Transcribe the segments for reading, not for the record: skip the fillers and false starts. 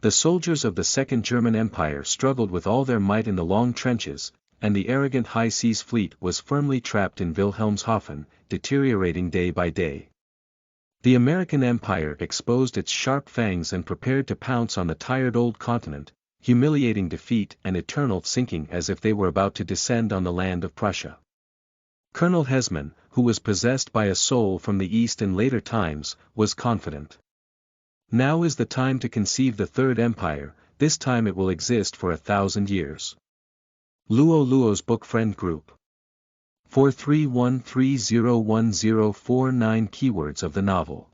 The soldiers of the Second German Empire struggled with all their might in the long trenches, and the arrogant high seas fleet was firmly trapped in Wilhelmshaven, deteriorating day by day. The American Empire exposed its sharp fangs and prepared to pounce on the tired old continent, humiliating defeat and eternal sinking as if they were about to descend on the land of Prussia. Colonel Hesman, who was possessed by a soul from the East in later times, was confident. Now is the time to conceive the Third Empire, this time it will exist for 1,000 years. Luo Luo's Book Friend Group 431301049 Keywords of the novel.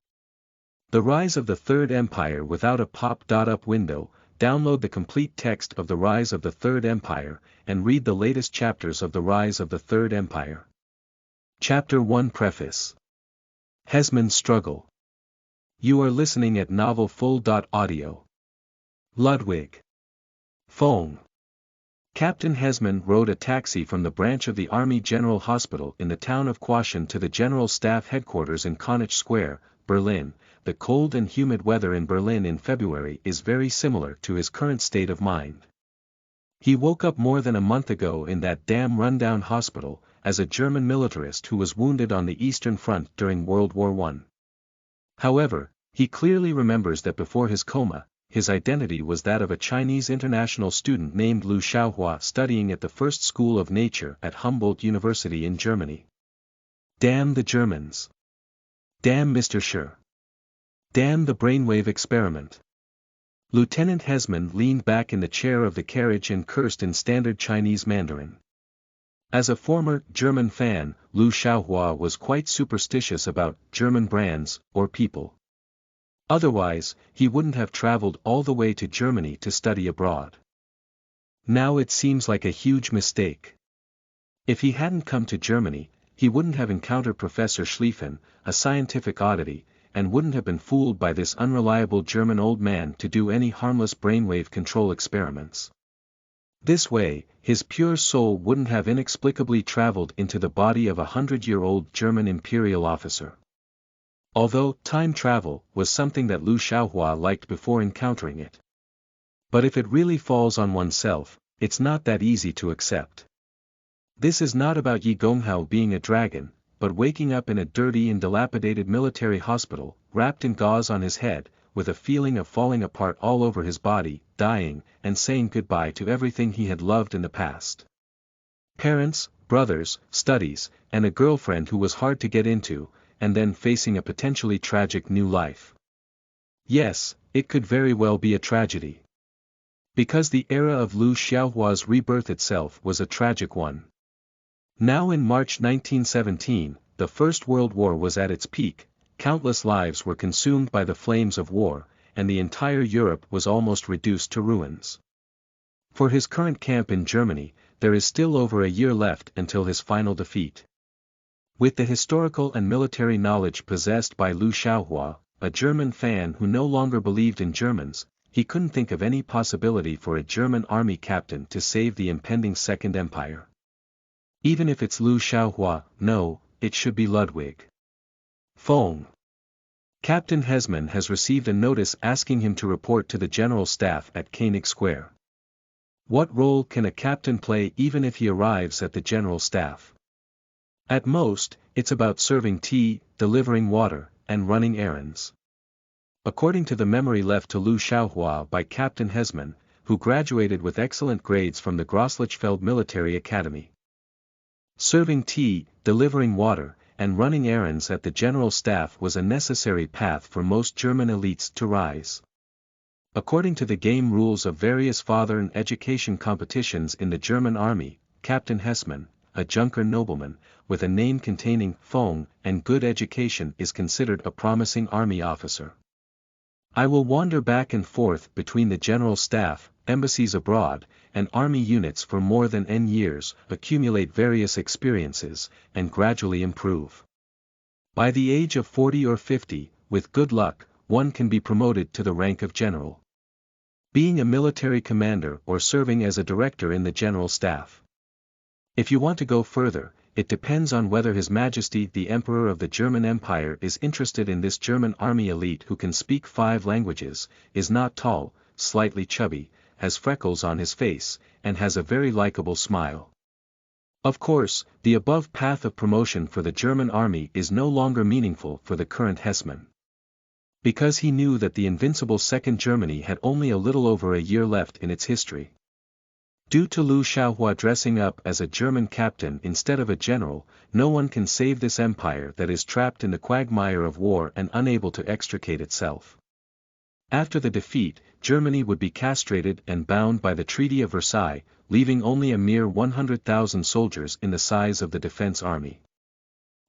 The Rise of the Third Empire without a pop-up window. Download the complete text of The Rise of the Third Empire, and read the latest chapters of The Rise of the Third Empire. Chapter 1 Preface. Hesman's Struggle. You are listening at novelfull.audio. Ludwig. Phone. Captain Hesman rode a taxi from the branch of the Army General Hospital in the town of Quaschen to the General Staff Headquarters in Königk Square, Berlin. The cold and humid weather in Berlin in February is very similar to his current state of mind. He woke up more than a month ago in that damn rundown hospital, as a German militarist who was wounded on the Eastern Front during World War I. However, he clearly remembers that before his coma, his identity was that of a Chinese international student named Liu Xiaohua studying at the First School of Nature at Humboldt University in Germany. Damn the Germans. Damn Mr. Schur. Damn the brainwave experiment. Lieutenant Hesman leaned back in the chair of the carriage and cursed in standard Chinese Mandarin. As a former German fan, Liu Xiaohua was quite superstitious about German brands or people. Otherwise, he wouldn't have traveled all the way to Germany to study abroad. Now it seems like a huge mistake. If he hadn't come to Germany, he wouldn't have encountered Professor Schlieffen, a scientific oddity, and wouldn't have been fooled by this unreliable German old man to do any harmless brainwave control experiments. This way, his pure soul wouldn't have inexplicably traveled into the body of a 100-year-old German imperial officer. Although time travel was something that Liu Xiaohua liked before encountering it. But if it really falls on oneself, it's not that easy to accept. This is not about Yi Gonghao being a dragon, but waking up in a dirty and dilapidated military hospital, wrapped in gauze on his head, with a feeling of falling apart all over his body, dying, and saying goodbye to everything he had loved in the past. Parents, brothers, studies, and a girlfriend who was hard to get into, and then facing a potentially tragic new life. Yes, it could very well be a tragedy. Because the era of Liu Xiaohua's rebirth itself was a tragic one. Now in March 1917, the First World War was at its peak, countless lives were consumed by the flames of war, and the entire Europe was almost reduced to ruins. For his current camp in Germany, there is still over a year left until his final defeat. With the historical and military knowledge possessed by Liu Xiaohua, a German fan who no longer believed in Germans, he couldn't think of any possibility for a German army captain to save the impending Second Empire. Even if it's Liu Xiaohua, no, it should be Ludwig. Phone. Captain Hesman has received a notice asking him to report to the General Staff at Königk Square. What role can a captain play even if he arrives at the General Staff? At most, it's about serving tea, delivering water, and running errands. According to the memory left to Liu Xiaohua by Captain Hesman, who graduated with excellent grades from the Grosslichfeld Military Academy. Serving tea, delivering water, and running errands at the General Staff was a necessary path for most German elites to rise. According to the game rules of various father and education competitions in the German army, Captain Hesman, a Junker nobleman, with a name containing Fong and good education is considered a promising army officer. I will wander back and forth between the General Staff, embassies abroad, and army units for more than N years, accumulate various experiences, and gradually improve. By the age of 40 or 50, with good luck, one can be promoted to the rank of general. Being a military commander or serving as a director in the General Staff. If you want to go further, it depends on whether His Majesty the Emperor of the German Empire is interested in this German army elite who can speak 5 languages, is not tall, slightly chubby, has freckles on his face, and has a very likable smile. Of course, the above path of promotion for the German army is no longer meaningful for the current Hesman. Because he knew that the invincible Second Germany had only a little over a year left in its history. Due to Liu Shaohua dressing up as a German captain instead of a general, no one can save this empire that is trapped in the quagmire of war and unable to extricate itself. After the defeat, Germany would be castrated and bound by the Treaty of Versailles, leaving only a mere 100,000 soldiers in the size of the defense army.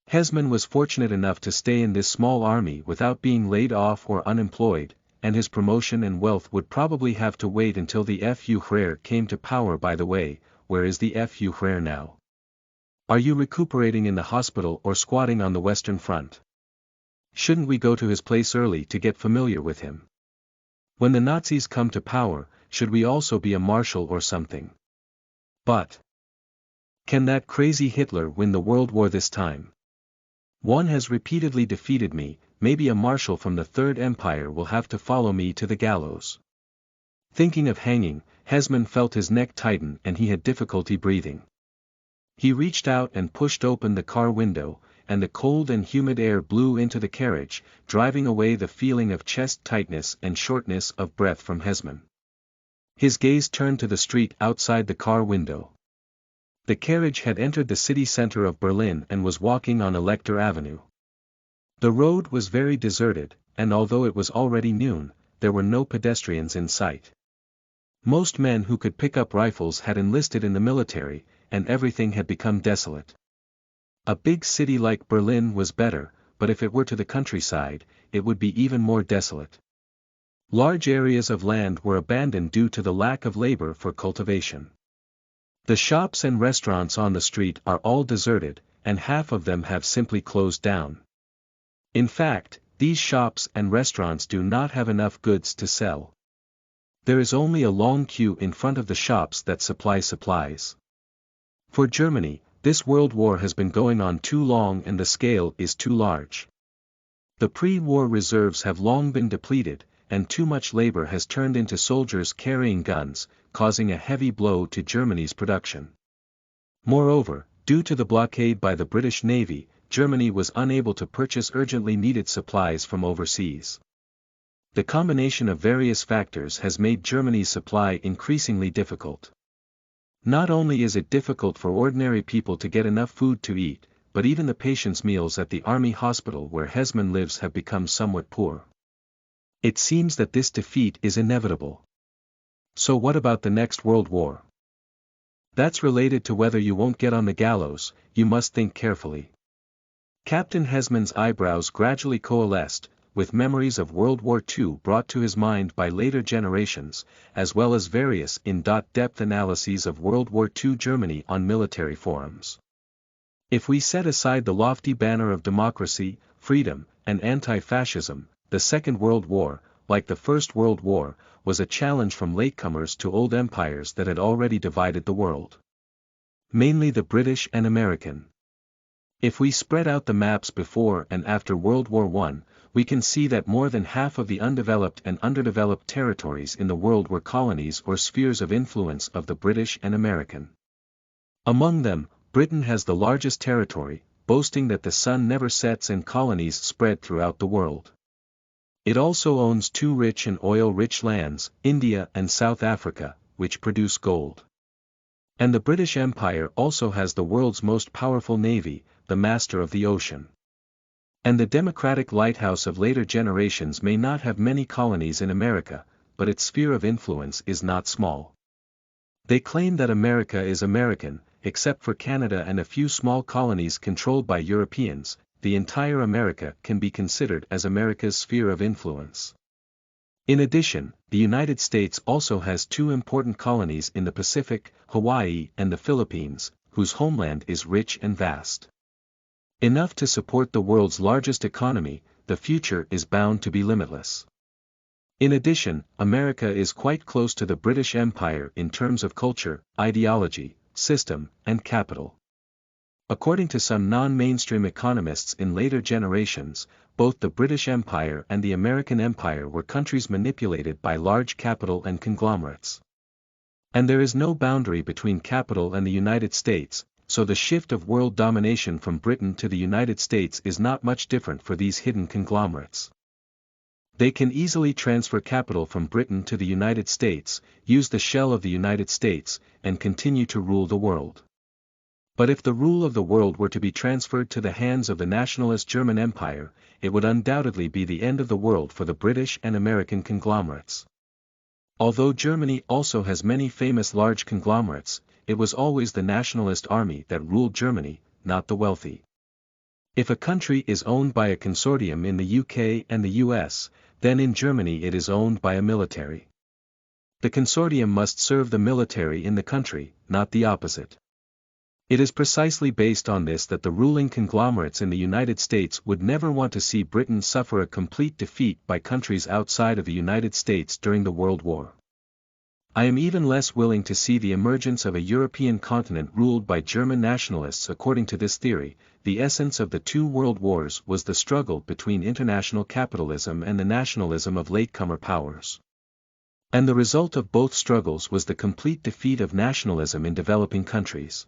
Hesman was fortunate enough to stay in this small army without being laid off or unemployed, and his promotion and wealth would probably have to wait until the Führer came to power. By the way, where is the Führer now? Are you recuperating in the hospital or squatting on the Western Front? Shouldn't we go to his place early to get familiar with him? When the Nazis come to power, should we also be a marshal or something? But can that crazy Hitler win the World War this time? One has repeatedly defeated me, maybe a marshal from the Third Empire will have to follow me to the gallows. Thinking of hanging, Hesman felt his neck tighten and he had difficulty breathing. He reached out and pushed open the car window, and the cold and humid air blew into the carriage, driving away the feeling of chest tightness and shortness of breath from Hesman. His gaze turned to the street outside the car window. The carriage had entered the city center of Berlin and was walking on Elector Avenue. The road was very deserted, and although it was already noon, there were no pedestrians in sight. Most men who could pick up rifles had enlisted in the military, and everything had become desolate. A big city like Berlin was better, but if it were to the countryside, it would be even more desolate. Large areas of land were abandoned due to the lack of labor for cultivation. The shops and restaurants on the street are all deserted, and half of them have simply closed down. In fact, these shops and restaurants do not have enough goods to sell. There is only a long queue in front of the shops that supply supplies. For Germany, this world war has been going on too long and the scale is too large. The pre-war reserves have long been depleted, and too much labor has turned into soldiers carrying guns, causing a heavy blow to Germany's production. Moreover, due to the blockade by the British Navy, Germany was unable to purchase urgently needed supplies from overseas. The combination of various factors has made Germany's supply increasingly difficult. Not only is it difficult for ordinary people to get enough food to eat, but even the patients' meals at the army hospital where Hesman lives have become somewhat poor. It seems that this defeat is inevitable. So what about the next World War? That's related to whether you won't get on the gallows. You must think carefully. Captain Hesman's eyebrows gradually coalesced, with memories of World War II brought to his mind by later generations, as well as various in-depth analyses of World War II Germany on military forums. If we set aside the lofty banner of democracy, freedom, and anti-fascism, the Second World War, like the First World War, was a challenge from latecomers to old empires that had already divided the world. Mainly the British and American. If we spread out the maps before and after World War I, we can see that more than half of the undeveloped and underdeveloped territories in the world were colonies or spheres of influence of the British and American. Among them, Britain has the largest territory, boasting that the sun never sets and colonies spread throughout the world. It also owns two rich and oil-rich lands, India and South Africa, which produce gold. And the British Empire also has the world's most powerful navy, the master of the ocean. And the democratic lighthouse of later generations may not have many colonies in America, but its sphere of influence is not small. They claim that America is American, except for Canada and a few small colonies controlled by Europeans. The entire America can be considered as America's sphere of influence. In addition, the United States also has two important colonies in the Pacific, Hawaii and the Philippines, whose homeland is rich and vast. Enough to support the world's largest economy. The future is bound to be limitless. In addition, America is quite close to the British Empire in terms of culture, ideology, system, and capital. According to some non-mainstream economists in later generations, both the British Empire and the American Empire were countries manipulated by large capital and conglomerates. And there is no boundary between capital and the United States, so the shift of world domination from Britain to the United States is not much different for these hidden conglomerates. They can easily transfer capital from Britain to the United States, use the shell of the United States, and continue to rule the world. But if the rule of the world were to be transferred to the hands of the nationalist German Empire, it would undoubtedly be the end of the world for the British and American conglomerates. Although Germany also has many famous large conglomerates, it was always the nationalist army that ruled Germany, not the wealthy. If a country is owned by a consortium in the UK and the US, then in Germany it is owned by a military. The consortium must serve the military in the country, not the opposite. It is precisely based on this that the ruling conglomerates in the United States would never want to see Britain suffer a complete defeat by countries outside of the United States during the World War. I am even less willing to see the emergence of a European continent ruled by German nationalists. According to this theory, the essence of the two world wars was the struggle between international capitalism and the nationalism of latecomer powers. And the result of both struggles was the complete defeat of nationalism in developing countries.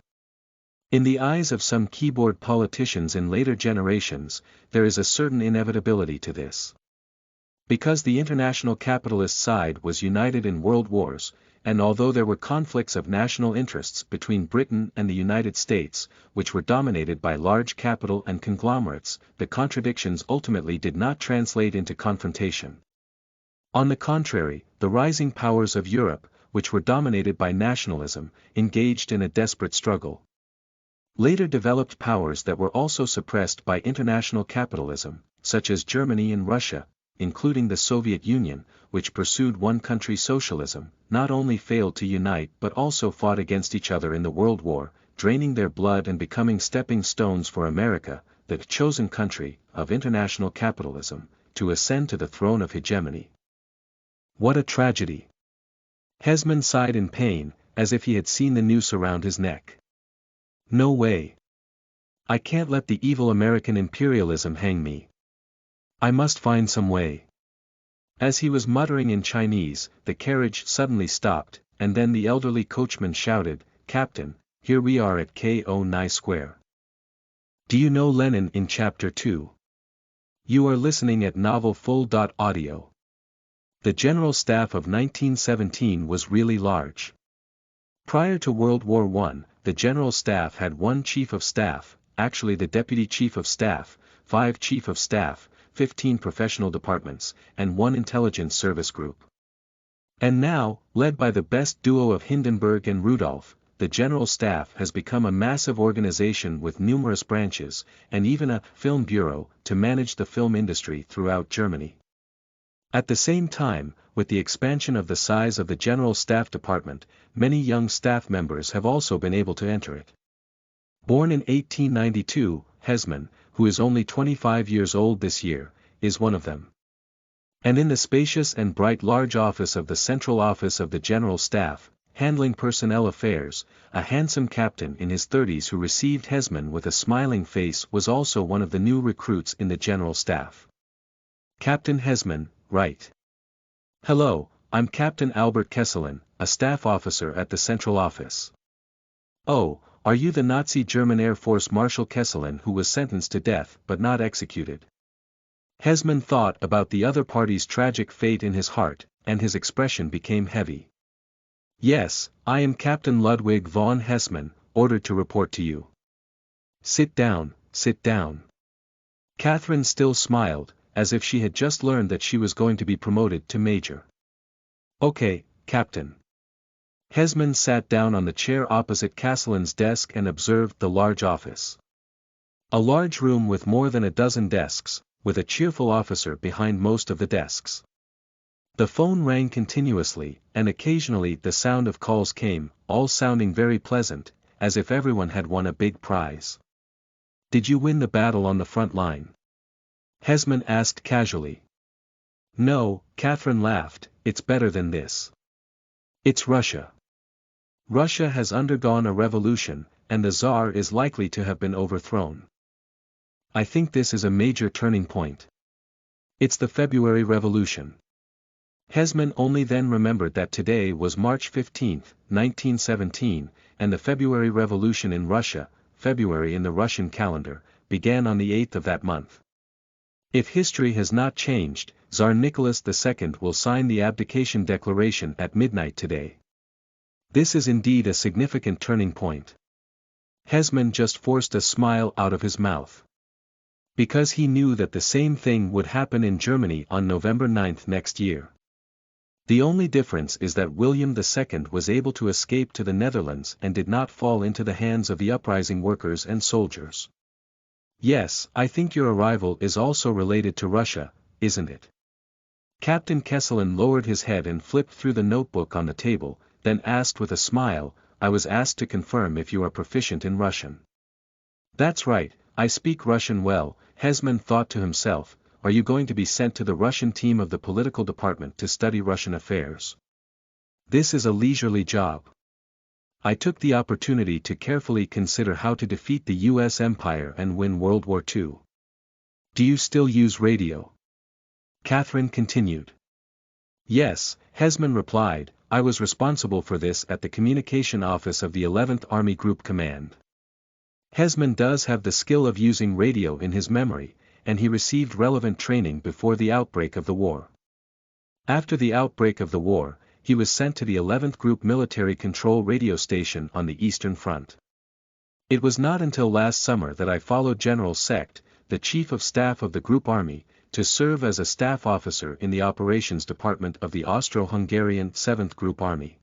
In the eyes of some keyboard politicians in later generations, there is a certain inevitability to this. Because the international capitalist side was united in world wars, and although there were conflicts of national interests between Britain and the United States, which were dominated by large capital and conglomerates, the contradictions ultimately did not translate into confrontation. On the contrary, the rising powers of Europe, which were dominated by nationalism, engaged in a desperate struggle. Later developed powers that were also suppressed by international capitalism, such as Germany and Russia, including the Soviet Union, which pursued one-country socialism, not only failed to unite but also fought against each other in the World War, draining their blood and becoming stepping stones for America, the chosen country, of international capitalism, to ascend to the throne of hegemony. What a tragedy! Hesman sighed in pain, as if he had seen the noose around his neck. No way. I can't let the evil American imperialism hang me. I must find some way. As he was muttering in Chinese, the carriage suddenly stopped, and then the elderly coachman shouted, "Captain, here we are at Ko-Ni Square. Do you know Lenin in Chapter 2? You are listening at Novel Full.audio. The General Staff of 1917 was really large. Prior to World War I, the General Staff had one Chief of Staff, actually the Deputy Chief of Staff, 5 Chief of Staff, 15 professional departments, and 1 intelligence service group. And now, led by the best duo of Hindenburg and Rudolph, the General Staff has become a massive organization with numerous branches, and even a film bureau, to manage the film industry throughout Germany. At the same time, with the expansion of the size of the General Staff Department, many young staff members have also been able to enter it. Born in 1892, Hesman, who is only 25 years old this year, is one of them. And in the spacious and bright large office of the Central Office of the General Staff, handling personnel affairs, a handsome captain in his 30s who received Hesman with a smiling face was also one of the new recruits in the General Staff. Captain Hesman, right. Hello, I'm Captain Albert Kesselin, a staff officer at the Central Office. Oh, are you the Nazi German Air Force Marshal Kesselin who was sentenced to death but not executed? Hesman thought about the other party's tragic fate in his heart, and his expression became heavy. Yes, I am Captain Ludwig von Hesman, ordered to report to you. Sit down, sit down. Catherine still smiled, as if she had just learned that she was going to be promoted to major. Okay, Captain. Hesman sat down on the chair opposite Kesselin's desk and observed the large office. A large room with more than a dozen desks, with a cheerful officer behind most of the desks. The phone rang continuously, and occasionally the sound of calls came, all sounding very pleasant, as if everyone had won a big prize. Did you win the battle on the front line? Hesman asked casually. No, Catherine laughed, it's better than this. It's Russia. Russia has undergone a revolution, and the Tsar is likely to have been overthrown. I think this is a major turning point. It's the February Revolution. Hesman only then remembered that today was March 15, 1917, and the February Revolution in Russia, February in the Russian calendar, began on the 8th of that month. If history has not changed, Tsar Nicholas II will sign the abdication declaration at midnight today. This is indeed a significant turning point. Hesman just forced a smile out of his mouth. Because he knew that the same thing would happen in Germany on November 9 next year. The only difference is that William II was able to escape to the Netherlands and did not fall into the hands of the uprising workers and soldiers. Yes, I think your arrival is also related to Russia, isn't it? Captain Kesselin lowered his head and flipped through the notebook on the table, then asked with a smile, I was asked to confirm if you are proficient in Russian. That's right, I speak Russian well, Hesman thought to himself. Are you going to be sent to the Russian team of the political department to study Russian affairs? This is a leisurely job. I took the opportunity to carefully consider how to defeat the US Empire and win World War II. Do you still use radio? Catherine continued. Yes, Hesman replied, I was responsible for this at the communication office of the 11th Army Group Command. Hesman does have the skill of using radio in his memory, and he received relevant training before the outbreak of the war. After the outbreak of the war, he was sent to the 11th Group Military Control radio station on the Eastern Front. It was not until last summer that I followed General Secht, the Chief of Staff of the Group Army, to serve as a staff officer in the operations department of the Austro-Hungarian 7th Group Army.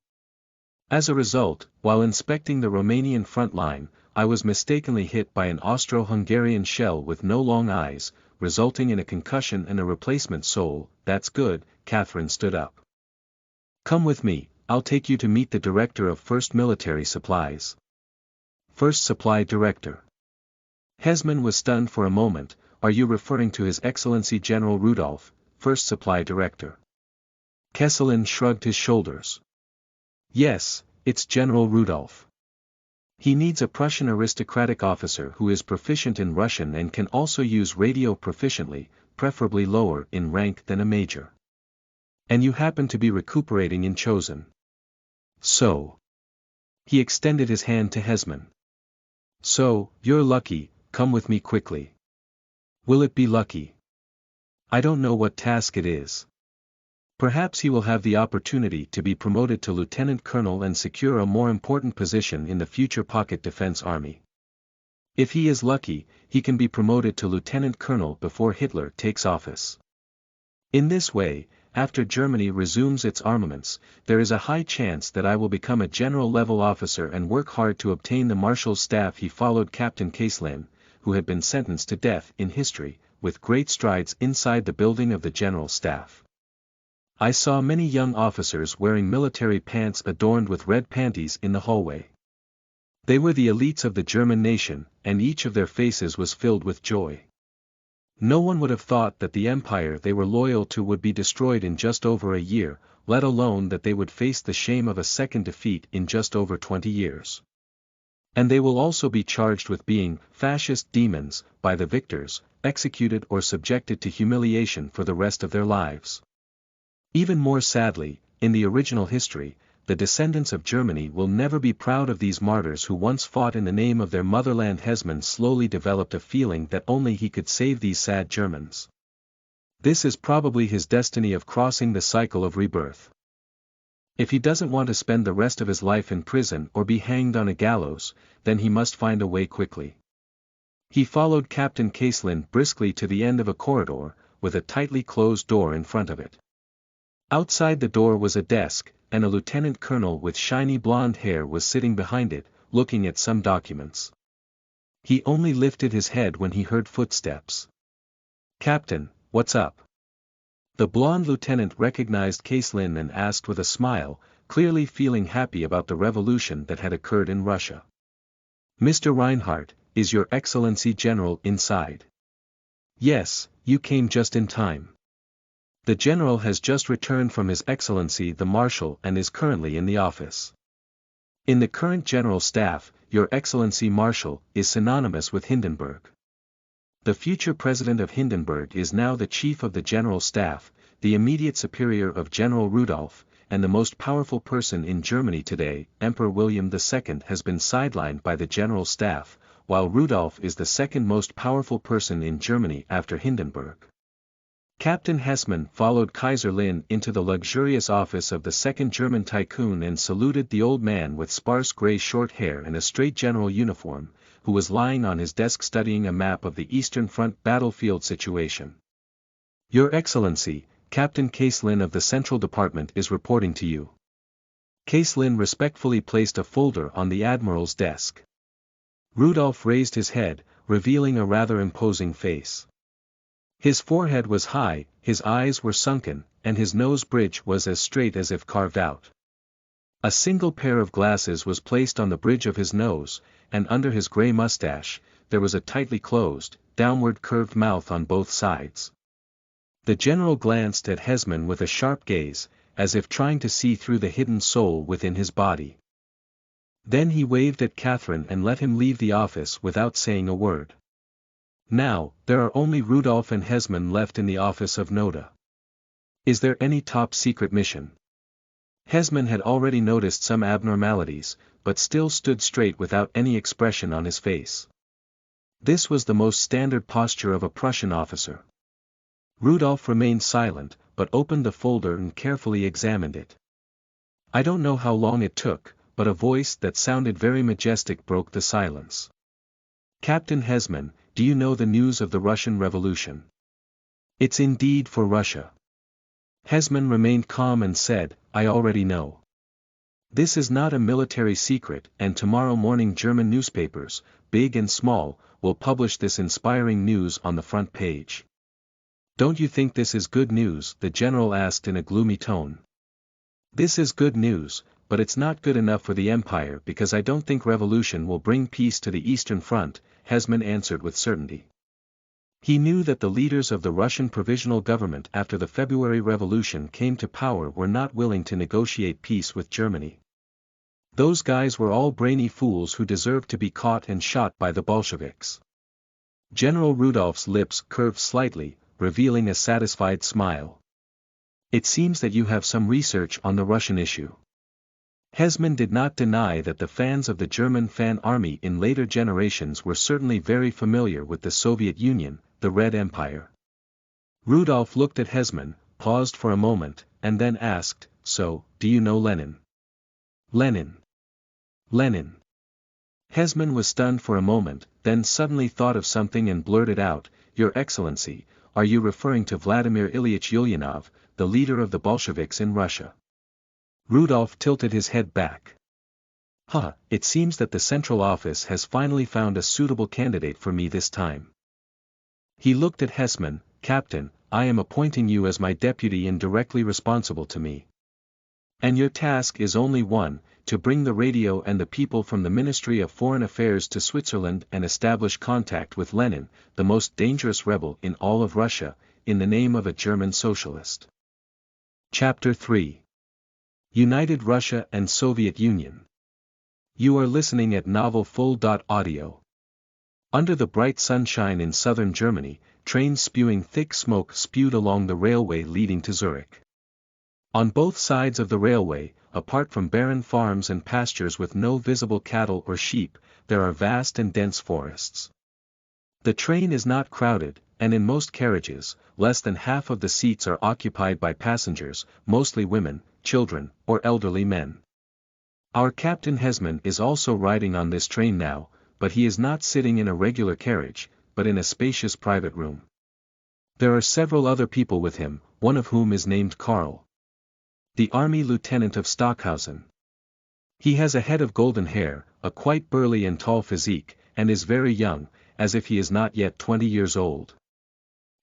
As a result, while inspecting the Romanian front line, I was mistakenly hit by an Austro-Hungarian shell with no long eyes, resulting in a concussion and a replacement sole. That's good, Catherine stood up. Come with me, I'll take you to meet the director of 1st Military Supplies. 1st Supply Director. Hesman was stunned for a moment. Are you referring to His Excellency General Rudolph, 1st Supply Director? Kesselin shrugged his shoulders. Yes, it's General Rudolph. He needs a Prussian aristocratic officer who is proficient in Russian and can also use radio proficiently, preferably lower in rank than a major. And you happen to be recuperating in Chosen. So. He extended his hand to Hesman. So, you're lucky, come with me quickly. Will it be lucky? I don't know what task it is. Perhaps he will have the opportunity to be promoted to lieutenant colonel and secure a more important position in the future pocket defense army. If he is lucky, he can be promoted to lieutenant colonel before Hitler takes office. In this way, after Germany resumes its armaments, there is a high chance that I will become a general-level officer and work hard to obtain the marshal's staff. He followed Captain Kesselin, who had been sentenced to death in history, with great strides inside the building of the general staff. I saw many young officers wearing military pants adorned with red panties in the hallway. They were the elites of the German nation, and each of their faces was filled with joy. No one would have thought that the empire they were loyal to would be destroyed in just over a year, let alone that they would face the shame of a second defeat in just over 20 years. And they will also be charged with being fascist demons by the victors, executed or subjected to humiliation for the rest of their lives. Even more sadly, in the original history, the descendants of Germany will never be proud of these martyrs who once fought in the name of their motherland. Hesman slowly developed a feeling that only he could save these sad Germans. This is probably his destiny of crossing the cycle of rebirth. If he doesn't want to spend the rest of his life in prison or be hanged on a gallows, then he must find a way quickly. He followed Captain Kesselin briskly to the end of a corridor, with a tightly closed door in front of it. Outside the door was a desk, and a lieutenant colonel with shiny blonde hair was sitting behind it, looking at some documents. He only lifted his head when he heard footsteps. Captain, what's up? The blonde lieutenant recognized Kesselin and asked with a smile, clearly feeling happy about the revolution that had occurred in Russia. Mr. Reinhardt, is your Excellency General inside? Yes, you came just in time. The general has just returned from His Excellency the Marshal and is currently in the office. In the current General Staff, Your Excellency Marshal is synonymous with Hindenburg. The future President of Hindenburg is now the Chief of the General Staff, the immediate superior of General Rudolph, and the most powerful person in Germany today. Emperor William II has been sidelined by the General Staff, while Rudolph is the second most powerful person in Germany after Hindenburg. Captain Hesman followed Kaiser Lin into the luxurious office of the second German tycoon and saluted the old man with sparse grey short hair and a straight general uniform, who was lying on his desk studying a map of the Eastern Front battlefield situation. Your Excellency, Captain Case Lin of the Central Department is reporting to you. Case Lin respectfully placed a folder on the Admiral's desk. Rudolph raised his head, revealing a rather imposing face. His forehead was high, his eyes were sunken, and his nose bridge was as straight as if carved out. A single pair of glasses was placed on the bridge of his nose, and under his grey mustache, there was a tightly closed, downward curved mouth on both sides. The general glanced at Hesman with a sharp gaze, as if trying to see through the hidden soul within his body. Then he waved at Catherine and let him leave the office without saying a word. Now, there are only Rudolph and Hesman left in the office of Noda. Is there any top-secret mission? Hesman had already noticed some abnormalities, but still stood straight without any expression on his face. This was the most standard posture of a Prussian officer. Rudolph remained silent, but opened the folder and carefully examined it. I don't know how long it took, but a voice that sounded very majestic broke the silence. Captain Hesman, do you know the news of the Russian Revolution? It's indeed for Russia. Hesman remained calm and said, I already know. This is not a military secret, and tomorrow morning German newspapers, big and small, will publish this inspiring news on the front page. Don't you think this is good news? The general asked in a gloomy tone. This is good news, but it's not good enough for the empire because I don't think revolution will bring peace to the Eastern Front, Hesman answered with certainty. He knew that the leaders of the Russian Provisional Government after the February Revolution came to power were not willing to negotiate peace with Germany. Those guys were all brainy fools who deserved to be caught and shot by the Bolsheviks. General Rudolph's lips curved slightly, revealing a satisfied smile. It seems that you have some research on the Russian issue. Hesman did not deny that the fans of the German fan army in later generations were certainly very familiar with the Soviet Union, the Red Empire. Rudolph looked at Hesman, paused for a moment, and then asked, So, do you know Lenin? Lenin. Lenin. Hesman was stunned for a moment, then suddenly thought of something and blurted out, Your Excellency, are you referring to Vladimir Ilyich Ulyanov, the leader of the Bolsheviks in Russia? Rudolph tilted his head back. It seems that the Central Office has finally found a suitable candidate for me this time. He looked at Hesman, Captain, I am appointing you as my deputy and directly responsible to me. And your task is only one, to bring the radio and the people from the Ministry of Foreign Affairs to Switzerland and establish contact with Lenin, the most dangerous rebel in all of Russia, in the name of a German socialist. Chapter 3. United Russia and Soviet Union. You are listening at novelfull.audio. Under the bright sunshine in southern Germany, trains spewing thick smoke spewed along the railway leading to Zurich. On both sides of the railway, apart from barren farms and pastures with no visible cattle or sheep, there are vast and dense forests. The train is not crowded, and in most carriages, less than half of the seats are occupied by passengers, mostly women, children, or elderly men. Our Captain Hesman is also riding on this train now, but he is not sitting in a regular carriage, but in a spacious private room. There are several other people with him, one of whom is named Karl, the army lieutenant of Stockhausen. He has a head of golden hair, a quite burly and tall physique, and is very young, as if he is not yet 20 years old.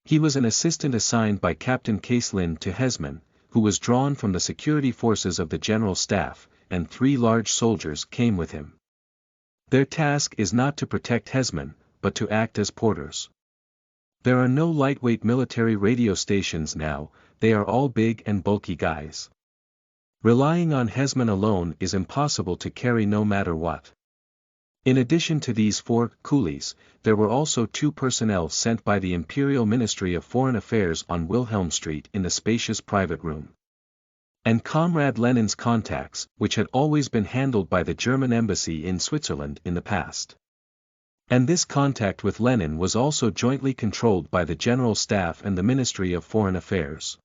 He was an assistant assigned by Captain Case Lin to Hesman, who was drawn from the security forces of the General Staff, and 3 large soldiers came with him. Their task is not to protect Hesman, but to act as porters. There are no lightweight military radio stations now, they are all big and bulky guys. Relying on Hesman alone is impossible to carry no matter what. In addition to these 4 coolies, there were also 2 personnel sent by the Imperial Ministry of Foreign Affairs on Wilhelm Street in the spacious private room. And Comrade Lenin's contacts, which had always been handled by the German embassy in Switzerland in the past. And this contact with Lenin was also jointly controlled by the General Staff and the Ministry of Foreign Affairs.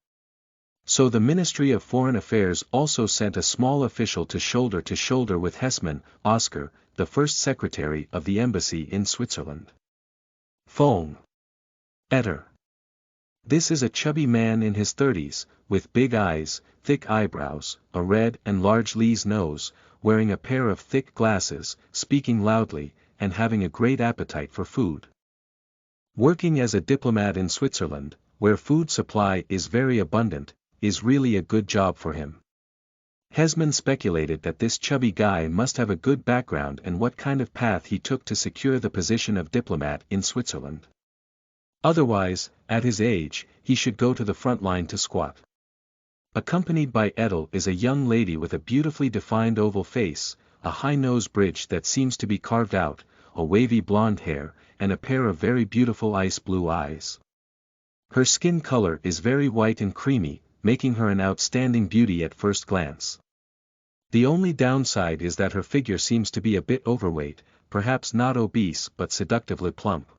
So the Ministry of Foreign Affairs also sent a small official to shoulder with Hesman, Oscar, the first secretary of the embassy in Switzerland. Phone. Etter. This is a chubby man in his 30s, with big eyes, thick eyebrows, a red and large Lee's nose, wearing a pair of thick glasses, speaking loudly, and having a great appetite for food. Working as a diplomat in Switzerland, where food supply is very abundant, is really a good job for him. Hesman speculated that this chubby guy must have a good background and what kind of path he took to secure the position of diplomat in Switzerland. Otherwise, at his age, he should go to the front line to squat. Accompanied by Edel is a young lady with a beautifully defined oval face, a high nose bridge that seems to be carved out, a wavy blonde hair, and a pair of very beautiful ice blue eyes. Her skin color is very white and creamy, making her an outstanding beauty at first glance. The only downside is that her figure seems to be a bit overweight, perhaps not obese but seductively plump.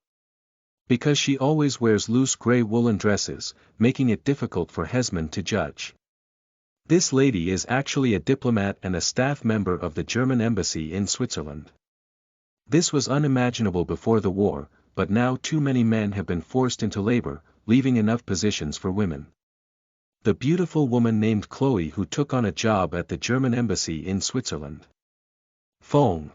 Because she always wears loose gray woolen dresses, making it difficult for Hesman to judge. This lady is actually a diplomat and a staff member of the German embassy in Switzerland. This was unimaginable before the war, but now too many men have been forced into labor, leaving enough positions for women. The beautiful woman named Chloe who took on a job at the German embassy in Switzerland. Phone.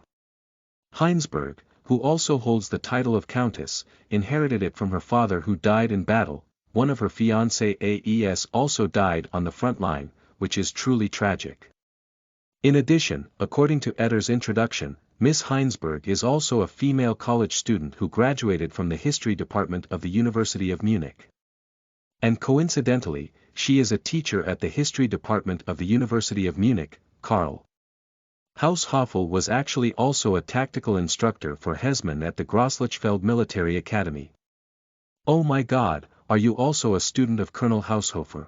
Heinsberg, who also holds the title of Countess, inherited it from her father who died in battle. One of her fiancés also died on the front line, which is truly tragic. In addition, according to Etter's introduction, Miss Heinsberg is also a female college student who graduated from the history department of the University of Munich. And coincidentally, she is a teacher at the history department of the University of Munich. Karl Haushoffel was actually also a tactical instructor for Hesman at the Grosslichfeld Military Academy. Oh my God, are you also a student of Colonel Haushofer?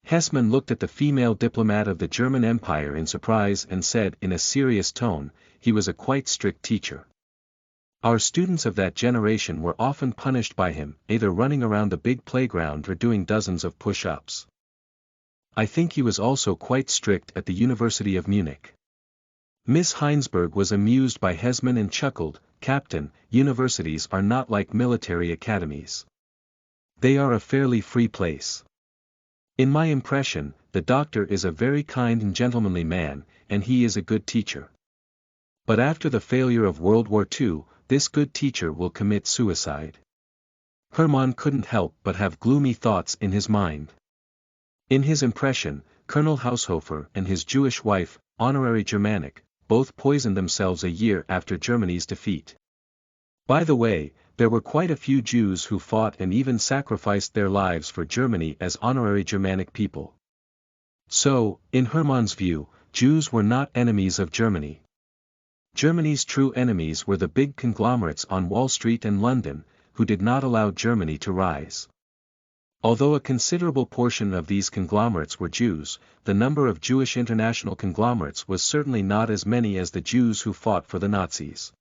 Hesman looked at the female diplomat of the German Empire in surprise and said in a serious tone, he was a quite strict teacher. Our students of that generation were often punished by him, either running around the big playground or doing dozens of push-ups. I think he was also quite strict at the University of Munich. Miss Heinsberg was amused by Hesman and chuckled, Captain, universities are not like military academies. They are a fairly free place. In my impression, the doctor is a very kind and gentlemanly man, and he is a good teacher. But after the failure of World War II, this good teacher will commit suicide. Hermann couldn't help but have gloomy thoughts in his mind. In his impression, Colonel Haushofer and his Jewish wife, Honorary Germanic, both poisoned themselves a year after Germany's defeat. By the way, there were quite a few Jews who fought and even sacrificed their lives for Germany as honorary Germanic people. So, in Hermann's view, Jews were not enemies of Germany. Germany's true enemies were the big conglomerates on Wall Street and London, who did not allow Germany to rise. Although a considerable portion of these conglomerates were Jews, the number of Jewish international conglomerates was certainly not as many as the Jews who fought for the Nazis.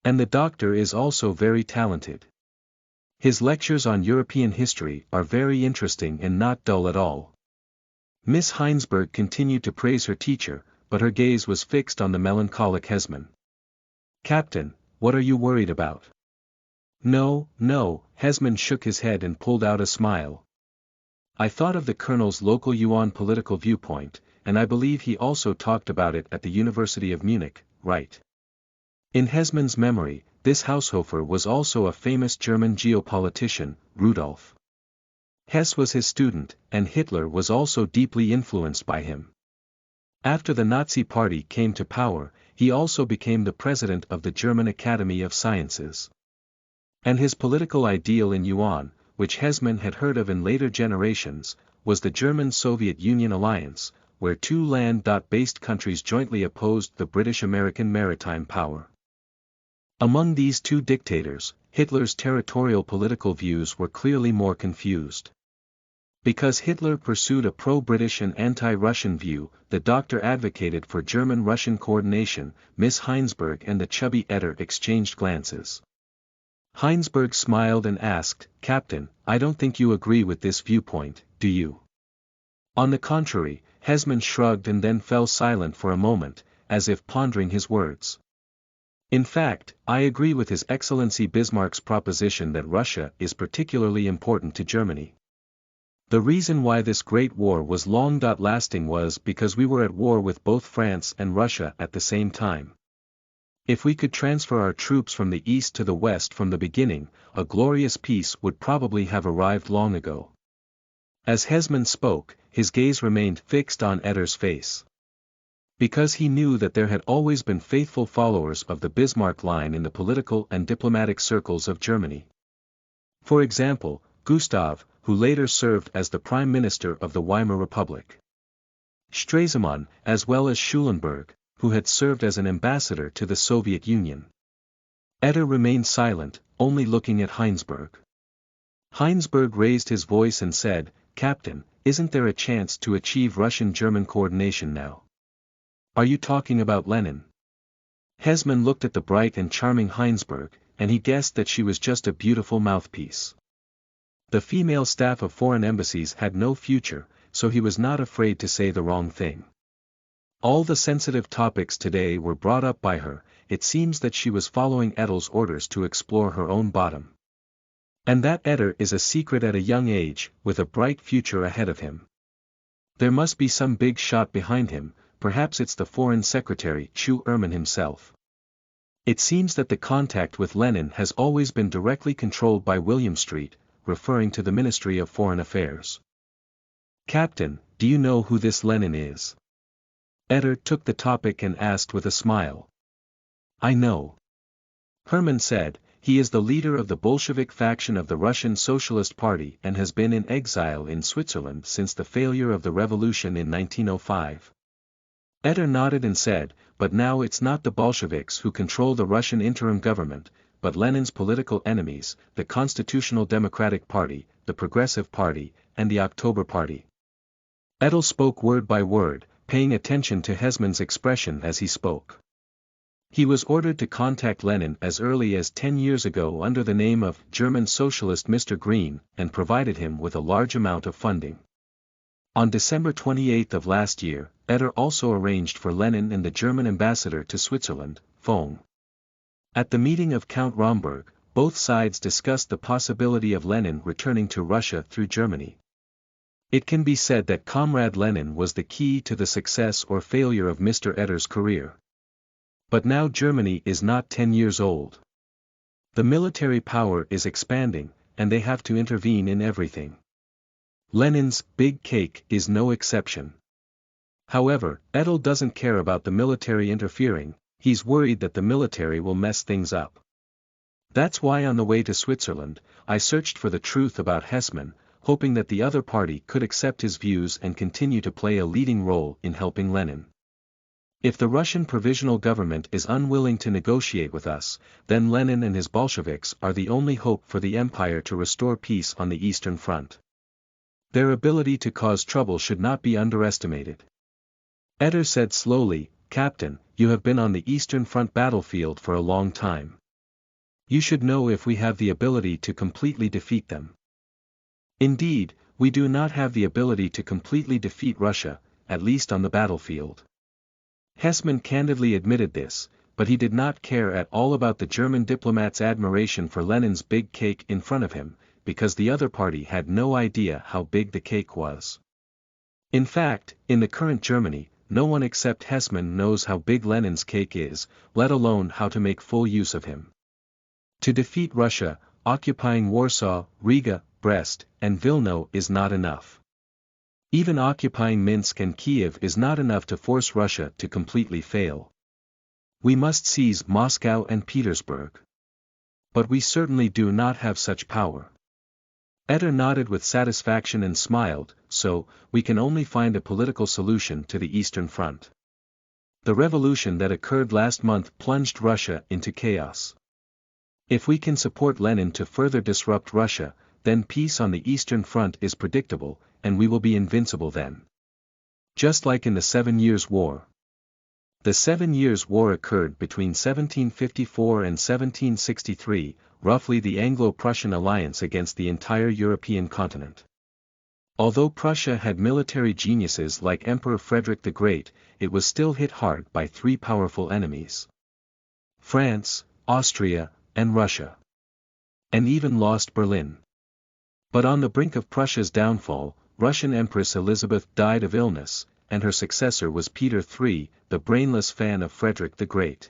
And the doctor is also very talented. His lectures on European history are very interesting and not dull at all. Miss Heinsberg continued to praise her teacher, but her gaze was fixed on the melancholic Hesman. Captain, what are you worried about? No, Hesman shook his head and pulled out a smile. I thought of the colonel's local Yuan political viewpoint, and I believe he also talked about it at the University of Munich, right? In Hesman's memory, this Haushofer was also a famous German geopolitician, Rudolf Hess was his student, and Hitler was also deeply influenced by him. After the Nazi Party came to power, he also became the president of the German Academy of Sciences. And his political ideal in Yuan, which Hesman had heard of in later generations, was the German-Soviet Union alliance, where two land-based countries jointly opposed the British-American maritime power. Among these two dictators, Hitler's territorial political views were clearly more confused. Because Hitler pursued a pro-British and anti-Russian view, the doctor advocated for German-Russian coordination. Miss Heinsberg and the chubby Eder exchanged glances. Heinsberg smiled and asked, "Captain, I don't think you agree with this viewpoint, do you?" On the contrary, Hesman shrugged and then fell silent for a moment, as if pondering his words. "In fact, I agree with His Excellency Bismarck's proposition that Russia is particularly important to Germany. The reason why this great war was long-lasting was because we were at war with both France and Russia at the same time. If we could transfer our troops from the east to the west from the beginning, a glorious peace would probably have arrived long ago." As Hesman spoke, his gaze remained fixed on Eder's face. Because he knew that there had always been faithful followers of the Bismarck line in the political and diplomatic circles of Germany. For example, Gustav, who later served as the Prime Minister of the Weimar Republic. Stresemann, as well as Schulenburg, who had served as an ambassador to the Soviet Union. Eder remained silent, only looking at Heinsberg. Heinsberg raised his voice and said, "Captain, isn't there a chance to achieve Russian-German coordination now? Are you talking about Lenin?" Hesman looked at the bright and charming Heinsberg, and he guessed that she was just a beautiful mouthpiece. The female staff of foreign embassies had no future, so he was not afraid to say the wrong thing. All the sensitive topics today were brought up by her. It seems that she was following Edel's orders to explore her own bottom. And that Eder is a secret at a young age, with a bright future ahead of him. There must be some big shot behind him, perhaps it's the Foreign Secretary Chu Erman himself. It seems that the contact with Lenin has always been directly controlled by William Street, referring to the Ministry of Foreign Affairs. "Captain, do you know who this Lenin is?" Eder took the topic and asked with a smile. "I know," Hermann said, "he is the leader of the Bolshevik faction of the Russian Socialist Party and has been in exile in Switzerland since the failure of the revolution in 1905. Eder nodded and said, "But now it's not the Bolsheviks who control the Russian interim government, but Lenin's political enemies, the Constitutional Democratic Party, the Progressive Party, and the October Party." Edel spoke word by word, paying attention to Hesman's expression as he spoke. He was ordered to contact Lenin as early as 10 years ago under the name of German Socialist Mr. Green, and provided him with a large amount of funding. On December 28 of last year, Eder also arranged for Lenin and the German ambassador to Switzerland, Fong. At the meeting of Count Romberg, both sides discussed the possibility of Lenin returning to Russia through Germany. It can be said that Comrade Lenin was the key to the success or failure of Mr. Eder's career. But now Germany is not 10 years old. The military power is expanding, and they have to intervene in everything. Lenin's big cake is no exception. However, Edel doesn't care about the military interfering. He's worried that the military will mess things up. That's why on the way to Switzerland, I searched for the truth about Hesman, hoping that the other party could accept his views and continue to play a leading role in helping Lenin. If the Russian provisional government is unwilling to negotiate with us, then Lenin and his Bolsheviks are the only hope for the empire to restore peace on the Eastern Front. Their ability to cause trouble should not be underestimated. Eder said slowly, "Captain, you have been on the Eastern Front battlefield for a long time. You should know if we have the ability to completely defeat them." "Indeed, we do not have the ability to completely defeat Russia, at least on the battlefield." Hesman candidly admitted this, but he did not care at all about the German diplomat's admiration for Lenin's big cake in front of him, because the other party had no idea how big the cake was. In fact, in the current Germany, no one except Hesman knows how big Lenin's cake is, let alone how to make full use of him. To defeat Russia, occupying Warsaw, Riga, Brest, and Vilna is not enough. Even occupying Minsk and Kiev is not enough to force Russia to completely fail. We must seize Moscow and Petersburg. But we certainly do not have such power. Eder nodded with satisfaction and smiled, so, we can only find a political solution to the Eastern Front. The revolution that occurred last month plunged Russia into chaos. If we can support Lenin to further disrupt Russia, then peace on the Eastern Front is predictable, and we will be invincible then. Just like in the 7 Years' War. The 7 Years' War occurred between 1754 and 1763, roughly the Anglo-Prussian alliance against the entire European continent. Although Prussia had military geniuses like Emperor Frederick the Great, it was still hit hard by 3 powerful enemies: France, Austria, and Russia. And even lost Berlin. But on the brink of Prussia's downfall, Russian Empress Elizabeth died of illness, and her successor was Peter III, the brainless fan of Frederick the Great.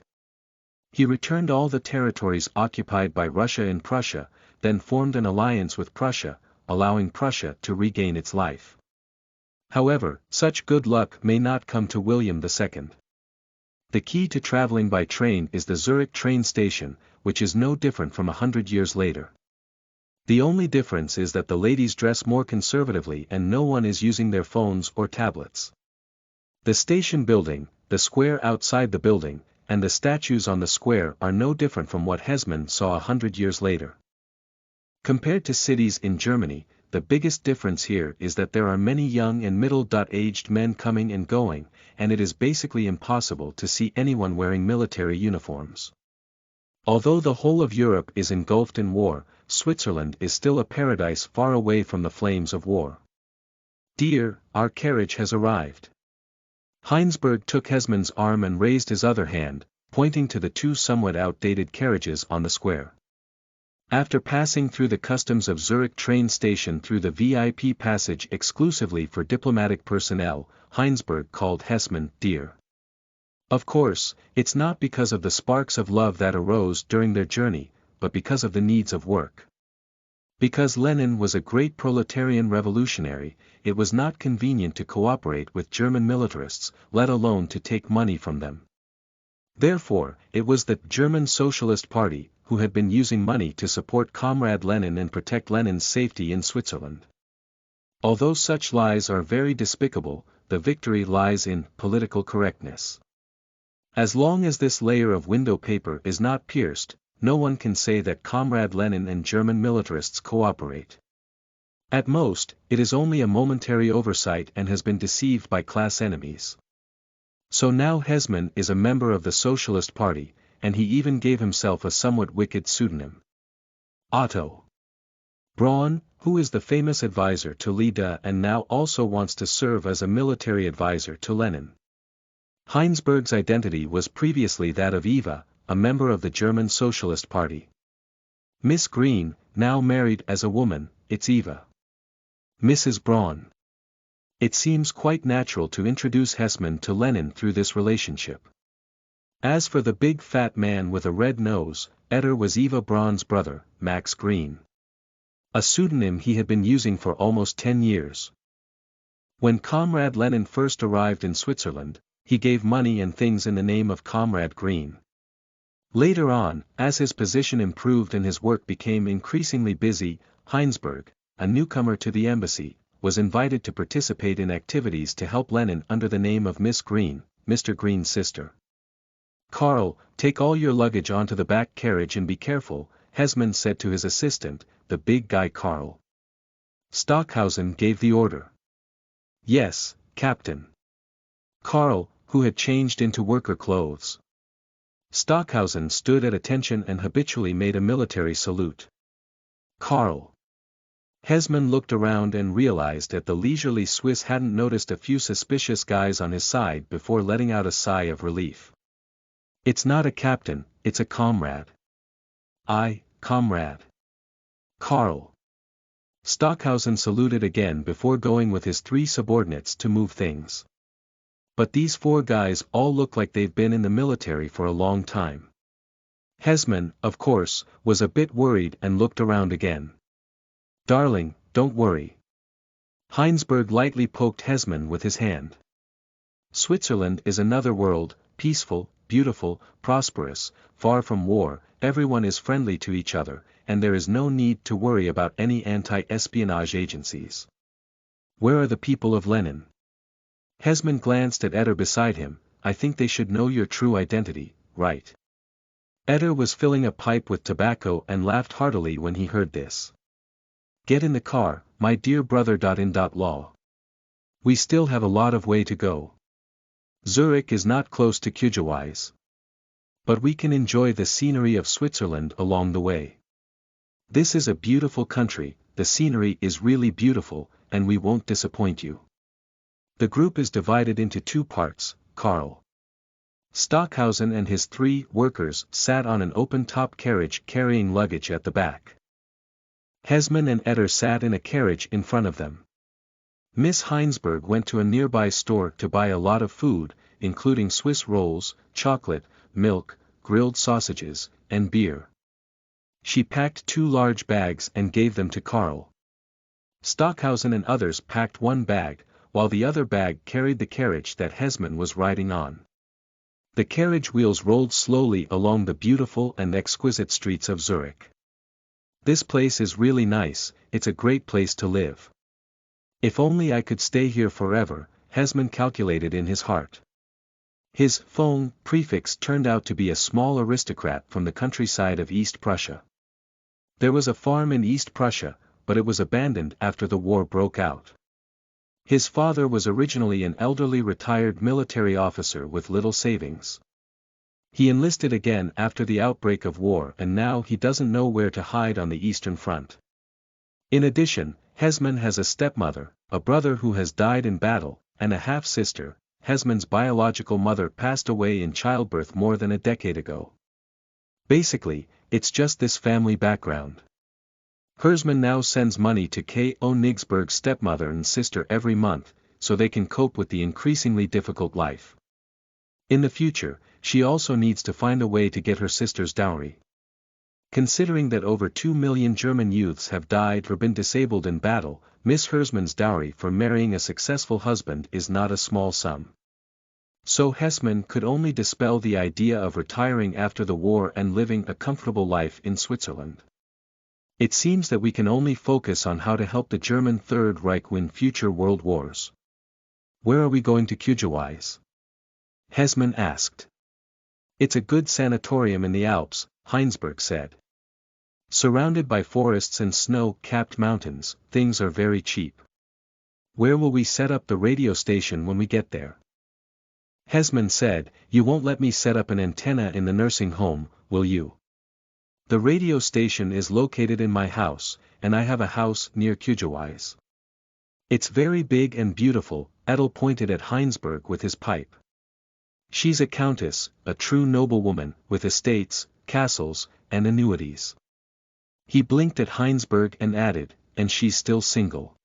He returned all the territories occupied by Russia in Prussia, then formed an alliance with Prussia, allowing Prussia to regain its life. However, such good luck may not come to William II. The key to traveling by train is the Zurich train station, which is no different from 100 years later. The only difference is that the ladies dress more conservatively and no one is using their phones or tablets. The station building, the square outside the building, and the statues on the square are no different from what Hesman saw 100 years later. Compared to cities in Germany, the biggest difference here is that there are many young and middle-aged men coming and going, and it is basically impossible to see anyone wearing military uniforms. Although the whole of Europe is engulfed in war, Switzerland is still a paradise far away from the flames of war. "Dear, our carriage has arrived." Heinsberg took Hesman's arm and raised his other hand, pointing to the 2 somewhat outdated carriages on the square. After passing through the customs of Zurich train station through the VIP passage exclusively for diplomatic personnel, Heinsberg called Hesman "dear." Of course, it's not because of the sparks of love that arose during their journey, but because of the needs of work. Because Lenin was a great proletarian revolutionary, it was not convenient to cooperate with German militarists, let alone to take money from them. Therefore, it was the German Socialist Party who had been using money to support Comrade Lenin and protect Lenin's safety in Switzerland. Although such lies are very despicable, the victory lies in political correctness. As long as this layer of window paper is not pierced, no one can say that Comrade Lenin and German militarists cooperate. At most, it is only a momentary oversight and has been deceived by class enemies. So now Hesman is a member of the Socialist Party, and he even gave himself a somewhat wicked pseudonym. Otto Braun, who is the famous advisor to Leda and now also wants to serve as a military advisor to Lenin. Heinsberg's identity was previously that of Eva, a member of the German Socialist Party. Miss Green, now married as a woman, it's Eva. Mrs. Braun. It seems quite natural to introduce Hesman to Lenin through this relationship. As for the big fat man with a red nose, Eder was Eva Braun's brother, Max Green. A pseudonym he had been using for almost 10 years. When Comrade Lenin first arrived in Switzerland, he gave money and things in the name of Comrade Green. Later on, as his position improved and his work became increasingly busy, Heinsberg, a newcomer to the embassy, was invited to participate in activities to help Lenin under the name of Miss Green, Mr. Green's sister. "Karl, take all your luggage onto the back carriage and be careful," Hesman said to his assistant, the big guy Karl. Stockhausen gave the order. "Yes, Captain." Karl, who had changed into worker clothes. Stockhausen stood at attention and habitually made a military salute. "Karl." Hesman looked around and realized that the leisurely Swiss hadn't noticed a few suspicious guys on his side before letting out a sigh of relief. "It's not a captain, it's a comrade." "Aye, comrade." "Karl." Stockhausen saluted again before going with his 3 subordinates to move things. But these 4 guys all look like they've been in the military for a long time. Hesman, of course, was a bit worried and looked around again. "Darling, don't worry." Heinsberg lightly poked Hesman with his hand. "Switzerland is another world, peaceful, beautiful, prosperous, far from war, everyone is friendly to each other, and there is no need to worry about any anti-espionage agencies. Where are the people of Lenin? Hesman glanced at Eder beside him. I think they should know your true identity, right? Eder was filling a pipe with tobacco and laughed heartily when he heard this. Get in the car, my dear brother. Law. We still have a lot of way to go. Zurich is not close to Kujawais. But we can enjoy the scenery of Switzerland along the way. This is a beautiful country, the scenery is really beautiful, and we won't disappoint you. The group is divided into two parts. Karl Stockhausen and his 3 workers sat on an open-top carriage carrying luggage at the back. Hesman and Eder sat in a carriage in front of them. Miss Heinsberg went to a nearby store to buy a lot of food, including Swiss rolls, chocolate, milk, grilled sausages, and beer. She packed 2 large bags and gave them to Karl. Stockhausen and others packed 1 bag, while the other bag carried the carriage that Hesman was riding on. The carriage wheels rolled slowly along the beautiful and exquisite streets of Zurich. This place is really nice, it's a great place to live. If only I could stay here forever, Hesman calculated in his heart. His phone prefix turned out to be a small aristocrat from the countryside of East Prussia. There was a farm in East Prussia, but it was abandoned after the war broke out. His father was originally an elderly retired military officer with little savings. He enlisted again after the outbreak of war and now he doesn't know where to hide on the Eastern Front. In addition, Hesman has a stepmother, a brother who has died in battle, and a half-sister. Hesman's biological mother passed away in childbirth more than a decade ago. Basically, it's just this family background. Hesman now sends money to K.O. Nigsberg's stepmother and sister every month, so they can cope with the increasingly difficult life. In the future, she also needs to find a way to get her sister's dowry. Considering that over 2 million German youths have died or been disabled in battle, Miss Hesman's dowry for marrying a successful husband is not a small sum. So Hesman could only dispel the idea of retiring after the war and living a comfortable life in Switzerland. It seems that we can only focus on how to help the German Third Reich win future world wars. Where are we going to Kujawais? Hesman asked. It's a good sanatorium in the Alps, Heinsberg said. Surrounded by forests and snow-capped mountains, things are very cheap. Where will we set up the radio station when we get there? Hesman said, you won't let me set up an antenna in the nursing home, will you? The radio station is located in my house, and I have a house near Kujawais. It's very big and beautiful, Edel pointed at Heinsberg with his pipe. She's a countess, a true noblewoman, with estates, castles, and annuities. He blinked at Heinsberg and added, and she's still single.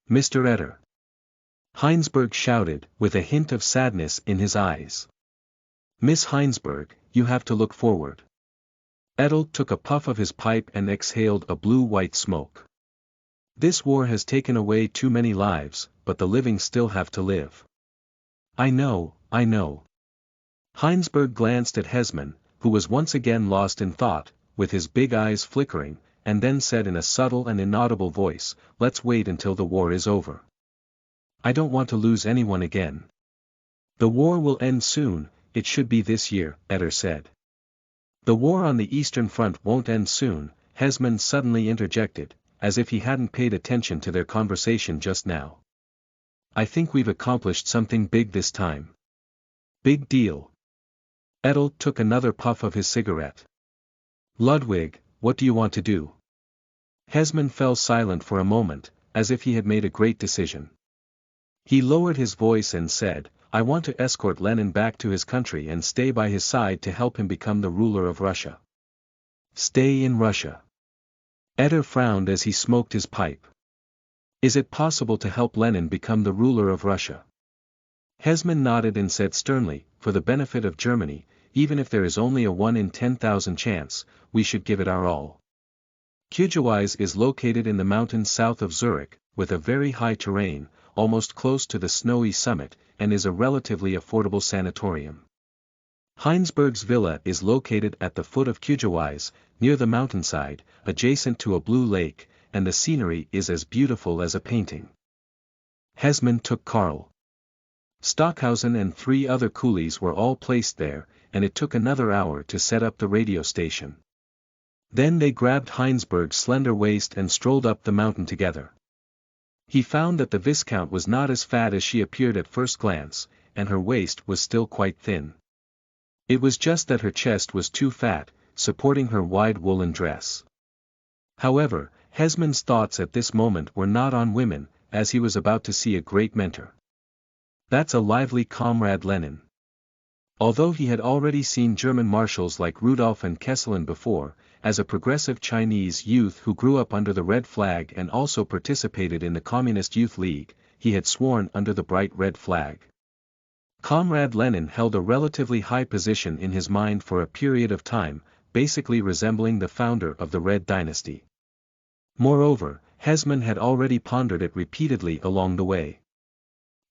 Mr. Eder. Heinsberg shouted, with a hint of sadness in his eyes. Miss Heinsberg, you have to look forward. Edel took a puff of his pipe and exhaled a blue-white smoke. This war has taken away too many lives, but the living still have to live. I know. Heinsberg glanced at Hesman, who was once again lost in thought, with his big eyes flickering, and then said in a subtle and inaudible voice, let's wait until the war is over. I don't want to lose anyone again. The war will end soon, it should be this year, Eder said. The war on the Eastern Front won't end soon, Hesman suddenly interjected, as if he hadn't paid attention to their conversation just now. I think we've accomplished something big this time. Big deal. Edel took another puff of his cigarette. Ludwig, what do you want to do? Hesman fell silent for a moment, as if he had made a great decision. He lowered his voice and said, I want to escort Lenin back to his country and stay by his side to help him become the ruler of Russia. Stay in Russia. Eder frowned as he smoked his pipe. Is it possible to help Lenin become the ruler of Russia? Hesman nodded and said sternly, for the benefit of Germany, even if there is only a 1 in 10,000 chance, we should give it our all. Kujawais is located in the mountains south of Zurich, with a very high terrain, almost close to the snowy summit, and is a relatively affordable sanatorium. Heinsberg's villa is located at the foot of Kujawais, near the mountainside, adjacent to a blue lake, and the scenery is as beautiful as a painting. Hesman took Karl Stockhausen and 3 other coolies were all placed there, and it took another hour to set up the radio station. Then they grabbed Heinsberg's slender waist and strolled up the mountain together. He found that the Viscount was not as fat as she appeared at first glance, and her waist was still quite thin. It was just that her chest was too fat, supporting her wide woolen dress. However, Hesman's thoughts at this moment were not on women, as he was about to see a great mentor. That's a lively comrade Lenin. Although he had already seen German marshals like Rudolf and Kesselin before, as a progressive Chinese youth who grew up under the red flag and also participated in the Communist Youth League, he had sworn under the bright red flag. Comrade Lenin held a relatively high position in his mind for a period of time, basically resembling the founder of the Red Dynasty. Moreover, Hesman had already pondered it repeatedly along the way.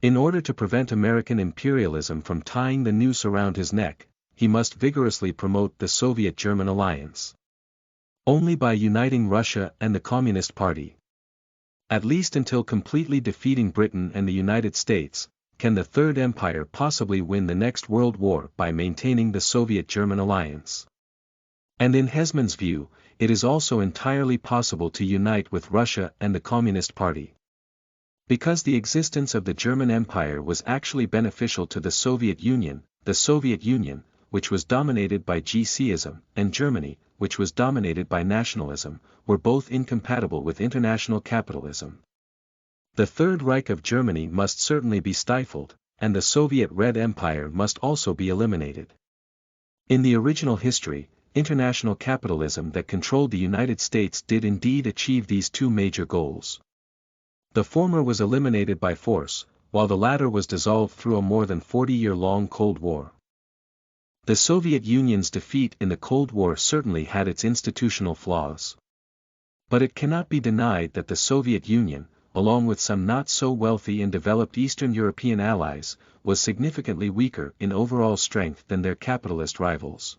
In order to prevent American imperialism from tying the noose around his neck, he must vigorously promote the Soviet-German alliance. Only by uniting Russia and the Communist Party, at least until completely defeating Britain and the United States, can the Third Empire possibly win the next World War by maintaining the Soviet-German alliance. And in Hesman's view, it is also entirely possible to unite with Russia and the Communist Party. Because the existence of the German Empire was actually beneficial to the Soviet Union, which was dominated by GCism, and Germany, which was dominated by nationalism, were both incompatible with international capitalism. The Third Reich of Germany must certainly be stifled, and the Soviet Red Empire must also be eliminated. In the original history, international capitalism that controlled the United States did indeed achieve these 2 major goals. The former was eliminated by force, while the latter was dissolved through a more than 40-year-long Cold War. The Soviet Union's defeat in the Cold War certainly had its institutional flaws. But it cannot be denied that the Soviet Union, along with some not-so-wealthy and developed Eastern European allies, was significantly weaker in overall strength than their capitalist rivals.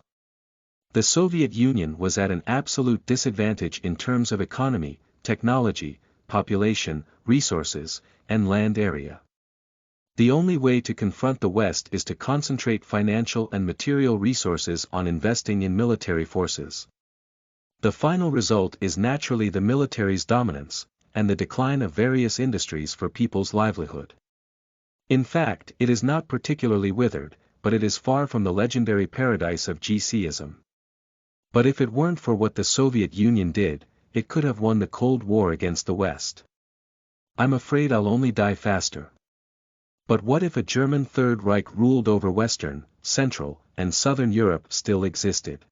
The Soviet Union was at an absolute disadvantage in terms of economy, technology, population, resources, and land area. The only way to confront the West is to concentrate financial and material resources on investing in military forces. The final result is naturally the military's dominance, and the decline of various industries for people's livelihood. In fact, it is not particularly withered, but it is far from the legendary paradise of GCism. But if it weren't for what the Soviet Union did, it could have won the Cold War against the West. I'm afraid I'll only die faster. But what if a German Third Reich ruled over Western, Central, and Southern Europe still existed?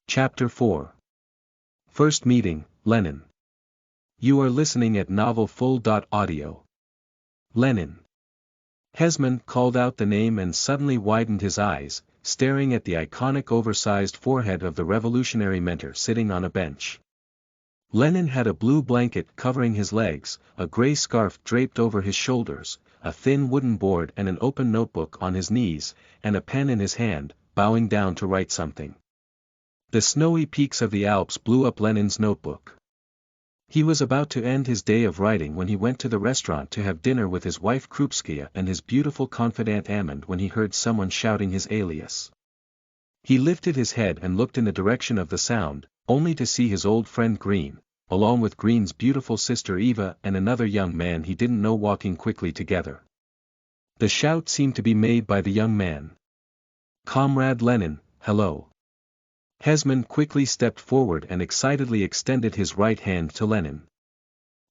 Chapter 4. First Meeting, Lenin. You are listening at novelfull.audio. Lenin. Hesman called out the name and suddenly widened his eyes, staring at the iconic oversized forehead of the revolutionary mentor sitting on a bench. Lenin had a blue blanket covering his legs, a gray scarf draped over his shoulders, a thin wooden board and an open notebook on his knees, and a pen in his hand, bowing down to write something. The snowy peaks of the Alps blew up Lenin's notebook. He was about to end his day of writing when he went to the restaurant to have dinner with his wife Krupskaya and his beautiful confidant Amand when he heard someone shouting his alias. He lifted his head and looked in the direction of the sound, only to see his old friend Green, along with Green's beautiful sister Eva and another young man he didn't know walking quickly together. The shout seemed to be made by the young man. Comrade Lenin, hello. Hesman quickly stepped forward and excitedly extended his right hand to Lenin.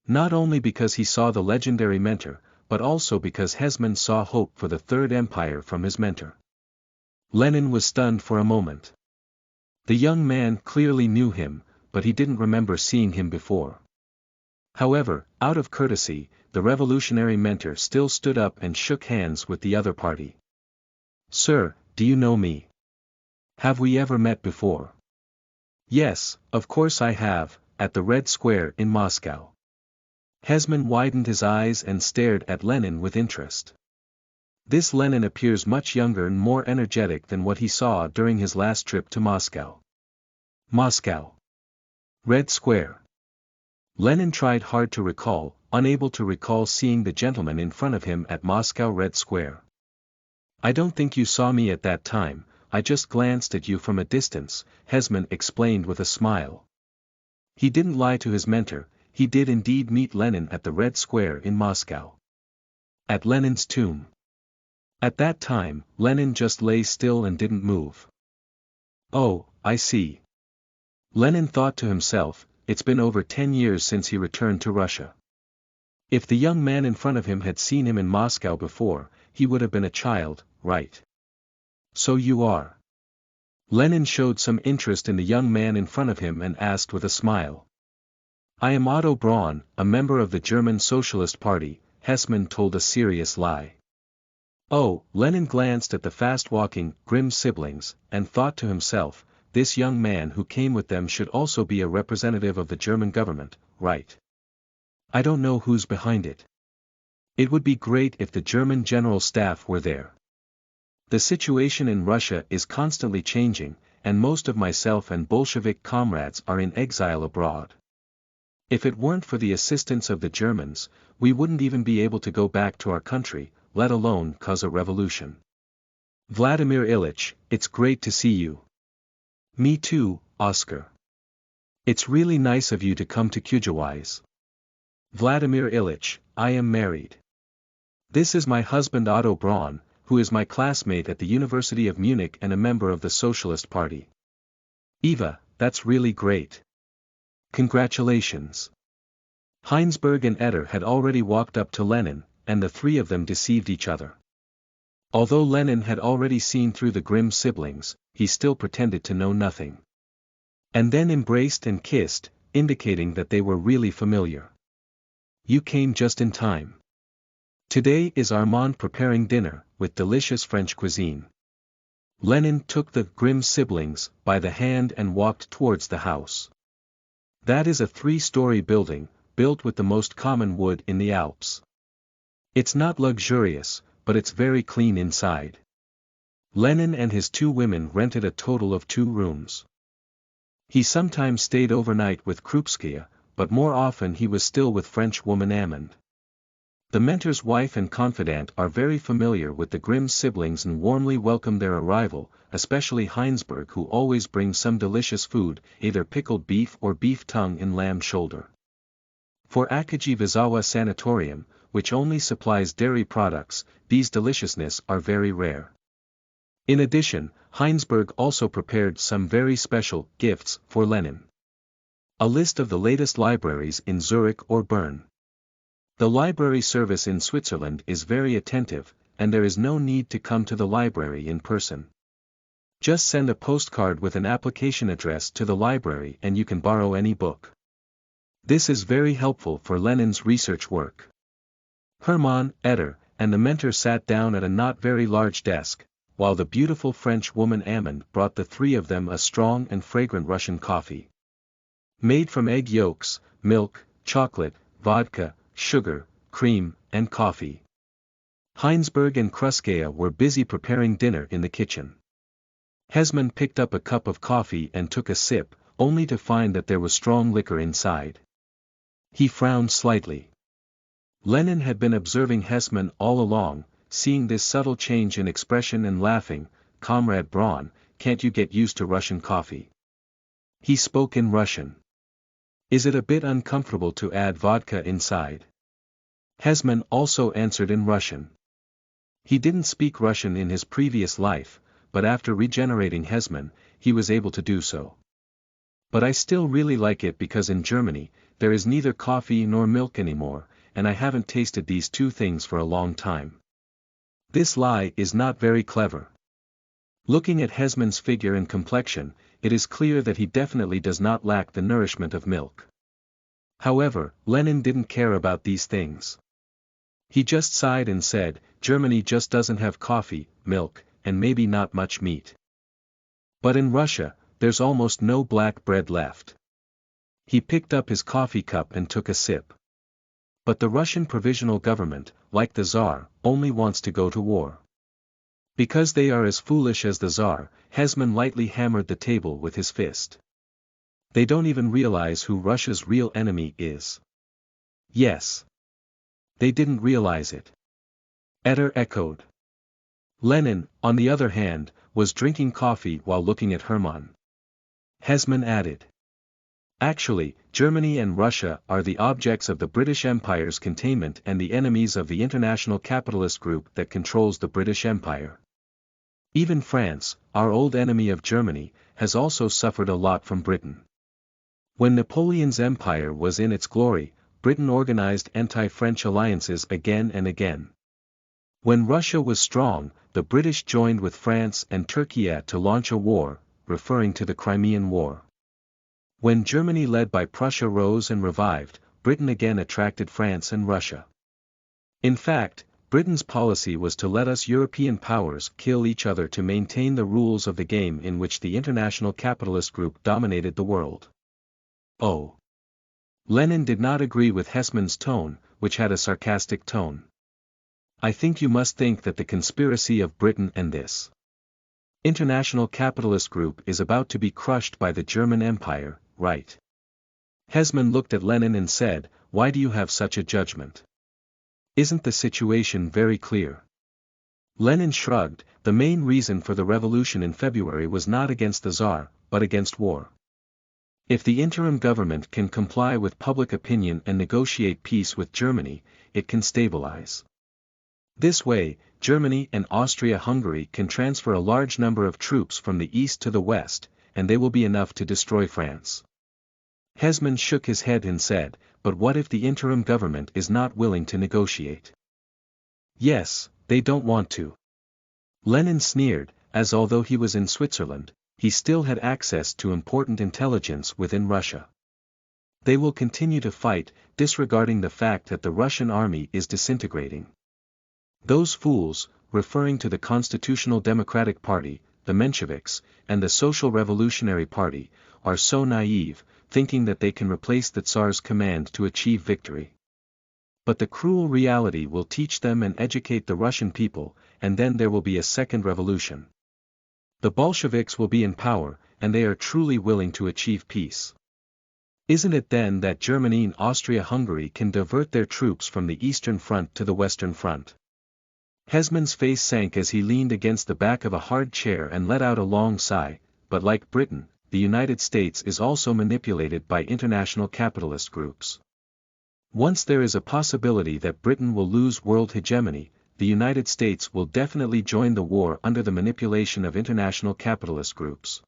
Not only because he saw the legendary mentor, but also because Hesman saw hope for the Third Empire from his mentor. Lenin was stunned for a moment. The young man clearly knew him, but he didn't remember seeing him before. However, out of courtesy, the revolutionary mentor still stood up and shook hands with the other party. Sir, do you know me? Have we ever met before? Yes, of course I have, at the Red Square in Moscow. Hesman widened his eyes and stared at Lenin with interest. This Lenin appears much younger and more energetic than what he saw during his last trip to Moscow. Moscow. Red Square. Lenin tried hard to recall, unable to recall seeing the gentleman in front of him at Moscow Red Square. I don't think you saw me at that time, I just glanced at you from a distance, Hesman explained with a smile. He didn't lie to his mentor, he did indeed meet Lenin at the Red Square in Moscow. At Lenin's tomb. At that time, Lenin just lay still and didn't move. Oh, I see. Lenin thought to himself, it's been over 10 years since he returned to Russia. If the young man in front of him had seen him in Moscow before, he would have been a child, right? So you are. Lenin showed some interest in the young man in front of him and asked with a smile. I am Otto Braun, a member of the German Socialist Party, Hesman told a serious lie. Oh, Lenin glanced at the fast-walking, grim siblings, and thought to himself, this young man who came with them should also be a representative of the German government, right? I don't know who's behind it. It would be great if the German General Staff were there. The situation in Russia is constantly changing, and most of myself and Bolshevik comrades are in exile abroad. If it weren't for the assistance of the Germans, we wouldn't even be able to go back to our country, let alone cause a revolution. Vladimir Ilyich, it's great to see you. Me too, Oscar. It's really nice of you to come to Kujawise. Vladimir Ilyich, I am married. This is my husband Otto Braun, who is my classmate at the University of Munich and a member of the Socialist Party. Eva, that's really great. Congratulations. Heinsberg and Eder had already walked up to Lenin, and the three of them deceived each other. Although Lenin had already seen through the grim siblings, he still pretended to know nothing. And then embraced and kissed, indicating that they were really familiar. You came just in time. Today is Armand preparing dinner, with delicious French cuisine. Lenin took the grim siblings by the hand and walked towards the house. That is a 3-story building, built with the most common wood in the Alps. It's not luxurious, but it's very clean inside. Lenin and his 2 women rented a total of 2 rooms. He sometimes stayed overnight with Krupskaya, but more often he was still with French woman Amand. The mentor's wife and confidant are very familiar with the Grimm siblings and warmly welcome their arrival, especially Heinsberg, who always brings some delicious food, either pickled beef or beef tongue and lamb shoulder. For Akiji Vizawa Sanatorium, which only supplies dairy products, these deliciousness are very rare. In addition, Heinsberg also prepared some very special gifts for Lenin. A list of the latest libraries in Zurich or Bern. The library service in Switzerland is very attentive, and there is no need to come to the library in person. Just send a postcard with an application address to the library and you can borrow any book. This is very helpful for Lenin's research work. Hermann, Eder, and the mentor sat down at a not very large desk, while the beautiful French woman Amand brought the 3 of them a strong and fragrant Russian coffee. Made from egg yolks, milk, chocolate, vodka, sugar, cream, and coffee. Heinsberg and Krupskaya were busy preparing dinner in the kitchen. Hesman picked up a cup of coffee and took a sip, only to find that there was strong liquor inside. He frowned slightly. Lenin had been observing Hesman all along, seeing this subtle change in expression and laughing, "Comrade Braun, can't you get used to Russian coffee?" He spoke in Russian. Is it a bit uncomfortable to add vodka inside? Hesman also answered in Russian. He didn't speak Russian in his previous life, but after regenerating Hesman, he was able to do so. But I still really like it because in Germany, there is neither coffee nor milk anymore, and I haven't tasted these 2 things for a long time. This lie is not very clever. Looking at Hesman's figure and complexion, it is clear that he definitely does not lack the nourishment of milk. However, Lenin didn't care about these things. He just sighed and said, Germany just doesn't have coffee, milk, and maybe not much meat. But in Russia, there's almost no black bread left. He picked up his coffee cup and took a sip. But the Russian provisional government, like the Tsar, only wants to go to war. Because they are as foolish as the Tsar, Hesman lightly hammered the table with his fist. They don't even realize who Russia's real enemy is. Yes. They didn't realize it. Eder echoed. Lenin, on the other hand, was drinking coffee while looking at Hermann. Hesman added. Actually, Germany and Russia are the objects of the British Empire's containment and the enemies of the international capitalist group that controls the British Empire. Even France, our old enemy of Germany, has also suffered a lot from Britain. When Napoleon's empire was in its glory, Britain organized anti-French alliances again and again. When Russia was strong, the British joined with France and Turkey to launch a war, referring to the Crimean War. When Germany led by Prussia rose and revived, Britain again attracted France and Russia. In fact, Britain's policy was to let us European powers kill each other to maintain the rules of the game in which the international capitalist group dominated the world. Oh. Lenin did not agree with Hesman's tone, which had a sarcastic tone. I think you must think that the conspiracy of Britain and this international capitalist group is about to be crushed by the German Empire, right? Hesman looked at Lenin and said, why do you have such a judgment? Isn't the situation very clear? Lenin shrugged, the main reason for the revolution in February was not against the Tsar, but against war. If the interim government can comply with public opinion and negotiate peace with Germany, it can stabilize. This way, Germany and Austria Hungary can transfer a large number of troops from the east to the west, and they will be enough to destroy France. Hesman shook his head and said, but what if the interim government is not willing to negotiate? Yes, they don't want to. Lenin sneered, as although he was in Switzerland, he still had access to important intelligence within Russia. They will continue to fight, disregarding the fact that the Russian army is disintegrating. Those fools, referring to the Constitutional Democratic Party, the Mensheviks, and the Social Revolutionary Party, are so naive, thinking that they can replace the Tsar's command to achieve victory. But the cruel reality will teach them and educate the Russian people, and then there will be a second revolution. The Bolsheviks will be in power, and they are truly willing to achieve peace. Isn't it then that Germany and Austria-Hungary can divert their troops from the Eastern Front to the Western Front? Hesman's face sank as he leaned against the back of a hard chair and let out a long sigh, but like Britain, the United States is also manipulated by international capitalist groups. Once there is a possibility that Britain will lose world hegemony, the United States will definitely join the war under the manipulation of international capitalist groups.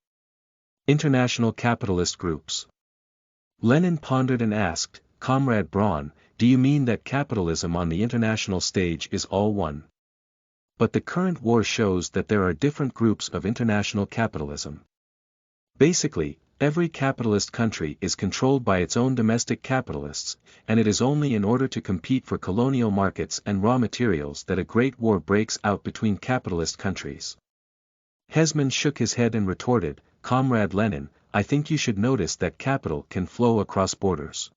International capitalist groups. Lenin pondered and asked, Comrade Braun, do you mean that capitalism on the international stage is all one? But the current war shows that there are different groups of international capitalism. Basically, every capitalist country is controlled by its own domestic capitalists, and it is only in order to compete for colonial markets and raw materials that a great war breaks out between capitalist countries. Hesman shook his head and retorted, Comrade Lenin, I think you should notice that capital can flow across borders.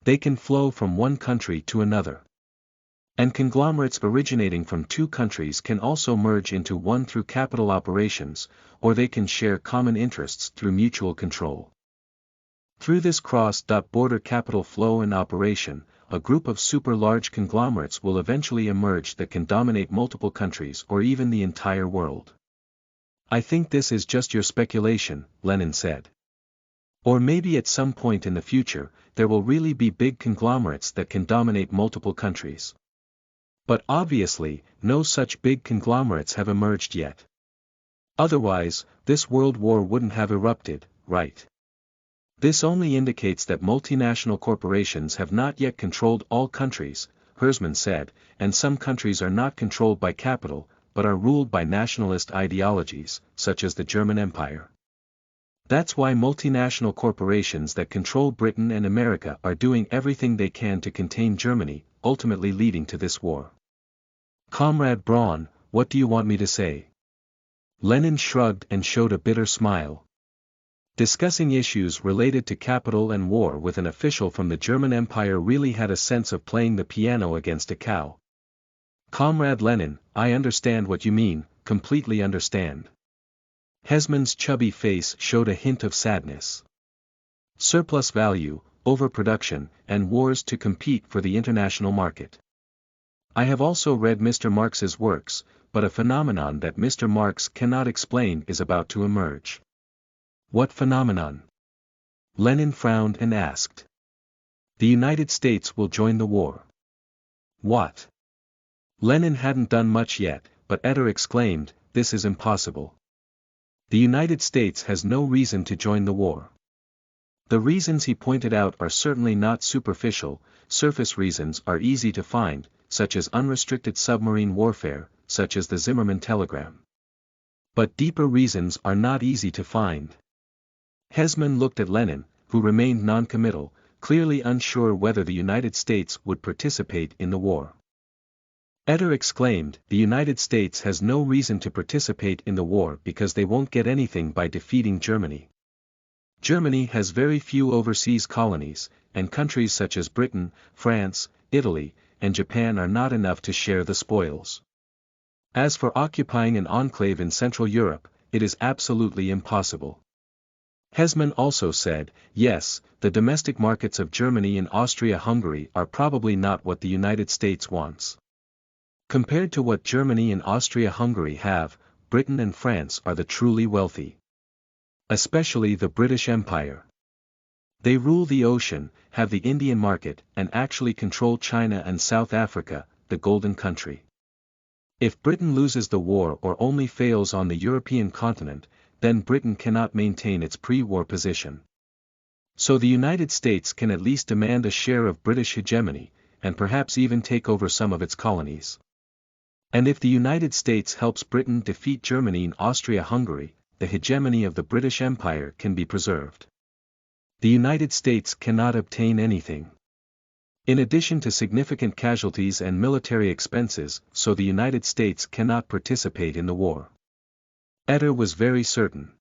They can flow from one country to another. And conglomerates originating from two countries can also merge into one through capital operations, or they can share common interests through mutual control. Through this cross-border capital flow and operation, a group of super-large conglomerates will eventually emerge that can dominate multiple countries or even the entire world. I think this is just your speculation, Lenin said. Or maybe at some point in the future, there will really be big conglomerates that can dominate multiple countries. But obviously, no such big conglomerates have emerged yet. Otherwise, this world war wouldn't have erupted, right? This only indicates that multinational corporations have not yet controlled all countries, Hesman said, and some countries are not controlled by capital, but are ruled by nationalist ideologies, such as the German Empire. That's why multinational corporations that control Britain and America are doing everything they can to contain Germany, ultimately leading to this war. Comrade Braun, what do you want me to say? Lenin shrugged and showed a bitter smile. Discussing issues related to capital and war with an official from the German Empire really had a sense of playing the piano against a cow. Comrade Lenin, I understand what you mean, completely understand. Hesman's chubby face showed a hint of sadness. Surplus value, overproduction, and wars to compete for the international market. I have also read Mr. Marx's works, but a phenomenon that Mr. Marx cannot explain is about to emerge. What phenomenon? Lenin frowned and asked. The United States will join the war. What? Lenin hadn't done much yet, but Eder exclaimed, this is impossible. The United States has no reason to join the war. The reasons he pointed out are certainly not superficial, surface reasons are easy to find, such as unrestricted submarine warfare, such as the Zimmermann telegram. But deeper reasons are not easy to find. Hesman looked at Lenin, who remained non-committal, clearly unsure whether the United States would participate in the war. Eder exclaimed, the United States has no reason to participate in the war because they won't get anything by defeating Germany. Germany has very few overseas colonies, and countries such as Britain, France, Italy, and Japan are not enough to share the spoils. As for occupying an enclave in Central Europe, it is absolutely impossible. Hesman also said, yes, the domestic markets of Germany and Austria Hungary are probably not what the United States wants. Compared to what Germany and Austria Hungary have, Britain and France are the truly wealthy. Especially the British Empire. They rule the ocean, have the Indian market, and actually control China and South Africa, the Golden Country. If Britain loses the war or only fails on the European continent, then Britain cannot maintain its pre-war position. So the United States can at least demand a share of British hegemony, and perhaps even take over some of its colonies. And if the United States helps Britain defeat Germany in Austria-Hungary, the hegemony of the British Empire can be preserved. The United States cannot obtain anything. In addition to significant casualties and military expenses, so the United States cannot participate in the war. Eder was very certain.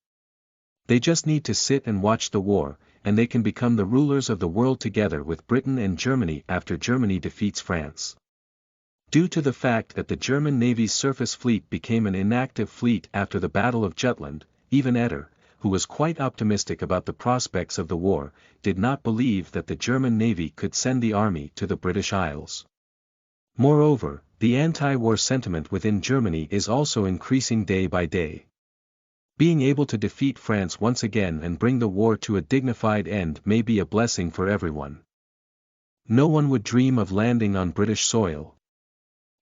They just need to sit and watch the war, and they can become the rulers of the world together with Britain and Germany after Germany defeats France. Due to the fact that the German Navy's surface fleet became an inactive fleet after the Battle of Jutland, even Eder, who was quite optimistic about the prospects of the war, did not believe that the German Navy could send the army to the British Isles. Moreover, the anti-war sentiment within Germany is also increasing day by day. Being able to defeat France once again and bring the war to a dignified end may be a blessing for everyone. No one would dream of landing on British soil.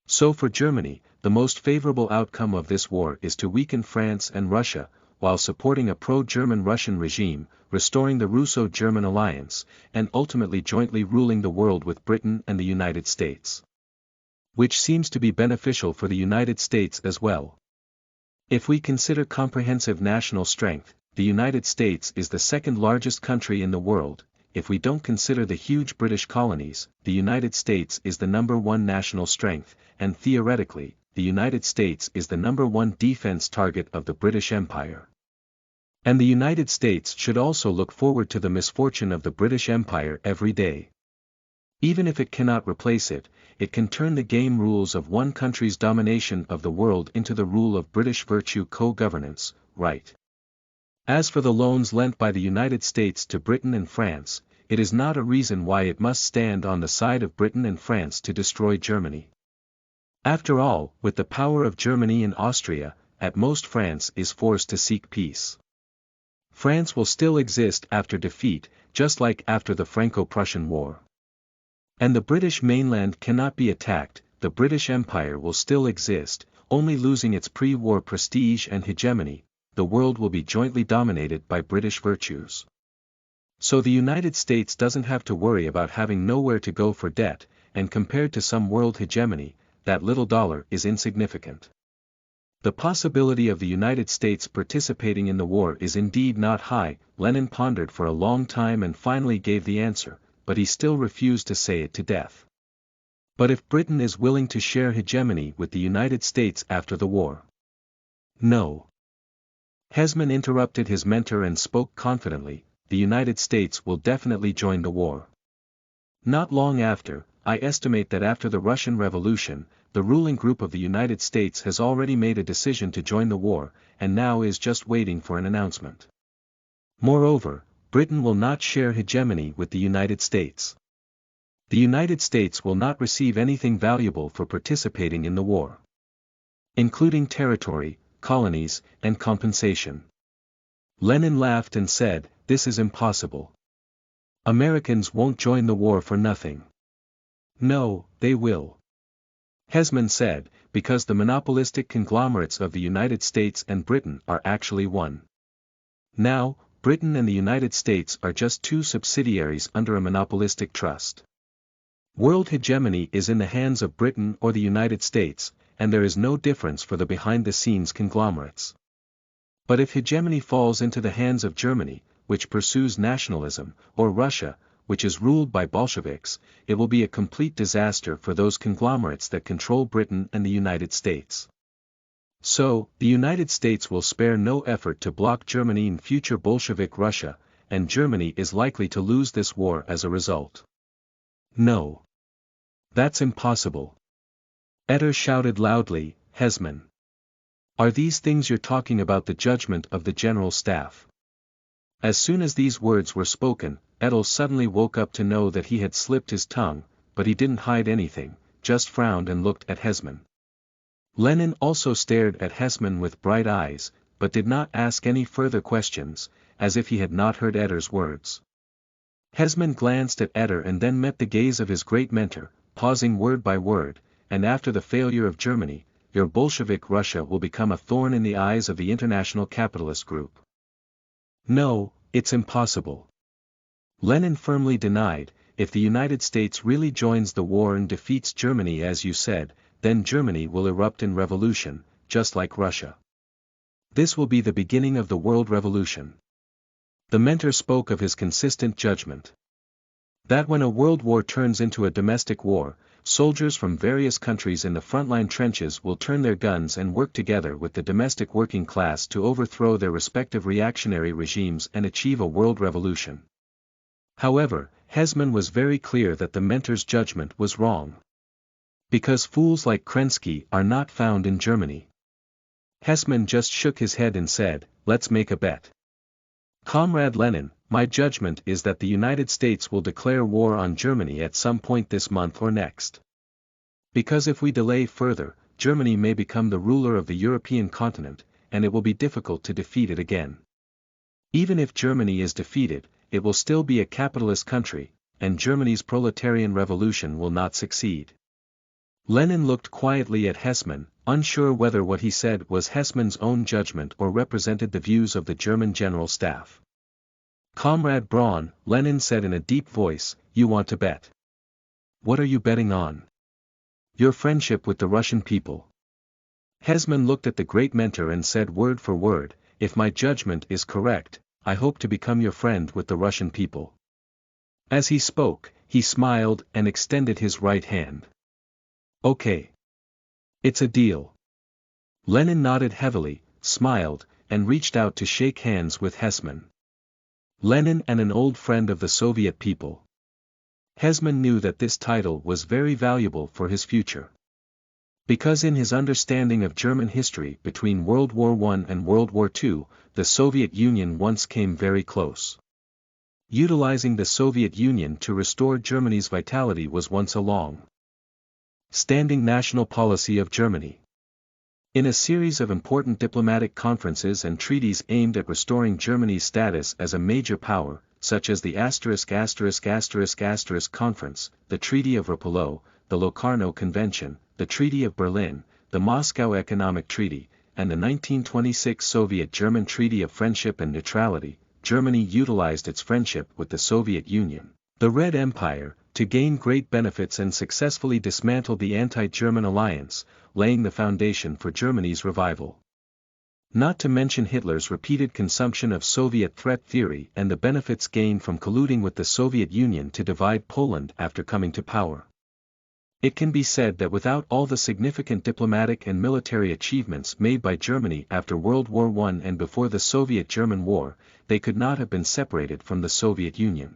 So for Germany, the most favorable outcome of this war is to weaken France and Russia, while supporting a pro-German Russian regime, restoring the Russo-German alliance, and ultimately jointly ruling the world with Britain and the United States. Which seems to be beneficial for the United States as well. If we consider comprehensive national strength, the United States is the second largest country in the world. If we don't consider the huge British colonies, the United States is the #1 national strength, and theoretically, the United States is the #1 defense target of the British Empire. And the United States should also look forward to the misfortune of the British Empire every day. Even if it cannot replace it, it can turn the game rules of one country's domination of the world into the rule of British virtue co-governance, right? As for the loans lent by the United States to Britain and France, it is not a reason why it must stand on the side of Britain and France to destroy Germany. After all, with the power of Germany and Austria, at most France is forced to seek peace. France will still exist after defeat, just like after the Franco-Prussian War. And the British mainland cannot be attacked, the British Empire will still exist, only losing its pre-war prestige and hegemony, the world will be jointly dominated by British virtues. So the United States doesn't have to worry about having nowhere to go for debt, and compared to some world hegemony, that little dollar is insignificant. The possibility of the United States participating in the war is indeed not high. Lenin pondered for a long time and finally gave the answer, but he still refused to say it to death. But if Britain is willing to share hegemony with the United States after the war? No. Hesman interrupted his mentor and spoke confidently, the United States will definitely join the war. Not long after, I estimate that after the Russian Revolution, the ruling group of the United States has already made a decision to join the war, and now is just waiting for an announcement. Moreover, Britain will not share hegemony with the United States. The United States will not receive anything valuable for participating in the war, including territory, colonies, and compensation. Lenin laughed and said, "This is impossible. Americans won't join the war for nothing." "No, they will," Hesman said, "because the monopolistic conglomerates of the United States and Britain are actually one. Now, Britain and the United States are just two subsidiaries under a monopolistic trust. World hegemony is in the hands of Britain or the United States, and there is no difference for the behind-the-scenes conglomerates. But if hegemony falls into the hands of Germany, which pursues nationalism, or Russia, which is ruled by Bolsheviks, it will be a complete disaster for those conglomerates that control Britain and the United States. So, the United States will spare no effort to block Germany in future Bolshevik Russia, and Germany is likely to lose this war as a result." "No. That's impossible." Etter shouted loudly, "Hesman! Are these things you're talking about the judgment of the General Staff?" As soon as these words were spoken, Ettel suddenly woke up to know that he had slipped his tongue, but he didn't hide anything, just frowned and looked at Hesman. Lenin also stared at Hesman with bright eyes, but did not ask any further questions, as if he had not heard Etter's words. Hesman glanced at Etter and then met the gaze of his great mentor, pausing word by word, "And after the failure of Germany, your Bolshevik Russia will become a thorn in the eyes of the international capitalist group." "No, it's impossible," Lenin firmly denied. "If the United States really joins the war and defeats Germany as you said, then Germany will erupt in revolution, just like Russia. This will be the beginning of the world revolution." The mentor spoke of his consistent judgment. That when a world war turns into a domestic war, soldiers from various countries in the frontline trenches will turn their guns and work together with the domestic working class to overthrow their respective reactionary regimes and achieve a world revolution. However, Hesman was very clear that the mentor's judgment was wrong. Because fools like Kerensky are not found in Germany. Hesman just shook his head and said, "Let's make a bet." "Comrade Lenin, my judgment is that the United States will declare war on Germany at some point this month or next. Because if we delay further, Germany may become the ruler of the European continent, and it will be difficult to defeat it again. Even if Germany is defeated, it will still be a capitalist country, and Germany's proletarian revolution will not succeed." Lenin looked quietly at Hesman, unsure whether what he said was Hesman's own judgment or represented the views of the German General Staff. "Comrade Braun," Lenin said in a deep voice, "you want to bet. What are you betting on?" "Your friendship with the Russian people." Hesman looked at the great mentor and said word for word, "If my judgment is correct, I hope to become your friend with the Russian people." As he spoke, he smiled and extended his right hand. "Okay. It's a deal." Lenin nodded heavily, smiled, and reached out to shake hands with Hesman. Lenin and an old friend of the Soviet people. Hesman knew that this title was very valuable for his future. Because in his understanding of German history between World War I and World War II, the Soviet Union once came very close. Utilizing the Soviet Union to restore Germany's vitality was once a long-standing national policy of Germany. In a series of important diplomatic conferences and treaties aimed at restoring Germany's status as a major power, such as the ******* Conference, the Treaty of Rapallo, the Locarno Convention, the Treaty of Berlin, the Moscow Economic Treaty, and the 1926 Soviet-German Treaty of Friendship and Neutrality, Germany utilized its friendship with the Soviet Union, the Red Empire, to gain great benefits and successfully dismantle the anti-German alliance, laying the foundation for Germany's revival. Not to mention Hitler's repeated consumption of Soviet threat theory and the benefits gained from colluding with the Soviet Union to divide Poland after coming to power. It can be said that without all the significant diplomatic and military achievements made by Germany after World War I and before the Soviet-German War, they could not have been separated from the Soviet Union.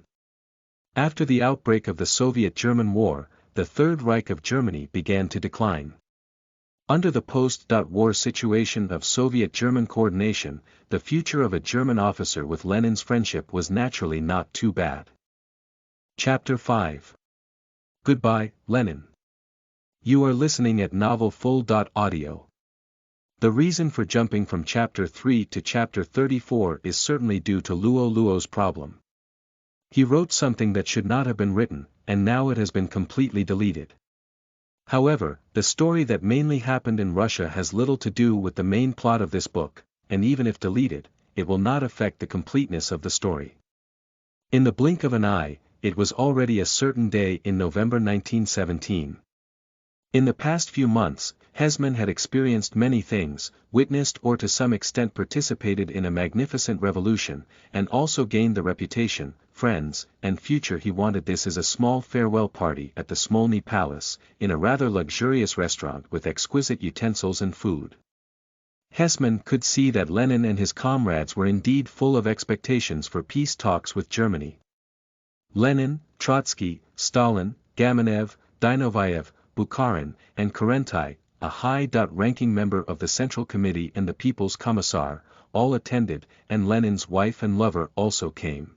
After the outbreak of the Soviet-German War, the Third Reich of Germany began to decline. Under the post-war situation of Soviet-German coordination, the future of a German officer with Lenin's friendship was naturally not too bad. Chapter 5. Goodbye, Lenin. You are listening at novelfull.audio. The reason for jumping from Chapter 3 to Chapter 34 is certainly due to Luo Luo's problem. He wrote something that should not have been written, and now it has been completely deleted. However, the story that mainly happened in Russia has little to do with the main plot of this book, and even if deleted, it will not affect the completeness of the story. In the blink of an eye, it was already a certain day in November 1917. In the past few months, Hesman had experienced many things, witnessed or to some extent participated in a magnificent revolution, and also gained the reputation, friends, and future he wanted. This is a small farewell party at the Smolny Palace, in a rather luxurious restaurant with exquisite utensils and food. Hesman could see that Lenin and his comrades were indeed full of expectations for peace talks with Germany. Lenin, Trotsky, Stalin, Gamenev, Dinovayev, Bukharin, and Kerentai, a high-ranking member of the Central Committee and the People's Commissar, all attended, and Lenin's wife and lover also came.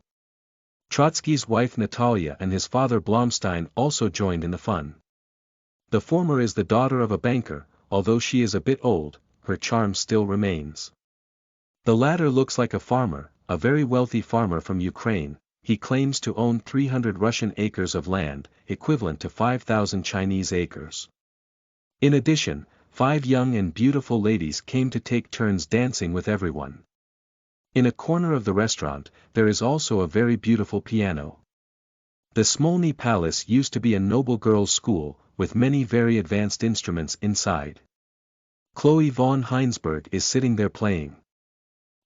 Trotsky's wife Natalia and his father Blomstein also joined in the fun. The former is the daughter of a banker, although she is a bit old, her charm still remains. The latter looks like a farmer, a very wealthy farmer from Ukraine. He claims to own 300 Russian acres of land, equivalent to 5,000 Chinese acres. In addition, 5 young and beautiful ladies came to take turns dancing with everyone. In a corner of the restaurant, there is also a very beautiful piano. The Smolny Palace used to be a noble girls' school, with many very advanced instruments inside. Chloe von Heinsberg is sitting there playing.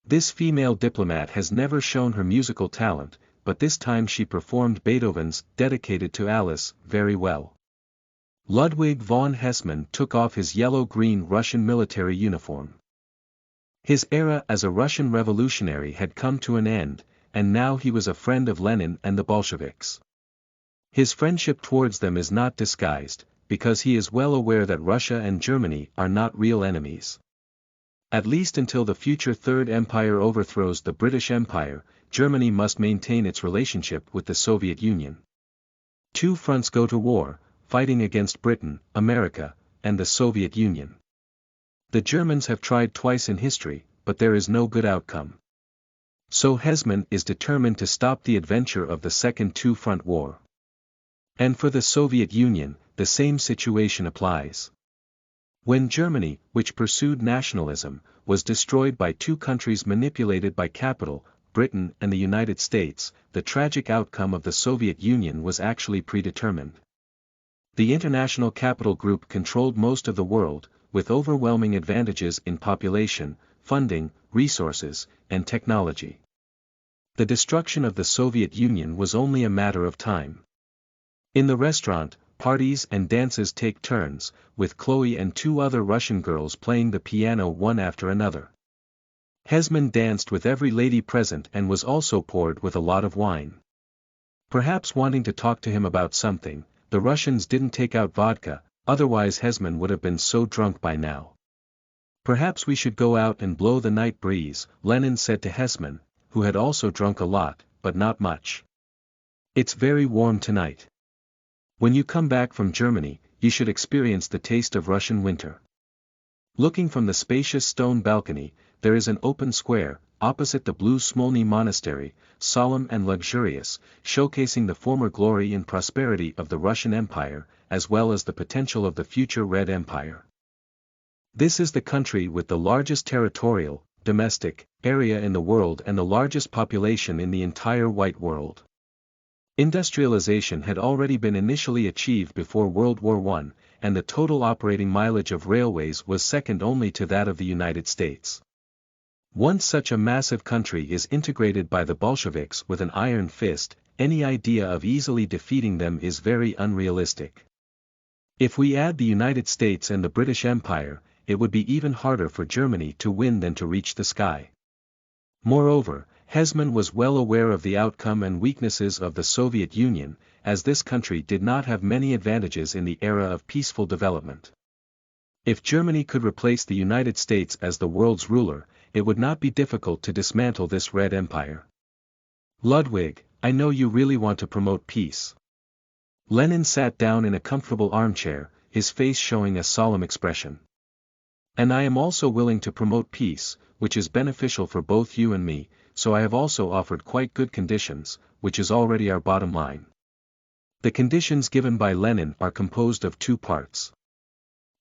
This female diplomat has never shown her musical talent, but this time she performed Beethoven's Dedicated to Alice very well. Ludwig von Hesman took off his yellow-green Russian military uniform. His era as a Russian revolutionary had come to an end, and now he was a friend of Lenin and the Bolsheviks. His friendship towards them is not disguised, because he is well aware that Russia and Germany are not real enemies. At least until the future Third Empire overthrows the British Empire, Germany must maintain its relationship with the Soviet Union. 2 fronts go to war, fighting against Britain, America, and the Soviet Union. The Germans have tried twice in history, but there is no good outcome. So Hesman is determined to stop the adventure of the Second Two-Front War. And for the Soviet Union, the same situation applies. When Germany, which pursued nationalism, was destroyed by 2 countries manipulated by capital, Britain and the United States, the tragic outcome of the Soviet Union was actually predetermined. The international capital group controlled most of the world, with overwhelming advantages in population, funding, resources, and technology. The destruction of the Soviet Union was only a matter of time. In the restaurant, parties and dances take turns, with Chloe and 2 other Russian girls playing the piano one after another. Hesman danced with every lady present and was also poured with a lot of wine. Perhaps wanting to talk to him about something, the Russians didn't take out vodka, otherwise Hesman would have been so drunk by now. Perhaps we should go out and blow the night breeze, Lenin said to Hesman, who had also drunk a lot, but not much. It's very warm tonight. When you come back from Germany, you should experience the taste of Russian winter. Looking from the spacious stone balcony, there is an open square, opposite the blue Smolny Monastery, solemn and luxurious, showcasing the former glory and prosperity of the Russian Empire, as well as the potential of the future Red Empire. This is the country with the largest territorial, domestic, area in the world and the largest population in the entire white world. Industrialization had already been initially achieved before World War I, and the total operating mileage of railways was second only to that of the United States. Once such a massive country is integrated by the Bolsheviks with an iron fist, any idea of easily defeating them is very unrealistic. If we add the United States and the British Empire, it would be even harder for Germany to win than to reach the sky. Moreover, Hesman was well aware of the outcome and weaknesses of the Soviet Union, as this country did not have many advantages in the era of peaceful development. If Germany could replace the United States as the world's ruler, it would not be difficult to dismantle this Red Empire. Ludwig, I know you really want to promote peace. Lenin sat down in a comfortable armchair, his face showing a solemn expression. And I am also willing to promote peace, which is beneficial for both you and me, so I have also offered quite good conditions, which is already our bottom line. The conditions given by Lenin are composed of two parts.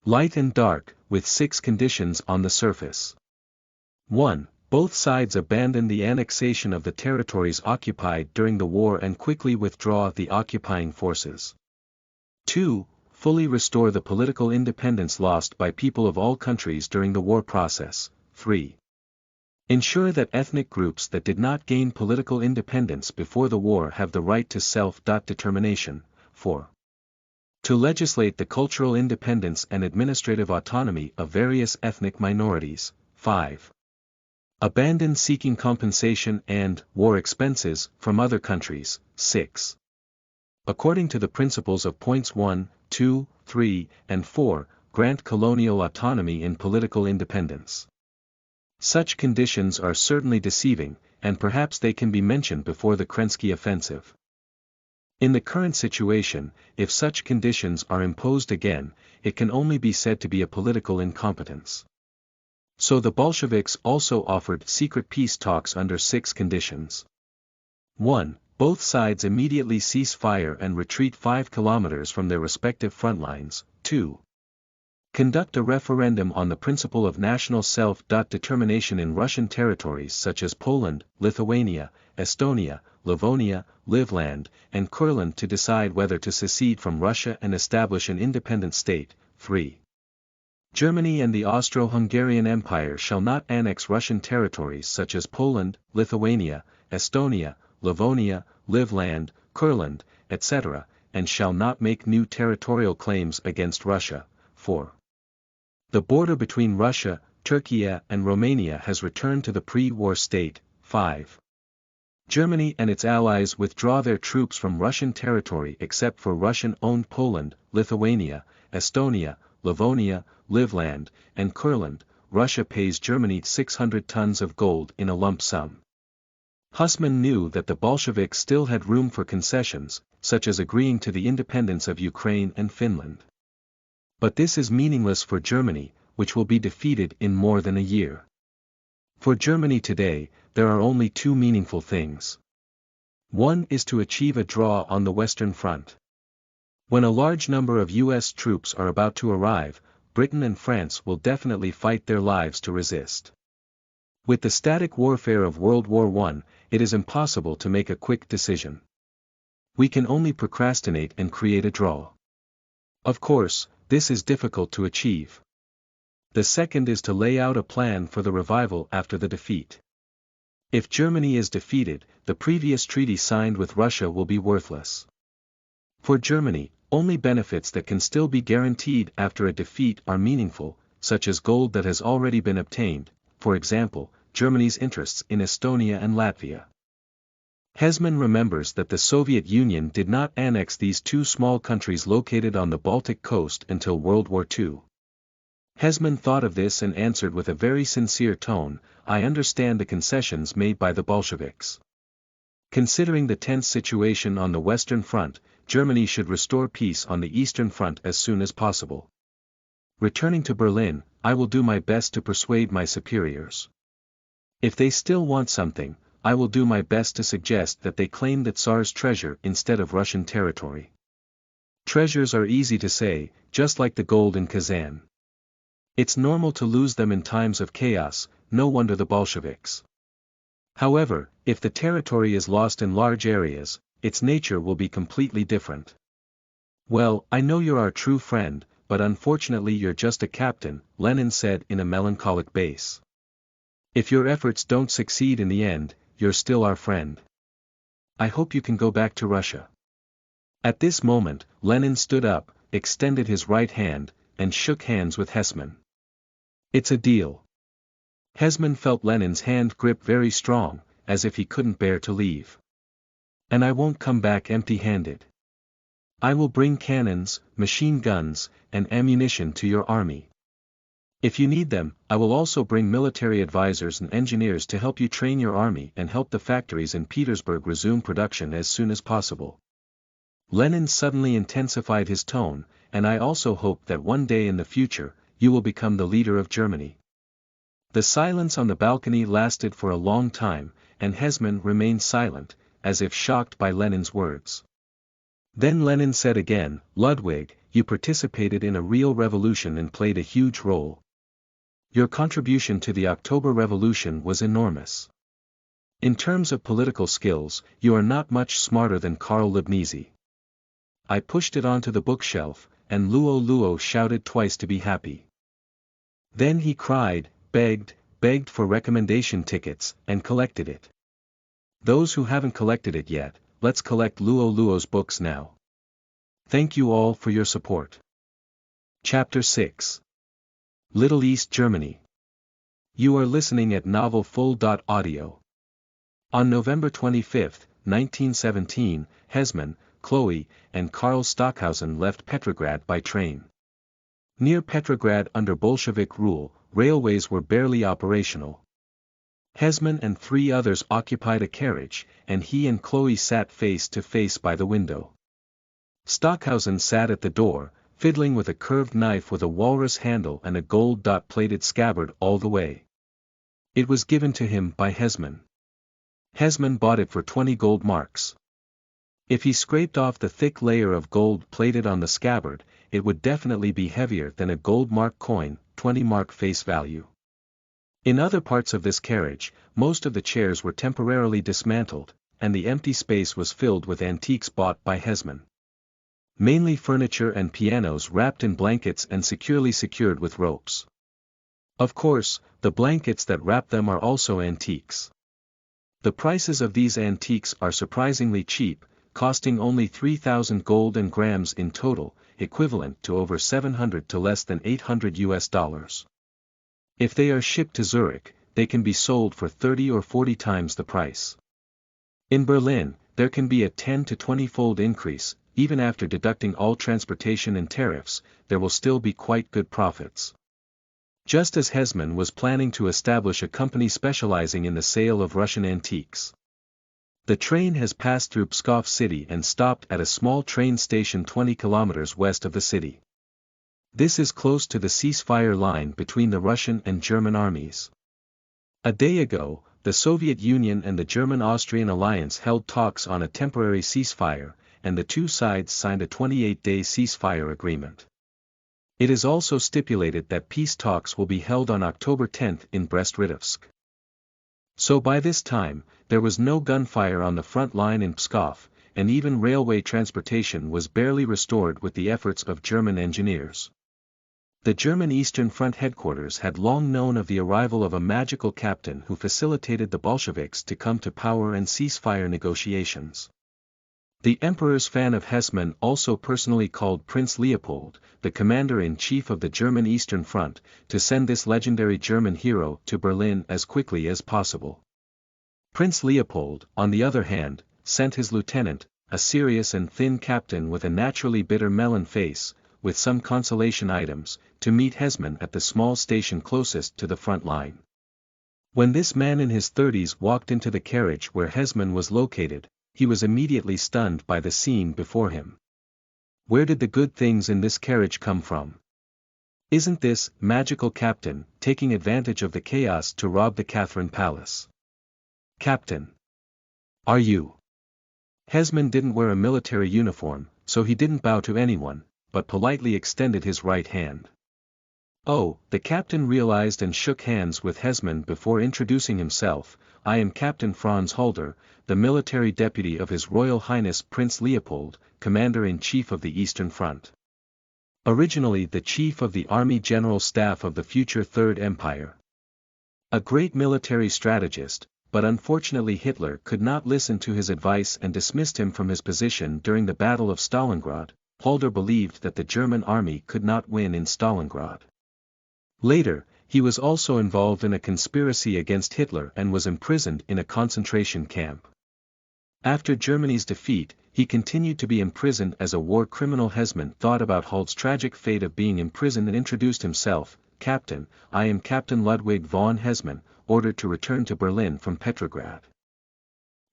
Light and dark, with 6 conditions on the surface. 1. Both sides abandon the annexation of the territories occupied during the war and quickly withdraw the occupying forces. 2. Fully restore the political independence lost by people of all countries during the war process. 3. Ensure that ethnic groups that did not gain political independence before the war have the right to self-determination. 4. To legislate the cultural independence and administrative autonomy of various ethnic minorities. 5. Abandon seeking compensation and war expenses from other countries. 6. According to the principles of points 1, 2, 3, and 4, grant colonial autonomy in political independence. Such conditions are certainly deceiving, and perhaps they can be mentioned before the Kerensky offensive. In the current situation, if such conditions are imposed again, it can only be said to be a political incompetence. So the Bolsheviks also offered secret peace talks under 6 conditions. 1. Both sides immediately cease fire and retreat 5 kilometers from their respective front lines. 2. Conduct a referendum on the principle of national self-determination in Russian territories such as Poland, Lithuania, Estonia, Livonia, Livland, and Kurland to decide whether to secede from Russia and establish an independent state. 3. Germany and the Austro-Hungarian Empire shall not annex Russian territories such as Poland, Lithuania, Estonia, Livonia, Livland, Kurland, etc., and shall not make new territorial claims against Russia. 4. The border between Russia, Turkey, and Romania has returned to the pre-war state. 5. Germany and its allies withdraw their troops from Russian territory except for Russian-owned Poland, Lithuania, Estonia, Livonia, Livland, and Kurland. Russia pays Germany 600 tons of gold in a lump sum. Hesman knew that the Bolsheviks still had room for concessions, such as agreeing to the independence of Ukraine and Finland. But this is meaningless for Germany, which will be defeated in more than a year. For Germany today, there are only 2 meaningful things. One is to achieve a draw on the Western Front. When a large number of US troops are about to arrive, Britain and France will definitely fight their lives to resist. With the static warfare of World War I, it is impossible to make a quick decision. We can only procrastinate and create a draw. Of course, this is difficult to achieve. The second is to lay out a plan for the revival after the defeat. If Germany is defeated, the previous treaty signed with Russia will be worthless. For Germany, only benefits that can still be guaranteed after a defeat are meaningful, such as gold that has already been obtained, for example, Germany's interests in Estonia and Latvia. Hesman remembers that the Soviet Union did not annex these 2 small countries located on the Baltic coast until World War II. Hesman thought of this and answered with a very sincere tone, "I understand the concessions made by the Bolsheviks. Considering the tense situation on the Western Front, Germany should restore peace on the Eastern Front as soon as possible. Returning to Berlin, I will do my best to persuade my superiors. If they still want something, I will do my best to suggest that they claim the Tsar's treasure instead of Russian territory. Treasures are easy to say, just like the gold in Kazan. It's normal to lose them in times of chaos, no wonder the Bolsheviks. However, if the territory is lost in large areas, its nature will be completely different." "Well, I know you're our true friend, but unfortunately you're just a captain," Lenin said in a melancholic bass. "If your efforts don't succeed in the end, you're still our friend. I hope you can go back to Russia." At this moment, Lenin stood up, extended his right hand, and shook hands with Hesman. "It's a deal." Hesman felt Lenin's hand grip very strong, as if he couldn't bear to leave. "And I won't come back empty-handed. I will bring cannons, machine guns, and ammunition to your army. If you need them, I will also bring military advisors and engineers to help you train your army and help the factories in Petersburg resume production as soon as possible." Lenin suddenly intensified his tone, "And I also hope that one day in the future, you will become the leader of Germany." The silence on the balcony lasted for a long time, and Hesman remained silent, as if shocked by Lenin's words. Then Lenin said again, "Ludwig, you participated in a real revolution and played a huge role. Your contribution to the October Revolution was enormous. In terms of political skills, you are not much smarter than Karl Leibniz." I pushed it onto the bookshelf, and Luo Luo shouted twice to be happy. Then he cried, begged for recommendation tickets, and collected it. Those who haven't collected it yet, let's collect Luo Luo's books now. Thank you all for your support. Chapter 6. Little East Germany. You are listening at novelfull.audio. On November 25, 1917, Hesman, Chloe, and Karl Stockhausen left Petrograd by train. Near Petrograd under Bolshevik rule, railways were barely operational. Hesman and 3 others occupied a carriage, and he and Chloe sat face to face by the window. Stockhausen sat at the door, fiddling with a curved knife with a walrus handle and a gold dot-plated scabbard all the way. It was given to him by Hesman. Hesman bought it for 20 gold marks. If he scraped off the thick layer of gold plated on the scabbard, it would definitely be heavier than a gold mark coin, 20 mark face value. In other parts of this carriage, most of the chairs were temporarily dismantled, and the empty space was filled with antiques bought by Hesman. Mainly furniture and pianos wrapped in blankets and securely secured with ropes. Of course, the blankets that wrap them are also antiques. The prices of these antiques are surprisingly cheap, costing only 3,000 gold and grams in total, equivalent to over 700 to less than $800. If they are shipped to Zurich, they can be sold for 30 or 40 times the price. In Berlin, there can be a 10 to 20-fold increase. Even after deducting all transportation and tariffs, there will still be quite good profits. Just as Hesman was planning to establish a company specializing in the sale of Russian antiques. The train has passed through Pskov city and stopped at a small train station 20 kilometers west of the city. This is close to the ceasefire line between the Russian and German armies. A day ago, the Soviet Union and the German-Austrian alliance held talks on a temporary ceasefire, and the two sides signed a 28-day ceasefire agreement. It is also stipulated that peace talks will be held on October 10 in Brest-Litovsk. So by this time, there was no gunfire on the front line in Pskov, and even railway transportation was barely restored with the efforts of German engineers. The German Eastern Front headquarters had long known of the arrival of a magical captain who facilitated the Bolsheviks to come to power and ceasefire negotiations. The emperor's fan of Hesman also personally called Prince Leopold, the commander-in-chief of the German Eastern Front, to send this legendary German hero to Berlin as quickly as possible. Prince Leopold, on the other hand, sent his lieutenant, a serious and thin captain with a naturally bitter melon face, with some consolation items, to meet Hesman at the small station closest to the front line. When this man in his 30s walked into the carriage where Hesman was located, he was immediately stunned by the scene before him. Where did the good things in this carriage come from? Isn't this magical captain taking advantage of the chaos to rob the Catherine Palace? Captain, are you? Hesman didn't wear a military uniform, so he didn't bow to anyone, but politely extended his right hand. Oh, the captain realized and shook hands with Hesman before introducing himself. I am Captain Franz Halder, the military deputy of His Royal Highness Prince Leopold, Commander-in-Chief of the Eastern Front. Originally the Chief of the Army General Staff of the future Third Empire. A great military strategist, but unfortunately Hitler could not listen to his advice and dismissed him from his position during the Battle of Stalingrad, Halder believed that the German army could not win in Stalingrad. Later, he was also involved in a conspiracy against Hitler and was imprisoned in a concentration camp. After Germany's defeat, he continued to be imprisoned as a war criminal. Hesman thought about Halder's tragic fate of being imprisoned and introduced himself, "Captain, I am Captain Ludwig von Hesman, ordered to return to Berlin from Petrograd."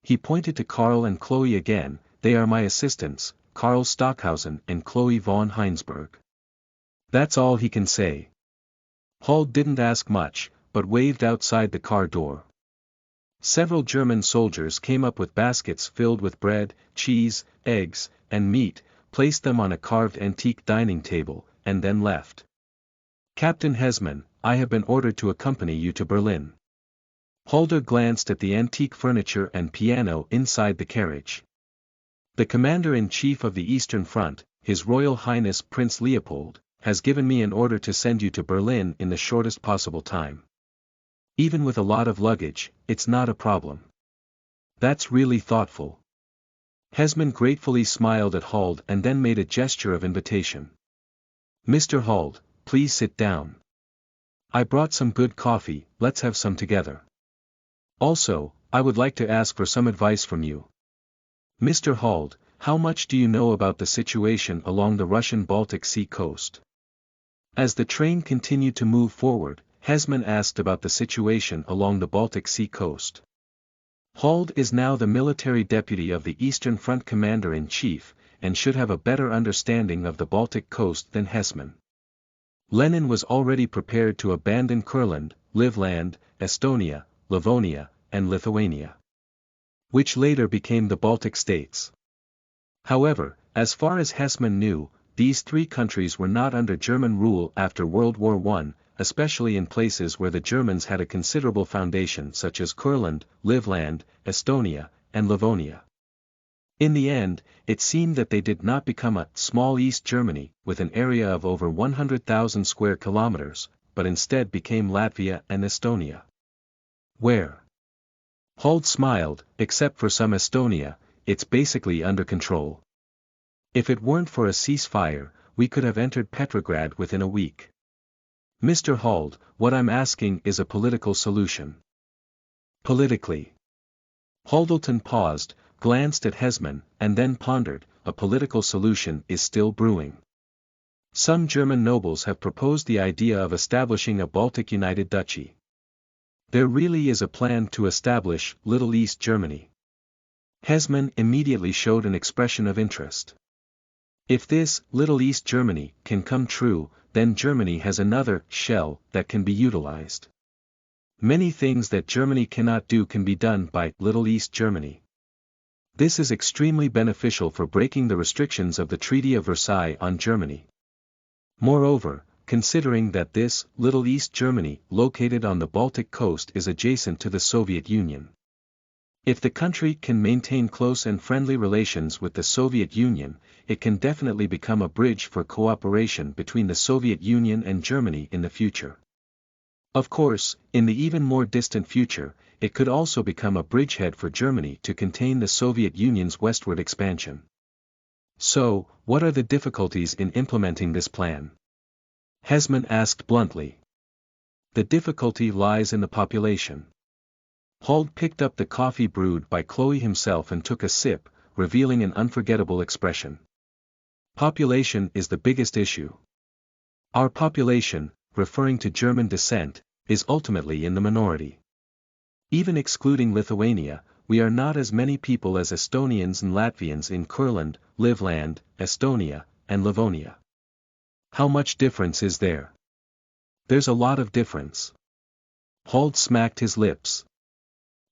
He pointed to Karl and Chloe again, "They are my assistants, Karl Stockhausen and Chloe von Heinsberg." That's all he can say. Hald didn't ask much, but waved outside the car door. Several German soldiers came up with baskets filled with bread, cheese, eggs, and meat, placed them on a carved antique dining table, and then left. "Captain Hesman, I have been ordered to accompany you to Berlin." Halder glanced at the antique furniture and piano inside the carriage. "The Commander-in-Chief of the Eastern Front, His Royal Highness Prince Leopold, has given me an order to send you to Berlin in the shortest possible time. Even with a lot of luggage, it's not a problem." "That's really thoughtful." Hesman gratefully smiled at Hald and then made a gesture of invitation. "Mr. Hald, please sit down. I brought some good coffee, let's have some together. Also, I would like to ask for some advice from you. Mr. Hald, how much do you know about the situation along the Russian Baltic Sea coast?" As the train continued to move forward, Hesman asked about the situation along the Baltic Sea coast. Hald is now the military deputy of the Eastern Front Commander-in-Chief, and should have a better understanding of the Baltic coast than Hesman. Lenin was already prepared to abandon Kurland, Livland, Estonia, Livonia, and Lithuania, which later became the Baltic states. However, as far as Hesman knew, these three countries were not under German rule after World War I, especially in places where the Germans had a considerable foundation such as Kurland, Livland, Estonia, and Livonia. In the end, it seemed that they did not become a small East Germany with an area of over 100,000 square kilometers, but instead became Latvia and Estonia. Where? Hald smiled, "Except for some Estonia, it's basically under control. If it weren't for a ceasefire, we could have entered Petrograd within a week. Mr. Hald, what I'm asking is a political solution." "Politically?" Halderton paused, glanced at Hesman, and then pondered, "A political solution is still brewing. Some German nobles have proposed the idea of establishing a Baltic United Duchy. There really is a plan to establish Little East Germany." Hesman immediately showed an expression of interest. If this Little East Germany can come true, then Germany has another shell that can be utilized. Many things that Germany cannot do can be done by Little East Germany. This is extremely beneficial for breaking the restrictions of the Treaty of Versailles on Germany. Moreover, considering that this Little East Germany located on the Baltic coast is adjacent to the Soviet Union. If the country can maintain close and friendly relations with the Soviet Union, it can definitely become a bridge for cooperation between the Soviet Union and Germany in the future. Of course, in the even more distant future, it could also become a bridgehead for Germany to contain the Soviet Union's westward expansion. So, what are the difficulties in implementing this plan? Hesman asked bluntly. The difficulty lies in the population. Hald picked up the coffee brewed by Chloe himself and took a sip, revealing an unforgettable expression. Population is the biggest issue. Our population, referring to German descent, is ultimately in the minority. Even excluding Lithuania, we are not as many people as Estonians and Latvians in Kurland, Livland, Estonia, and Livonia. How much difference is there? There's a lot of difference. Hald smacked his lips.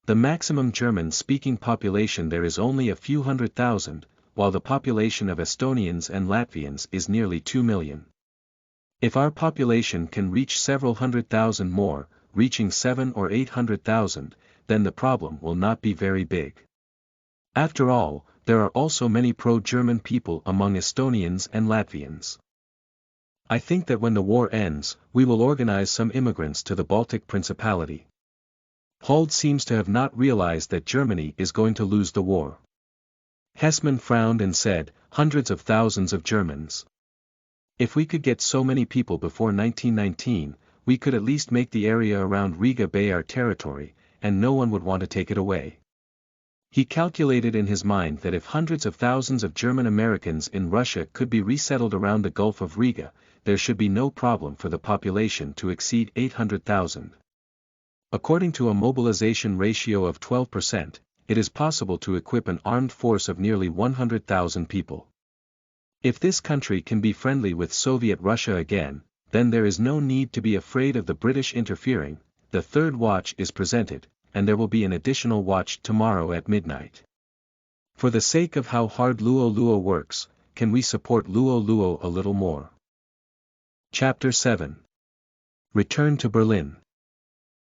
The maximum German-speaking population there is only a few 100,000, while the population of Estonians and Latvians is nearly 2 million. If our population can reach several 100,000 more, reaching 700,000 or 800,000, then the problem will not be very big. After all, there are also many pro-German people among Estonians and Latvians. I think that when the war ends, we will organize some immigrants to the Baltic Principality. Hald seems to have not realized that Germany is going to lose the war. Hesman frowned and said, hundreds of thousands of Germans. If we could get so many people before 1919, we could at least make the area around Riga Bay our territory, and no one would want to take it away. He calculated in his mind that if hundreds of thousands of German Americans in Russia could be resettled around the Gulf of Riga, there should be no problem for the population to exceed 800,000. According to a mobilization ratio of 12%, it is possible to equip an armed force of nearly 100,000 people. If this country can be friendly with Soviet Russia again, then there is no need to be afraid of the British interfering. The third watch is presented, and there will be an additional watch tomorrow at midnight. For the sake of how hard Luo Luo works, can we support Luo Luo a little more? Chapter 7. Return to Berlin.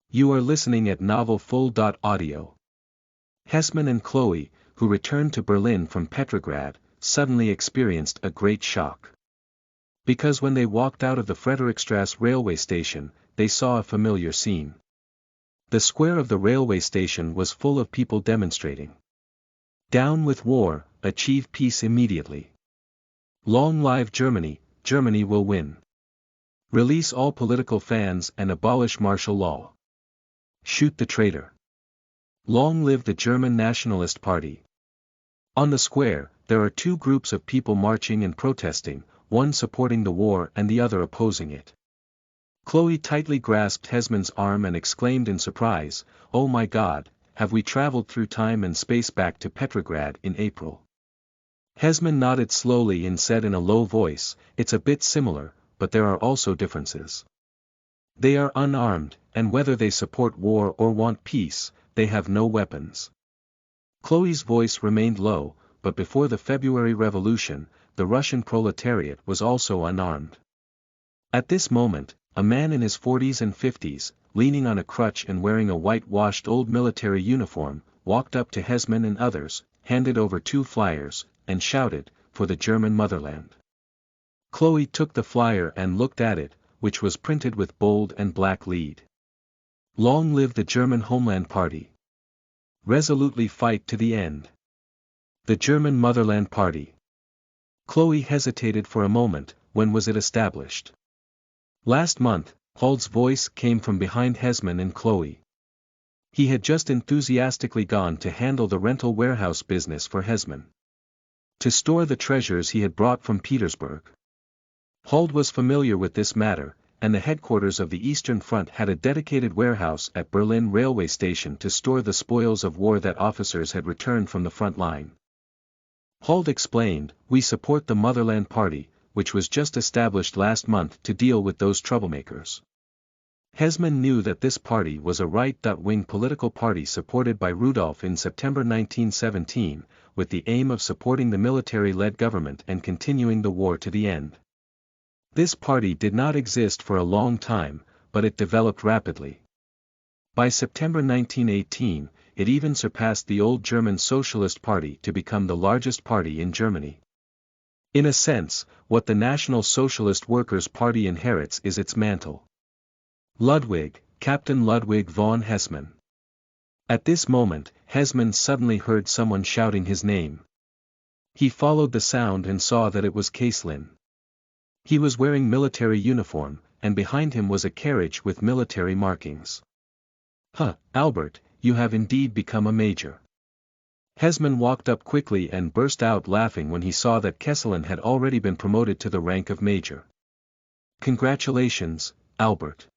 You are listening at novelfull.audio. Hesman and Chloe, who returned to Berlin from Petrograd, suddenly experienced a great shock. Because when they walked out of the Friedrichstrasse railway station, they saw a familiar scene. The square of the railway station was full of people demonstrating. Down with war, achieve peace immediately. Long live Germany, Germany will win. Release all political fans and abolish martial law. Shoot the traitor. Long live the German Nationalist Party. On the square, there are two groups of people marching and protesting, one supporting the war and the other opposing it. Chloe tightly grasped Hesman's arm and exclaimed in surprise, "Oh my God, have we traveled through time and space back to Petrograd in April?" Hesman nodded slowly and said in a low voice, "It's a bit similar, but there are also differences. They are unarmed, and whether they support war or want peace, they have no weapons." Chloe's voice remained low, but before the February Revolution, the Russian proletariat was also unarmed. At this moment, a man in his 40s and 50s, leaning on a crutch and wearing a whitewashed old military uniform, walked up to Hesman and others, handed over 2 flyers, and shouted, "For the German motherland." Chloe took the flyer and looked at it, which was printed with bold and black lead. "Long live the German Homeland Party. Resolutely fight to the end. The German Motherland Party." Chloe hesitated for a moment. When was it established? Last month, Huld's voice came from behind Hesman and Chloe. He had just enthusiastically gone to handle the rental warehouse business for Hesman. To store the treasures he had brought from Petersburg. Huld was familiar with this matter, and the headquarters of the Eastern Front had a dedicated warehouse at Berlin railway station to store the spoils of war that officers had returned from the front line. Huld explained, "We support the Motherland Party, which was just established last month to deal with those troublemakers." Hesman knew that this party was a right-wing political party supported by Rudolph in September 1917, with the aim of supporting the military-led government and continuing the war to the end. This party did not exist for a long time, but it developed rapidly. By September 1918, it even surpassed the old German Socialist Party to become the largest party in Germany. In a sense, what the National Socialist Workers' Party inherits is its mantle. Ludwig, Captain Ludwig von Hesman. At this moment, Hesman suddenly heard someone shouting his name. He followed the sound and saw that it was Caislin. He was wearing military uniform, and behind him was a carriage with military markings. "Huh, Albert, you have indeed become a major." Hesman walked up quickly and burst out laughing when he saw that Caislin had already been promoted to the rank of major. "Congratulations, Albert.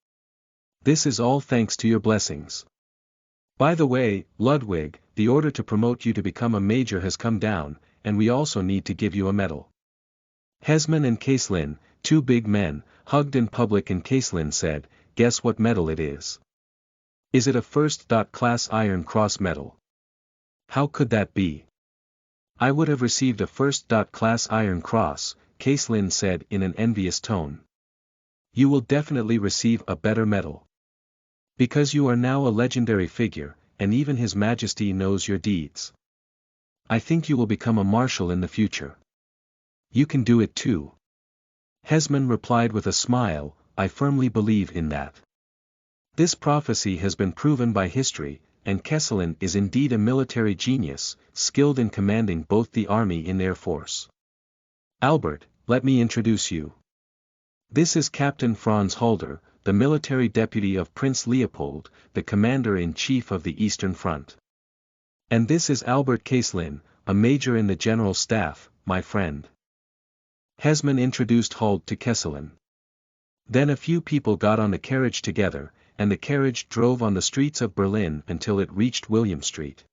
This is all thanks to your blessings. By the way, Ludwig, the order to promote you to become a major has come down, and we also need to give you a medal." Hesman and Caislin, 2 big men, hugged in public, and Caislin said, "Guess what medal it is? Is it a first-class Iron Cross medal?" "How could that be? I would have received a first-class Iron Cross," Caislin said in an envious tone. "You will definitely receive a better medal. Because you are now a legendary figure, and even His Majesty knows your deeds. I think you will become a marshal in the future. You can do it too." Hesman replied with a smile, "I firmly believe in that. This prophecy has been proven by history, and Kesselin is indeed a military genius, skilled in commanding both the army and air force. Albert, let me introduce you. This is Captain Franz Halder, the military deputy of Prince Leopold, the commander-in-chief of the Eastern Front. And this is Albert Kesselin, a major in the general staff, my friend. Hesman introduced Hald to Kesselin. Then a few people got on the carriage together, and the carriage drove on the streets of Berlin until it reached William Street.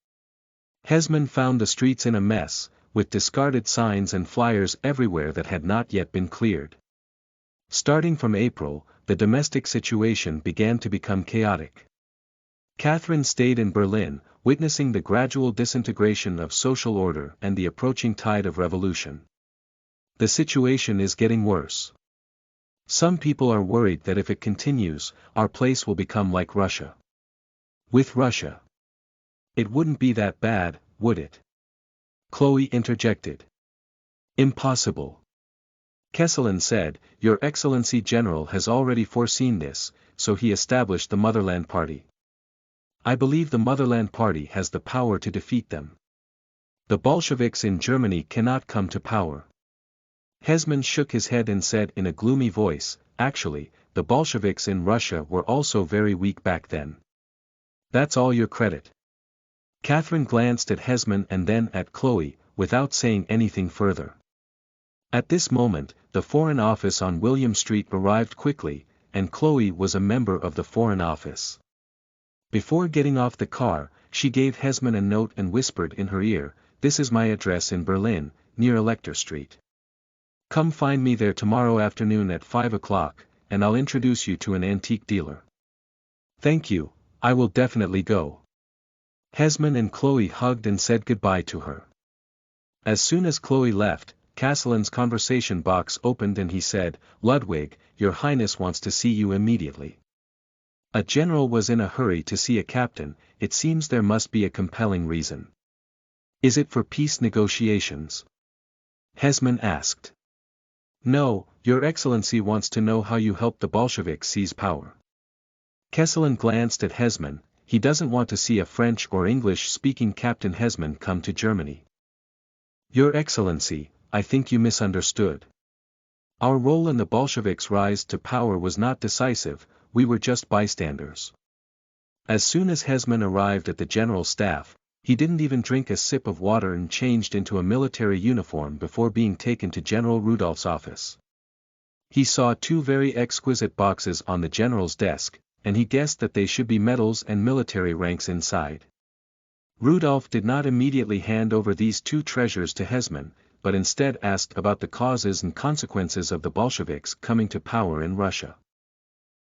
Hesman found the streets in a mess, with discarded signs and flyers everywhere that had not yet been cleared. Starting from April, the domestic situation began to become chaotic. Catherine stayed in Berlin, witnessing the gradual disintegration of social order and the approaching tide of revolution. The situation is getting worse. Some people are worried that if it continues, our place will become like Russia. With Russia. It wouldn't be that bad, would it? Chloe interjected. Impossible. Kesselin said, Your Excellency General has already foreseen this, so he established the Motherland Party. I believe the Motherland Party has the power to defeat them. The Bolsheviks in Germany cannot come to power. Hesman shook his head and said in a gloomy voice, Actually, the Bolsheviks in Russia were also very weak back then. That's all your credit. Catherine glanced at Hesman and then at Chloe, without saying anything further. At this moment, the Foreign Office on William Street arrived quickly, and Chloe was a member of the Foreign Office. Before getting off the car, she gave Hesman a note and whispered in her ear, This is my address in Berlin, near Elector Street. Come find me there tomorrow afternoon at 5 o'clock, and I'll introduce you to an antique dealer. Thank you, I will definitely go. Hesman and Chloe hugged and said goodbye to her. As soon as Chloe left, Kesselin's conversation box opened and he said, Ludwig, Your Highness wants to see you immediately. A general was in a hurry to see a captain, it seems there must be a compelling reason. Is it for peace negotiations? Hesman asked. No, Your Excellency wants to know how you helped the Bolsheviks seize power. Kesselin glanced at Hesman, he doesn't want to see a French or English-speaking Captain Hesman come to Germany. Your Excellency, I think you misunderstood. Our role in the Bolsheviks' rise to power was not decisive, we were just bystanders. As soon as Hesman arrived at the general staff, he didn't even drink a sip of water and changed into a military uniform before being taken to General Rudolph's office. He saw two very exquisite boxes on the general's desk, and he guessed that they should be medals and military ranks inside. Rudolph did not immediately hand over these two treasures to Hesman, but instead asked about the causes and consequences of the Bolsheviks coming to power in Russia.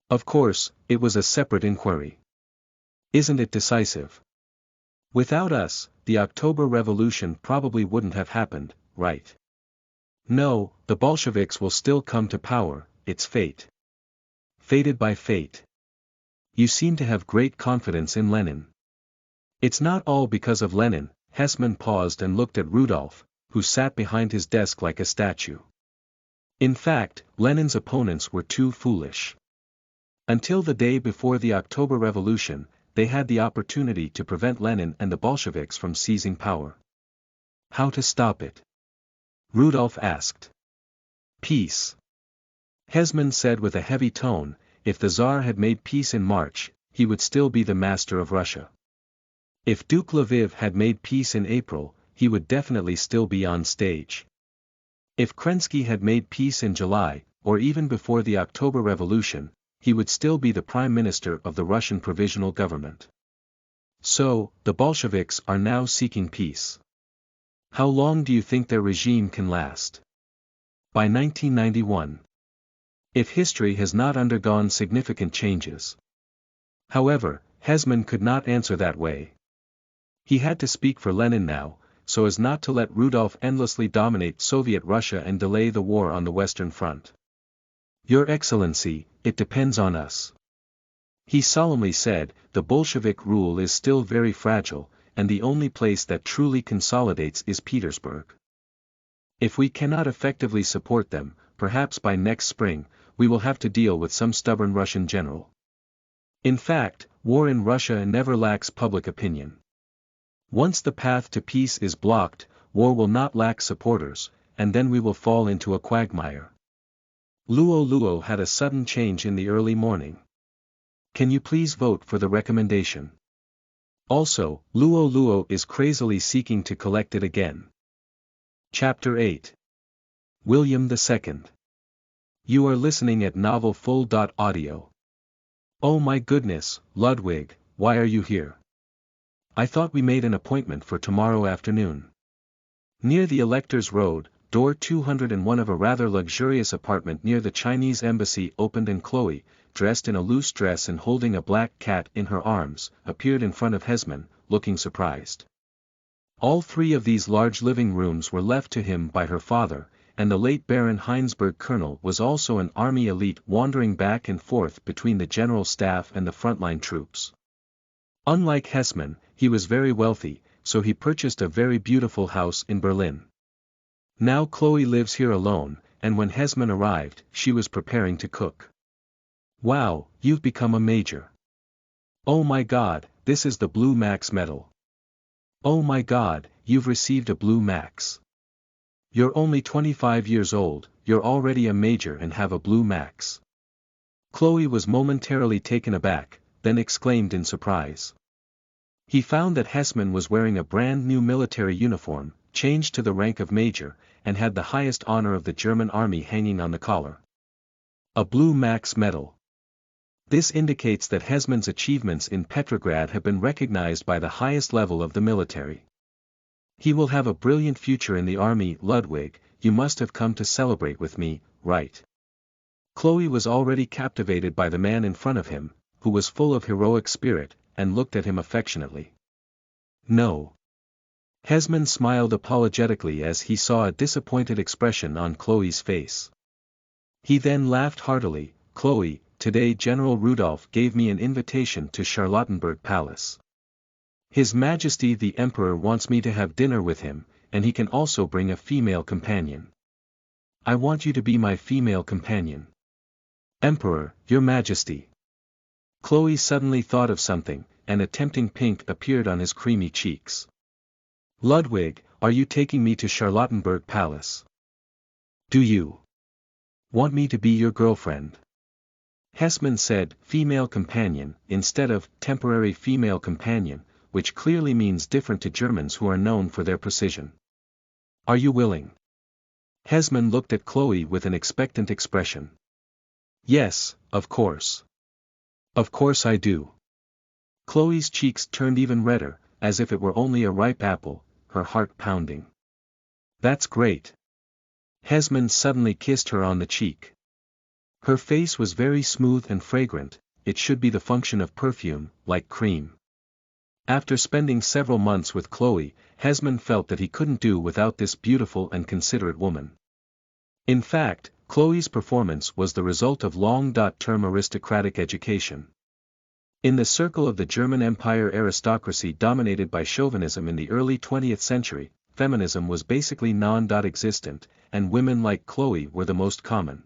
Of course, it was a separate inquiry. Isn't it decisive? Without us, the October Revolution probably wouldn't have happened, right? No, the Bolsheviks will still come to power, it's fate. Fated by fate. You seem to have great confidence in Lenin. It's not all because of Lenin, Hesman paused and looked at Rudolph, who sat behind his desk like a statue. In fact, Lenin's opponents were too foolish. Until the day before the October Revolution, they had the opportunity to prevent Lenin and the Bolsheviks from seizing power. How to stop it? Rudolph asked. Peace. Hesman said with a heavy tone, if the Tsar had made peace in March, he would still be the master of Russia. If Duke Lviv had made peace in April, he would definitely still be on stage. If Kerensky had made peace in July, or even before the October Revolution, he would still be the prime minister of the Russian provisional government. So, the Bolsheviks are now seeking peace. How long do you think their regime can last? By 1991. If history has not undergone significant changes. However, Hesman could not answer that way. He had to speak for Lenin now, so as not to let Rudolph endlessly dominate Soviet Russia and delay the war on the Western Front. Your Excellency, it depends on us. He solemnly said, the Bolshevik rule is still very fragile, and the only place that truly consolidates is Petersburg. If we cannot effectively support them, perhaps by next spring, we will have to deal with some stubborn Russian general. In fact, War in Russia never lacks public opinion. Once the path to peace is blocked, war will not lack supporters, and then we will fall into a quagmire. Luo Luo had a sudden change in the early morning. Can you please vote for the recommendation? Also, Luo Luo is crazily seeking to collect it again. Chapter 8. William II. You are listening at novelfull.audio. Oh my goodness, Ludwig, why are you here? I thought we made an appointment for tomorrow afternoon. Near the Electors Road, door 201 of a rather luxurious apartment near the Chinese embassy opened and Chloe, dressed in a loose dress and holding a black cat in her arms, appeared in front of Hesman, looking surprised. All three of these large living rooms were left to him by her father, and the late Baron Heinsberg colonel was also an army elite wandering back and forth between the general staff and the frontline troops. Unlike Hesman, he was very wealthy, so he purchased a very beautiful house in Berlin. Now Chloe lives here alone, and when Hesman arrived, she was preparing to cook. Wow, you've become a major. Oh my God, this is the Blue Max medal. Oh my God, you've received a Blue Max. You're only 25 years old, you're already a major and have a Blue Max. Chloe was momentarily taken aback, then exclaimed in surprise. He found that Hesman was wearing a brand new military uniform, changed to the rank of major, and had the highest honor of the German army hanging on the collar. A Blue Max medal. This indicates that Hesman's achievements in Petrograd have been recognized by the highest level of the military. He will have a brilliant future in the army. Ludwig, you must have come to celebrate with me, right? Chloe was already captivated by the man in front of him, who was full of heroic spirit, and looked at him affectionately. No. Hesman smiled apologetically as he saw a disappointed expression on Chloe's face. He then laughed heartily. Chloe, today General Rudolph gave me an invitation to Charlottenburg Palace. His Majesty the Emperor wants me to have dinner with him, and he can also bring a female companion. I want you to be my female companion. Emperor, Your Majesty. Chloe suddenly thought of something, and a tempting pink appeared on his creamy cheeks. Ludwig, are you taking me to Charlottenburg Palace? Do you want me to be your girlfriend? Hesman said, female companion, instead of temporary female companion, which clearly means different to Germans who are known for their precision. Are you willing? Hesman looked at Chloe with an expectant expression. Yes, of course. Of course I do. Chloe's cheeks turned even redder, as if it were only a ripe apple, her heart pounding. That's great. Hesman suddenly kissed her on the cheek. Her face was very smooth and fragrant, it should be the function of perfume, like cream. After spending several months with Chloe, Hesman felt that he couldn't do without this beautiful and considerate woman. In fact, Chloe's performance was the result of long-term aristocratic education. In the circle of the German Empire aristocracy dominated by chauvinism in the early 20th century, feminism was basically non-existent, and women like Chloe were the most common.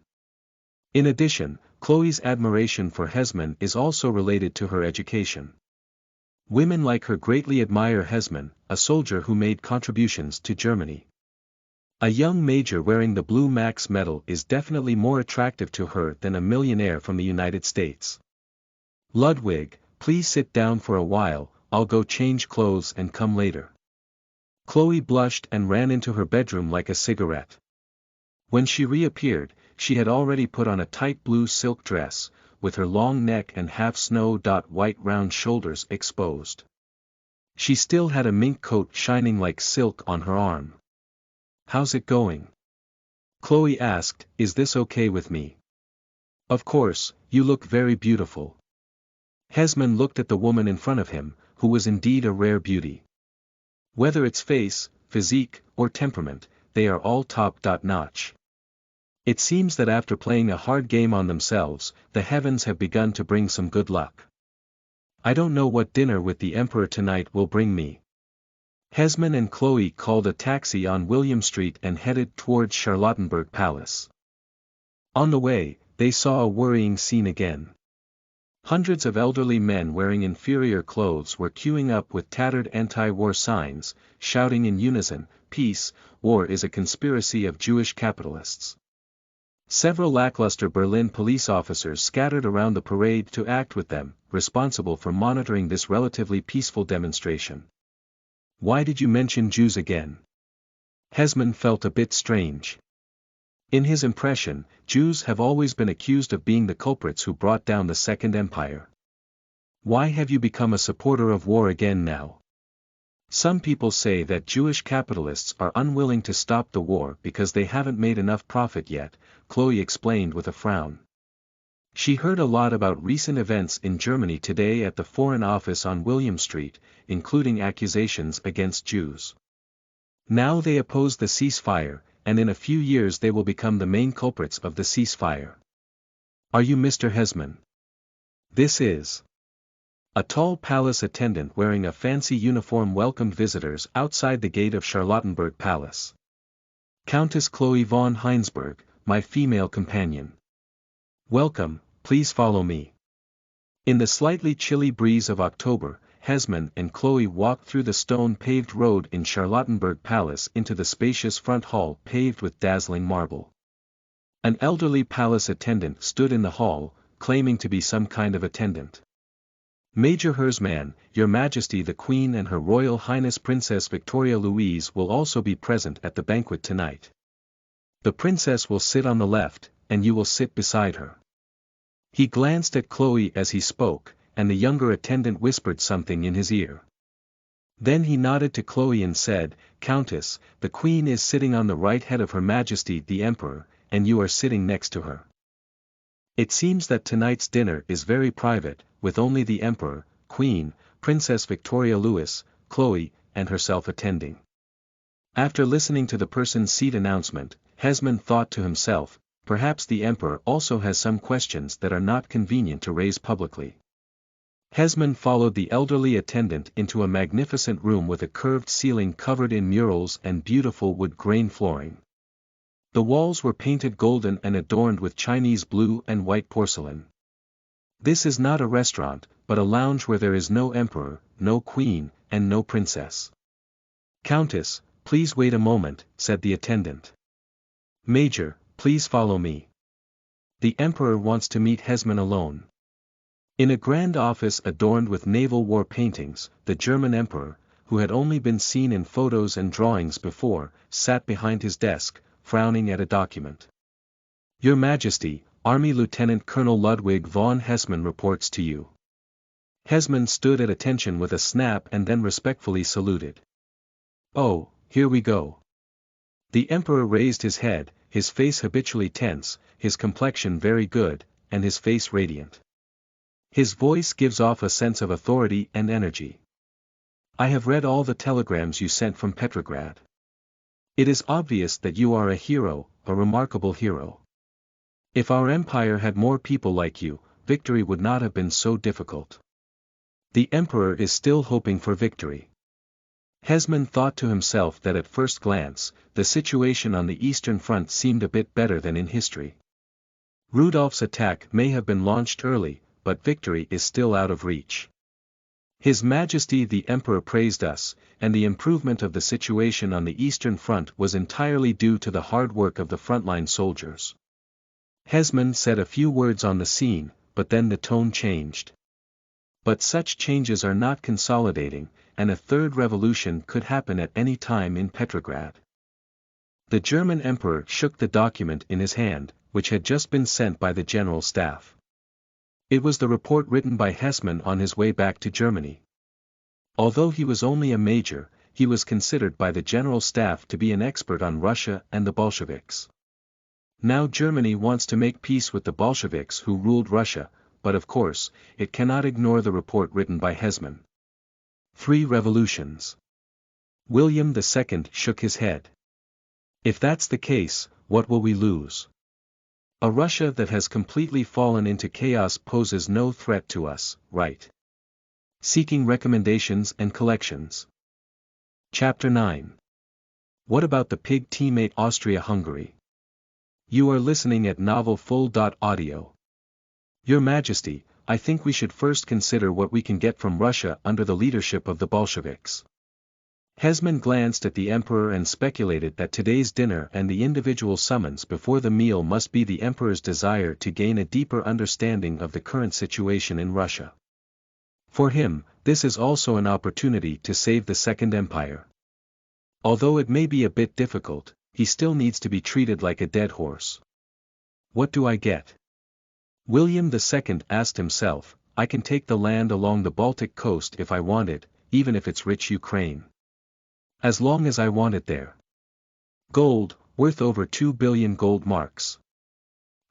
In addition, Chloe's admiration for Hesman is also related to her education. Women like her greatly admire Hesman, a soldier who made contributions to Germany. A young major wearing the Blue Max medal is definitely more attractive to her than a millionaire from the United States. Ludwig, please sit down for a while, I'll go change clothes and come later. Chloe blushed and ran into her bedroom like a cigarette. When she reappeared, she had already put on a tight blue silk dress, with her long neck and half-snow-white round shoulders exposed. She still had a mink coat shining like silk on her arm. How's it going? Chloe asked, is this okay with me? Of course, you look very beautiful. Hesman looked at the woman in front of him, who was indeed a rare beauty. Whether it's face, physique, or temperament, they are all top-notch. It seems that after playing a hard game on themselves, the heavens have begun to bring some good luck. I don't know what dinner with the Emperor tonight will bring me. Hesman and Chloe called a taxi on William Street and headed towards Charlottenburg Palace. On the way, they saw a worrying scene again. Hundreds of elderly men wearing inferior clothes were queuing up with tattered anti-war signs, shouting in unison, "Peace, war is a conspiracy of Jewish capitalists." Several lackluster Berlin police officers scattered around the parade to act with them, responsible for monitoring this relatively peaceful demonstration. "Why did you mention Jews again?" Hesman felt a bit strange. In his impression, Jews have always been accused of being the culprits who brought down the Second Empire. "Why have you become a supporter of war again now?" "Some people say that Jewish capitalists are unwilling to stop the war because they haven't made enough profit yet," Chloe explained with a frown. She heard a lot about recent events in Germany today at the Foreign Office on William Street, including accusations against Jews. Now they oppose the ceasefire, and in a few years they will become the main culprits of the ceasefire. "Are you Mr. Hesman?" "This is." A tall palace attendant wearing a fancy uniform welcomed visitors outside the gate of Charlottenburg Palace. "Countess Chloe von Heinsberg, my female companion. Welcome, please follow me." In the slightly chilly breeze of October, Hesman and Chloe walked through the stone-paved road in Charlottenburg Palace into the spacious front hall paved with dazzling marble. An elderly palace attendant stood in the hall, claiming to be some kind of attendant. "Major Hesman, Your Majesty the Queen and Her Royal Highness Princess Victoria Louise will also be present at the banquet tonight. The princess will sit on the left, and you will sit beside her." He glanced at Chloe as he spoke, and the younger attendant whispered something in his ear. Then he nodded to Chloe and said, "Countess, the Queen is sitting on the right head of Her Majesty the Emperor, and you are sitting next to her. It seems that tonight's dinner is very private, with only the Emperor, Queen, Princess Victoria Louis, Chloe, and herself attending." After listening to the person's seat announcement, Hesman thought to himself, perhaps the Emperor also has some questions that are not convenient to raise publicly. Hesman followed the elderly attendant into a magnificent room with a curved ceiling covered in murals and beautiful wood grain flooring. The walls were painted golden and adorned with Chinese blue and white porcelain. "This is not a restaurant, but a lounge where there is no emperor, no queen, and no princess." "Countess, please wait a moment," said the attendant. "Major, please follow me. The emperor wants to meet Hesman alone." In a grand office adorned with naval war paintings, the German emperor, who had only been seen in photos and drawings before, sat behind his desk, frowning at a document. "Your Majesty, Army Lieutenant Colonel Ludwig von Hesman reports to you." Hesman stood at attention with a snap and then respectfully saluted. "Oh, here we go." The emperor raised his head, his face habitually tense, his complexion very good, and his face radiant. His voice gives off a sense of authority and energy. "I have read all the telegrams you sent from Petrograd. It is obvious that you are a hero, a remarkable hero. If our empire had more people like you, victory would not have been so difficult." The emperor is still hoping for victory. Hesman thought to himself that at first glance, the situation on the Eastern Front seemed a bit better than in history. Rudolph's attack may have been launched early, but victory is still out of reach. His Majesty the Emperor praised us, and the improvement of the situation on the Eastern Front was entirely due to the hard work of the frontline soldiers. Hesman said a few words on the scene, but then the tone changed. But such changes are not consolidating, and a third revolution could happen at any time in Petrograd. The German Emperor shook the document in his hand, which had just been sent by the General Staff. It was the report written by Hesman on his way back to Germany. Although he was only a major, he was considered by the General Staff to be an expert on Russia and the Bolsheviks. Now Germany wants to make peace with the Bolsheviks who ruled Russia, but of course, it cannot ignore the report written by Hesman. 3 revolutions. William II shook his head. "If that's the case, what will we lose? A Russia that has completely fallen into chaos poses no threat to us, right?" Seeking recommendations and collections. Chapter 9. What about the pig teammate Austria Hungary? You are listening at novelfull.audio. Your Majesty, I think we should first consider what we can get from Russia under the leadership of the Bolsheviks. Hesman glanced at the emperor and speculated that today's dinner and the individual summons before the meal must be the emperor's desire to gain a deeper understanding of the current situation in Russia. For him, this is also an opportunity to save the Second Empire. Although it may be a bit difficult, he still needs to be treated like a dead horse. What do I get? William II asked himself. I can take the land along the Baltic coast if I want it, even if it's rich Ukraine. As long as I want it there. Gold, worth over 2 billion gold marks.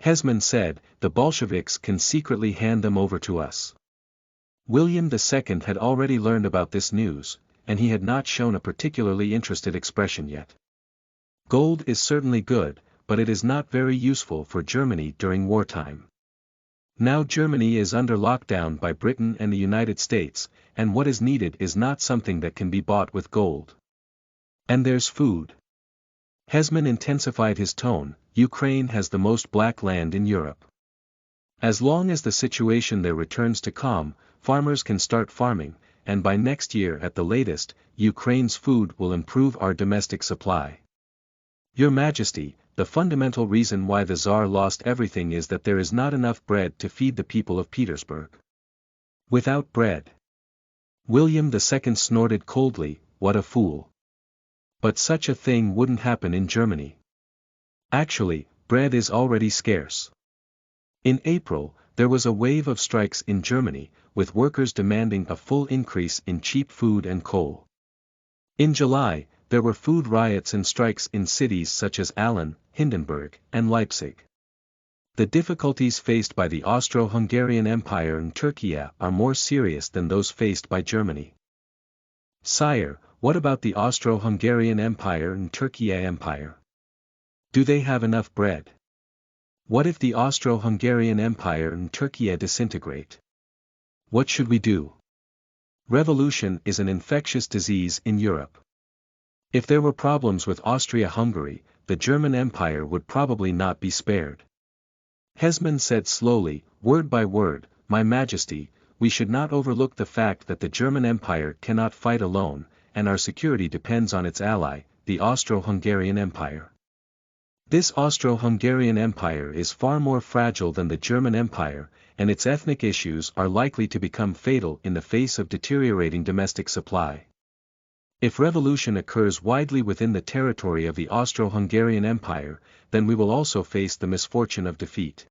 Hesman said, the Bolsheviks can secretly hand them over to us. William II had already learned about this news, and he had not shown a particularly interested expression yet. Gold is certainly good, but it is not very useful for Germany during wartime. Now Germany is under lockdown by Britain and the United States, and what is needed is not something that can be bought with gold. And there's food. Hesman intensified his tone. Ukraine has the most black land in Europe. As long as the situation there returns to calm, farmers can start farming, and by next year at the latest, Ukraine's food will improve our domestic supply. Your Majesty, the fundamental reason why the Tsar lost everything is that there is not enough bread to feed the people of Petersburg. Without bread. William II snorted coldly, what a fool. But such a thing wouldn't happen in Germany. Actually, bread is already scarce. In April, there was a wave of strikes in Germany, with workers demanding a full increase in cheap food and coal. In July, there were food riots and strikes in cities such as Aalen, Hindenburg, and Leipzig. The difficulties faced by the Austro-Hungarian Empire and Turkey are more serious than those faced by Germany. Sire, what about the Austro-Hungarian Empire and Turkey Empire? Do they have enough bread? What if the Austro-Hungarian Empire and Turkey disintegrate? What should we do? Revolution is an infectious disease in Europe. If there were problems with Austria Hungary, the German Empire would probably not be spared. Hesman said slowly, word by word, My Majesty, we should not overlook the fact that the German Empire cannot fight alone, and our security depends on its ally, the Austro-Hungarian Empire. This Austro-Hungarian Empire is far more fragile than the German Empire, and its ethnic issues are likely to become fatal in the face of deteriorating domestic supply. If revolution occurs widely within the territory of the Austro-Hungarian Empire, then we will also face the misfortune of defeat.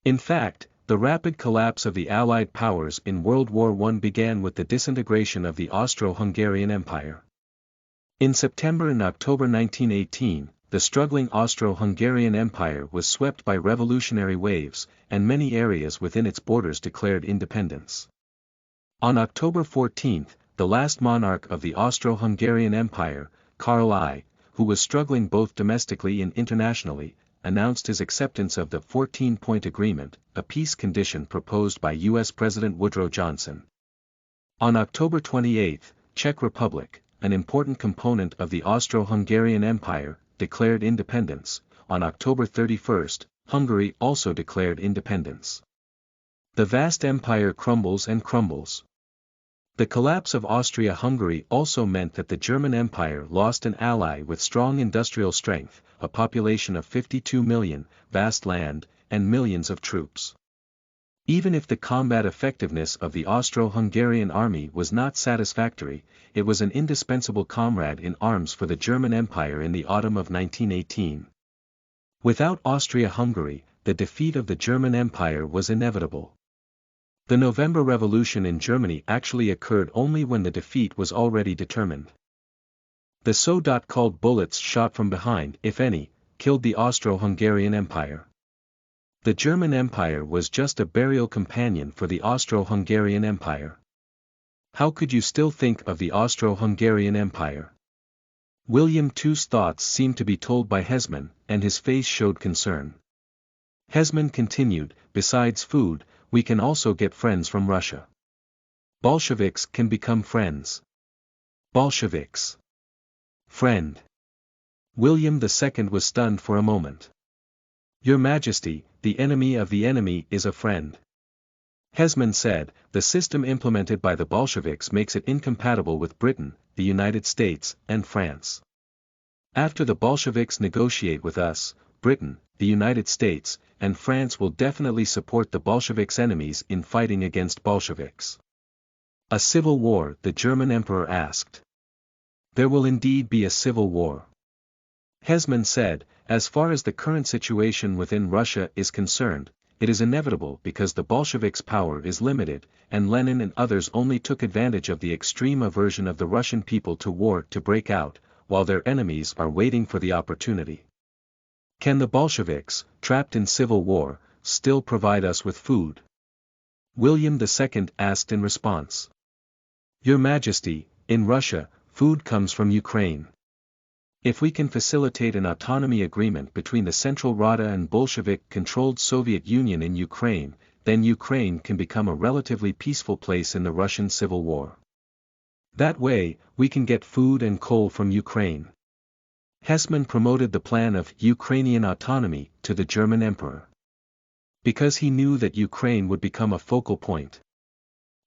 In fact, the rapid collapse of the Allied powers in World War I began with the disintegration of the Austro-Hungarian Empire. In September and October 1918, the struggling Austro-Hungarian Empire was swept by revolutionary waves, and many areas within its borders declared independence. On October 14, the last monarch of the Austro-Hungarian Empire, Karl I, who was struggling both domestically and internationally, announced his acceptance of the 14-point agreement, a peace condition proposed by U.S. President Woodrow Johnson. On October 28, Czech Republic, an important component of the Austro-Hungarian Empire, declared independence. On October 31, Hungary also declared independence. The vast empire crumbles and crumbles. The collapse of Austria Hungary also meant that the German Empire lost an ally with strong industrial strength, a population of 52 million, vast land, and millions of troops. Even if the combat effectiveness of the Austro-Hungarian army was not satisfactory, it was an indispensable comrade in arms for the German Empire in the autumn of 1918. Without Austria-Hungary, the defeat of the German Empire was inevitable. The November Revolution in Germany actually occurred only when the defeat was already determined. The so-called bullets shot from behind, if any, killed the Austro-Hungarian Empire. The German Empire was just a burial companion for the Austro-Hungarian Empire. How could you still think of the Austro-Hungarian Empire? William II's thoughts seemed to be told by Hesman, and his face showed concern. Hesman continued, besides food, we can also get friends from Russia. Bolsheviks can become friends. Bolsheviks. Friend. William II was stunned for a moment. Your Majesty, the enemy of the enemy is a friend. Hesman said, the system implemented by the Bolsheviks makes it incompatible with Britain, the United States, and France. After the Bolsheviks negotiate with us, Britain, the United States, and France will definitely support the Bolsheviks' enemies in fighting against Bolsheviks. A civil war, the German emperor asked. There will indeed be a civil war. Hesman said, as far as the current situation within Russia is concerned, it is inevitable because the Bolsheviks' power is limited, and Lenin and others only took advantage of the extreme aversion of the Russian people to war to break out, while their enemies are waiting for the opportunity. Can the Bolsheviks, trapped in civil war, still provide us with food? William II asked in response. Your Majesty, in Russia, food comes from Ukraine. If we can facilitate an autonomy agreement between the Central Rada and Bolshevik-controlled Soviet Union in Ukraine, then Ukraine can become a relatively peaceful place in the Russian Civil War. That way, we can get food and coal from Ukraine. Hesman promoted the plan of Ukrainian autonomy to the German emperor. Because he knew that Ukraine would become a focal point.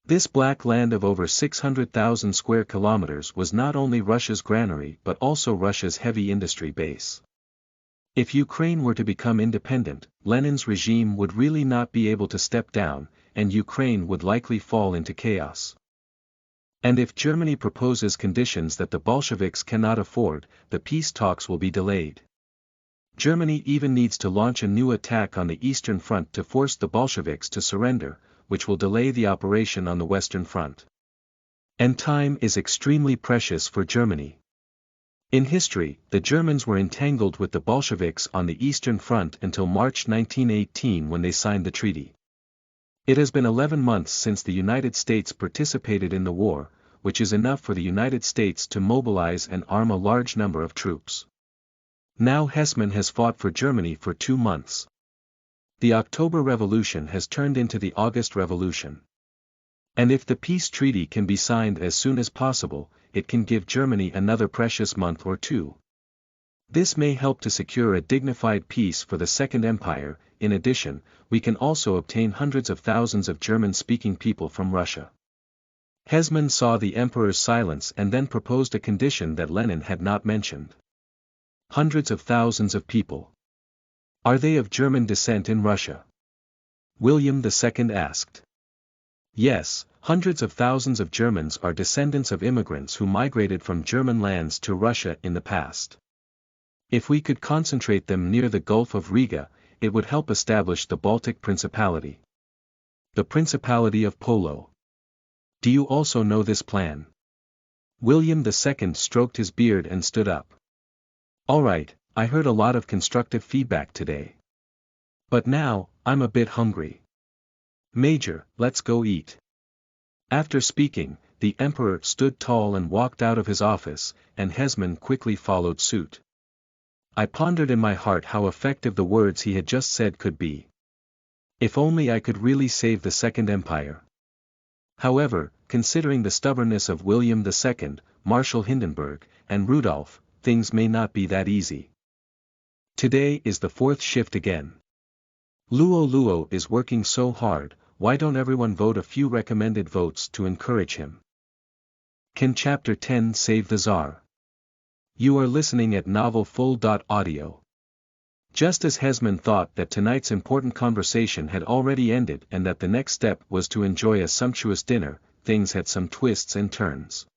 This black land of over 600,000 square kilometers was not only Russia's granary but also Russia's heavy industry base. If Ukraine were to become independent, Lenin's regime would really not be able to step down, and Ukraine would likely fall into chaos. And if Germany proposes conditions that the Bolsheviks cannot afford, the peace talks will be delayed. Germany even needs to launch a new attack on the Eastern Front to force the Bolsheviks to surrender, which will delay the operation on the Western Front. And time is extremely precious for Germany. In history, the Germans were entangled with the Bolsheviks on the Eastern Front until March 1918 when they signed the treaty. It has been 11 months since the United States participated in the war, which is enough for the United States to mobilize and arm a large number of troops. Now Hesman has fought for Germany for 2 months. The October Revolution has turned into the August Revolution. And if the peace treaty can be signed as soon as possible, it can give Germany another precious month or 2. This may help to secure a dignified peace for the Second Empire. In addition, we can also obtain hundreds of thousands of German-speaking people from Russia. Hesman saw the emperor's silence and then proposed a condition that Lenin had not mentioned. Hundreds of thousands of people. Are they of German descent in Russia? William II asked. Yes, hundreds of thousands of Germans are descendants of immigrants who migrated from German lands to Russia in the past. If we could concentrate them near the Gulf of Riga, it would help establish the Baltic Principality. The Principality of Polo. Do you also know this plan? William II stroked his beard and stood up. All right, I heard a lot of constructive feedback today. But now, I'm a bit hungry. Major, let's go eat. After speaking, the emperor stood tall and walked out of his office, and Hesman quickly followed suit. I pondered in my heart how effective the words he had just said could be. If only I could really save the Second Empire. However, considering the stubbornness of William II, Marshal Hindenburg, and Rudolph, things may not be that easy. Today is the 4th shift again. Luo Luo is working so hard, why don't everyone vote a few recommended votes to encourage him? Can Chapter 10 save the Tsar? You are listening at novelfull.audio. Just as Hesman thought that tonight's important conversation had already ended and that the next step was to enjoy a sumptuous dinner, things had some twists and turns.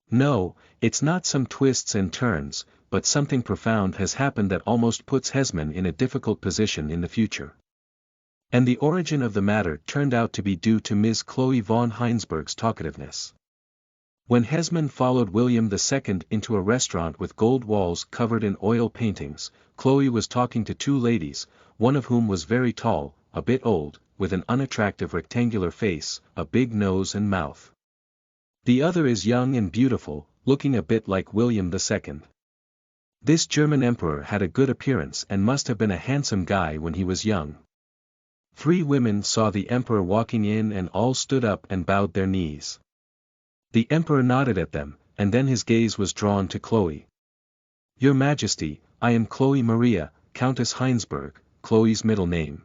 No, it's not some twists and turns, but something profound has happened that almost puts Hesman in a difficult position in the future. And the origin of the matter turned out to be due to Ms. Chloe von Heinsberg's talkativeness. When Hesman followed William II into a restaurant with gold walls covered in oil paintings, Chloe was talking to 2 ladies, one of whom was very tall, a bit old, with an unattractive rectangular face, a big nose and mouth. The other is young and beautiful, looking a bit like William II. This German emperor had a good appearance and must have been a handsome guy when he was young. 3 women saw the emperor walking in and all stood up and bowed their knees. The emperor nodded at them, and then his gaze was drawn to Chloe. Your Majesty, I am Chloe Maria, Countess Heinsberg, Chloe's middle name.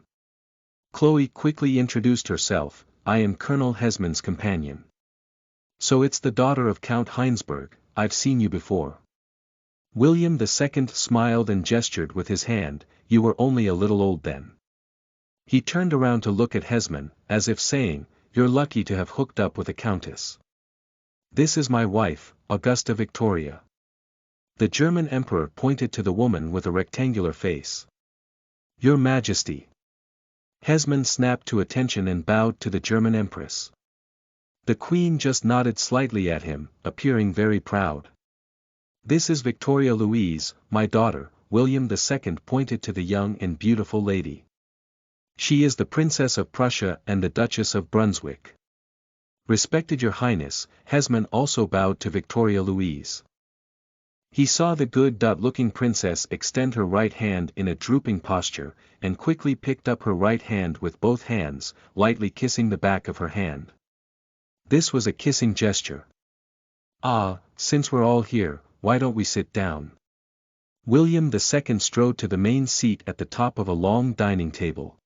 Chloe quickly introduced herself, I am Colonel Hesman's companion. So it's the daughter of Count Heinsberg, I've seen you before. William II smiled and gestured with his hand, you were only a little old then. He turned around to look at Hesman, as if saying, you're lucky to have hooked up with a countess. This is my wife, Augusta Victoria. The German emperor pointed to the woman with a rectangular face. Your Majesty. Hesman snapped to attention and bowed to the German empress. The queen just nodded slightly at him, appearing very proud. This is Victoria Louise, my daughter. William II pointed to the young and beautiful lady. She is the Princess of Prussia and the Duchess of Brunswick. Respected Your Highness, Hesman also bowed to Victoria Louise. He saw the good-looking princess extend her right hand in a drooping posture, and quickly picked up her right hand with both hands, lightly kissing the back of her hand. This was a kissing gesture. Ah, since we're all here, why don't we sit down? William II strode to the main seat at the top of a long dining table.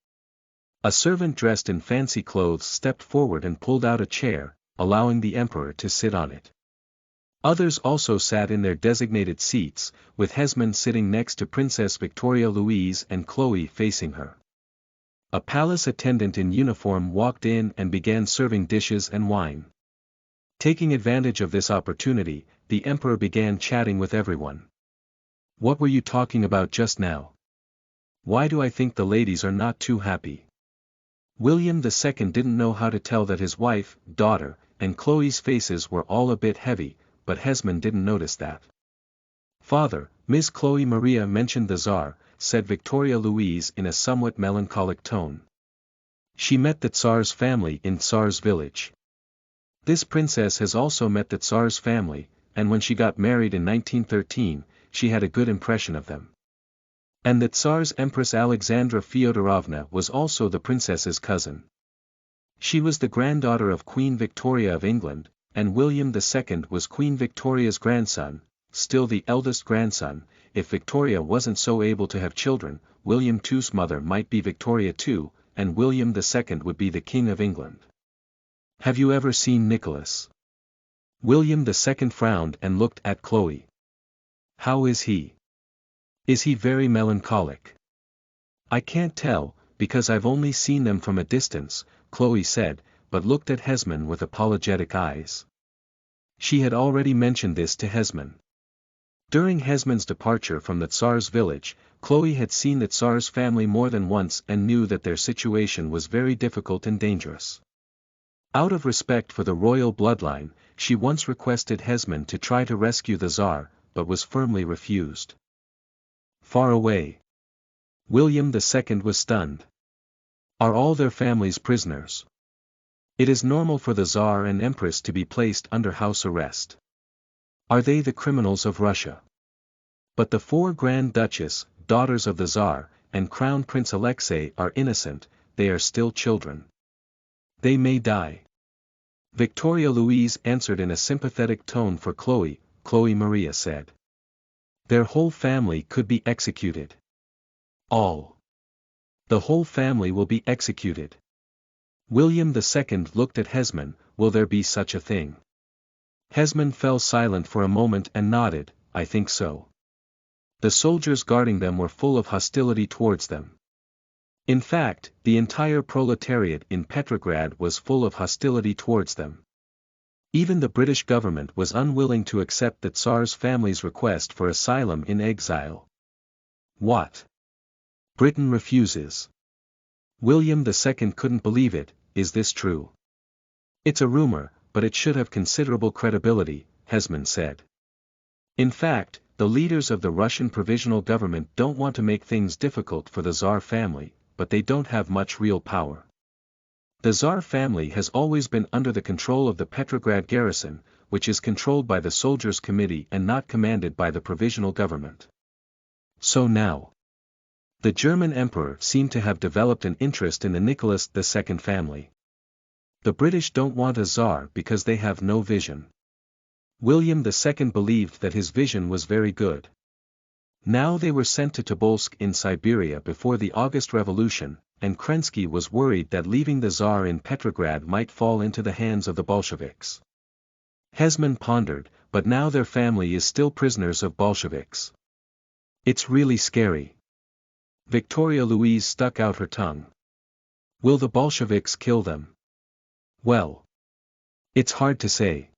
A servant dressed in fancy clothes stepped forward and pulled out a chair, allowing the emperor to sit on it. Others also sat in their designated seats, with Hesman sitting next to Princess Victoria Louise and Chloe facing her. A palace attendant in uniform walked in and began serving dishes and wine. Taking advantage of this opportunity, the emperor began chatting with everyone. What were you talking about just now? Why do I think the ladies are not too happy? William II didn't know how to tell that his wife, daughter, and Chloe's faces were all a bit heavy, but Hesman didn't notice that. Father, Miss Chloe Maria mentioned the Tsar, said Victoria Louise in a somewhat melancholic tone. She met the Tsar's family in Tsar's village. This princess has also met the Tsar's family, and when she got married in 1913, she had a good impression of them. And the Tsar's Empress Alexandra Fyodorovna was also the princess's cousin. She was the granddaughter of Queen Victoria of England, and William II was Queen Victoria's grandson, still the eldest grandson. If Victoria wasn't so able to have children, William II's mother might be Victoria II, and William II would be the King of England. Have you ever seen Nicholas? William II frowned and looked at Chloe. How is he? Is he very melancholic? I can't tell, because I've only seen them from a distance, Chloe said, but looked at Hesman with apologetic eyes. She had already mentioned this to Hesman. During Hesman's departure from the Tsar's village, Chloe had seen the Tsar's family more than once and knew that their situation was very difficult and dangerous. Out of respect for the royal bloodline, she once requested Hesman to try to rescue the Tsar, but was firmly refused. Far away. William II was stunned. Are all their families prisoners? It is normal for the Tsar and Empress to be placed under house arrest. Are they the criminals of Russia? But the 4 Grand Duchess, daughters of the Tsar, and Crown Prince Alexei are innocent, they are still children. They may die. Victoria Louise answered in a sympathetic tone for Chloe. Chloe Maria said. Their whole family could be executed. All. The whole family will be executed. William II looked at Hesman, will there be such a thing? Hesman fell silent for a moment and nodded, I think so. The soldiers guarding them were full of hostility towards them. In fact, the entire proletariat in Petrograd was full of hostility towards them. Even the British government was unwilling to accept the Tsar's family's request for asylum in exile. What? Britain refuses. William II couldn't believe it. Is this true? It's a rumor, but it should have considerable credibility, Hesman said. In fact, the leaders of the Russian provisional government don't want to make things difficult for the Tsar family, but they don't have much real power. The Tsar family has always been under the control of the Petrograd garrison, which is controlled by the Soldiers' Committee and not commanded by the provisional government. So now, the German emperor seemed to have developed an interest in the Nicholas II family. The British don't want a Tsar because they have no vision. William II believed that his vision was very good. Now they were sent to Tobolsk in Siberia before the August Revolution, and Kerensky was worried that leaving the Tsar in Petrograd might fall into the hands of the Bolsheviks. Hesman pondered, but now their family is still prisoners of Bolsheviks. It's really scary. Victoria Louise stuck out her tongue. Will the Bolsheviks kill them? Well, it's hard to say.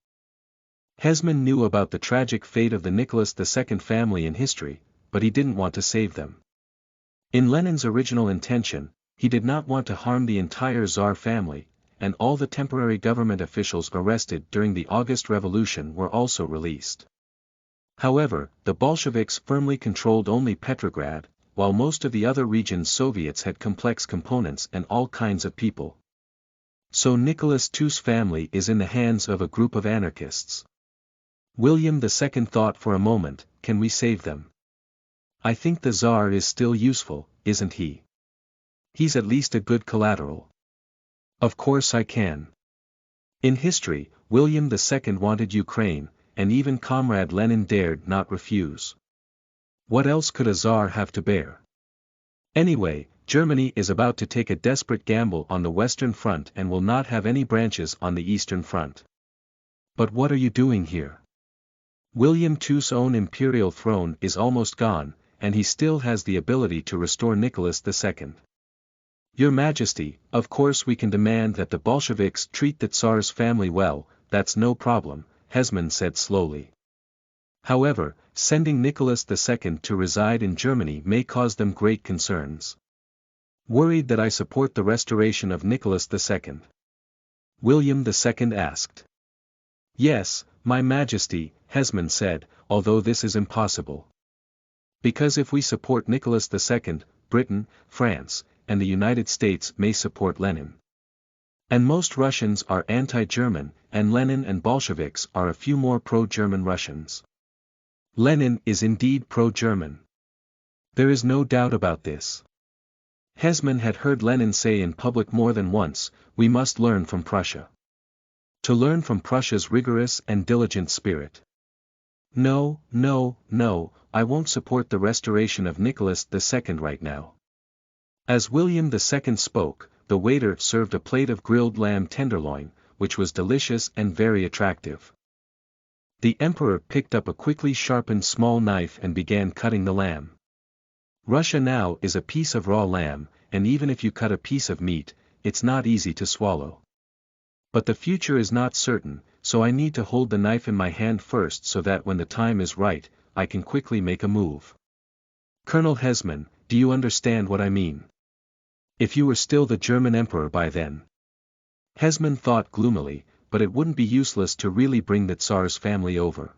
Hesman knew about the tragic fate of the Nicholas II family in history, but he didn't want to save them. In Lenin's original intention, he did not want to harm the entire Tsar family, and all the temporary government officials arrested during the August Revolution were also released. However, the Bolsheviks firmly controlled only Petrograd, while most of the other regions Soviets had complex components and all kinds of people. So Nicholas II's family is in the hands of a group of anarchists. William II thought for a moment, can we save them? I think the Tsar is still useful, isn't he? He's at least a good collateral. Of course I can. In history, William II wanted Ukraine, and even Comrade Lenin dared not refuse. What else could a Tsar have to bear? Anyway, Germany is about to take a desperate gamble on the Western Front and will not have any branches on the Eastern Front. But what are you doing here? William II's own imperial throne is almost gone, and he still has the ability to restore Nicholas II. Your Majesty, of course we can demand that the Bolsheviks treat the Tsar's family well, that's no problem, Hesman said slowly. However, sending Nicholas II to reside in Germany may cause them great concerns. Worried that I support the restoration of Nicholas II? William II asked. Yes, My Majesty, Hesman said, although this is impossible. Because if we support Nicholas II, Britain, France, and the United States may support Lenin. And most Russians are anti-German, and Lenin and Bolsheviks are a few more pro-German Russians. Lenin is indeed pro-German. There is no doubt about this. Hesman had heard Lenin say in public more than once, we must learn from Prussia. To learn from Prussia's rigorous and diligent spirit. No, I won't support the restoration of Nicholas II right now. As William II spoke, the waiter served a plate of grilled lamb tenderloin, which was delicious and very attractive. The emperor picked up a quickly sharpened small knife and began cutting the lamb. Russia now is a piece of raw lamb, and even if you cut a piece of meat, it's not easy to swallow. But the future is not certain, so I need to hold the knife in my hand first so that when the time is right, I can quickly make a move. Colonel Hesman, do you understand what I mean? If you were still the German emperor by then. Hesman thought gloomily, but it wouldn't be useless to really bring the Tsar's family over.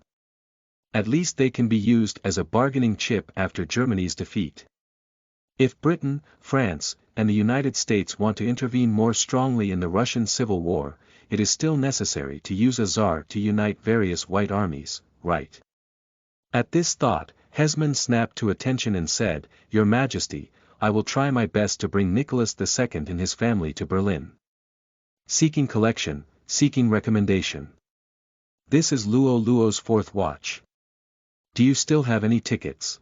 At least they can be used as a bargaining chip after Germany's defeat. If Britain, France, and the United States want to intervene more strongly in the Russian Civil War, it is still necessary to use a Tsar to unite various white armies, right? At this thought, Hesman snapped to attention and said, Your Majesty, I will try my best to bring Nicholas II and his family to Berlin. Seeking collection, seeking recommendation. This is Luo Luo's fourth watch. Do you still have any tickets?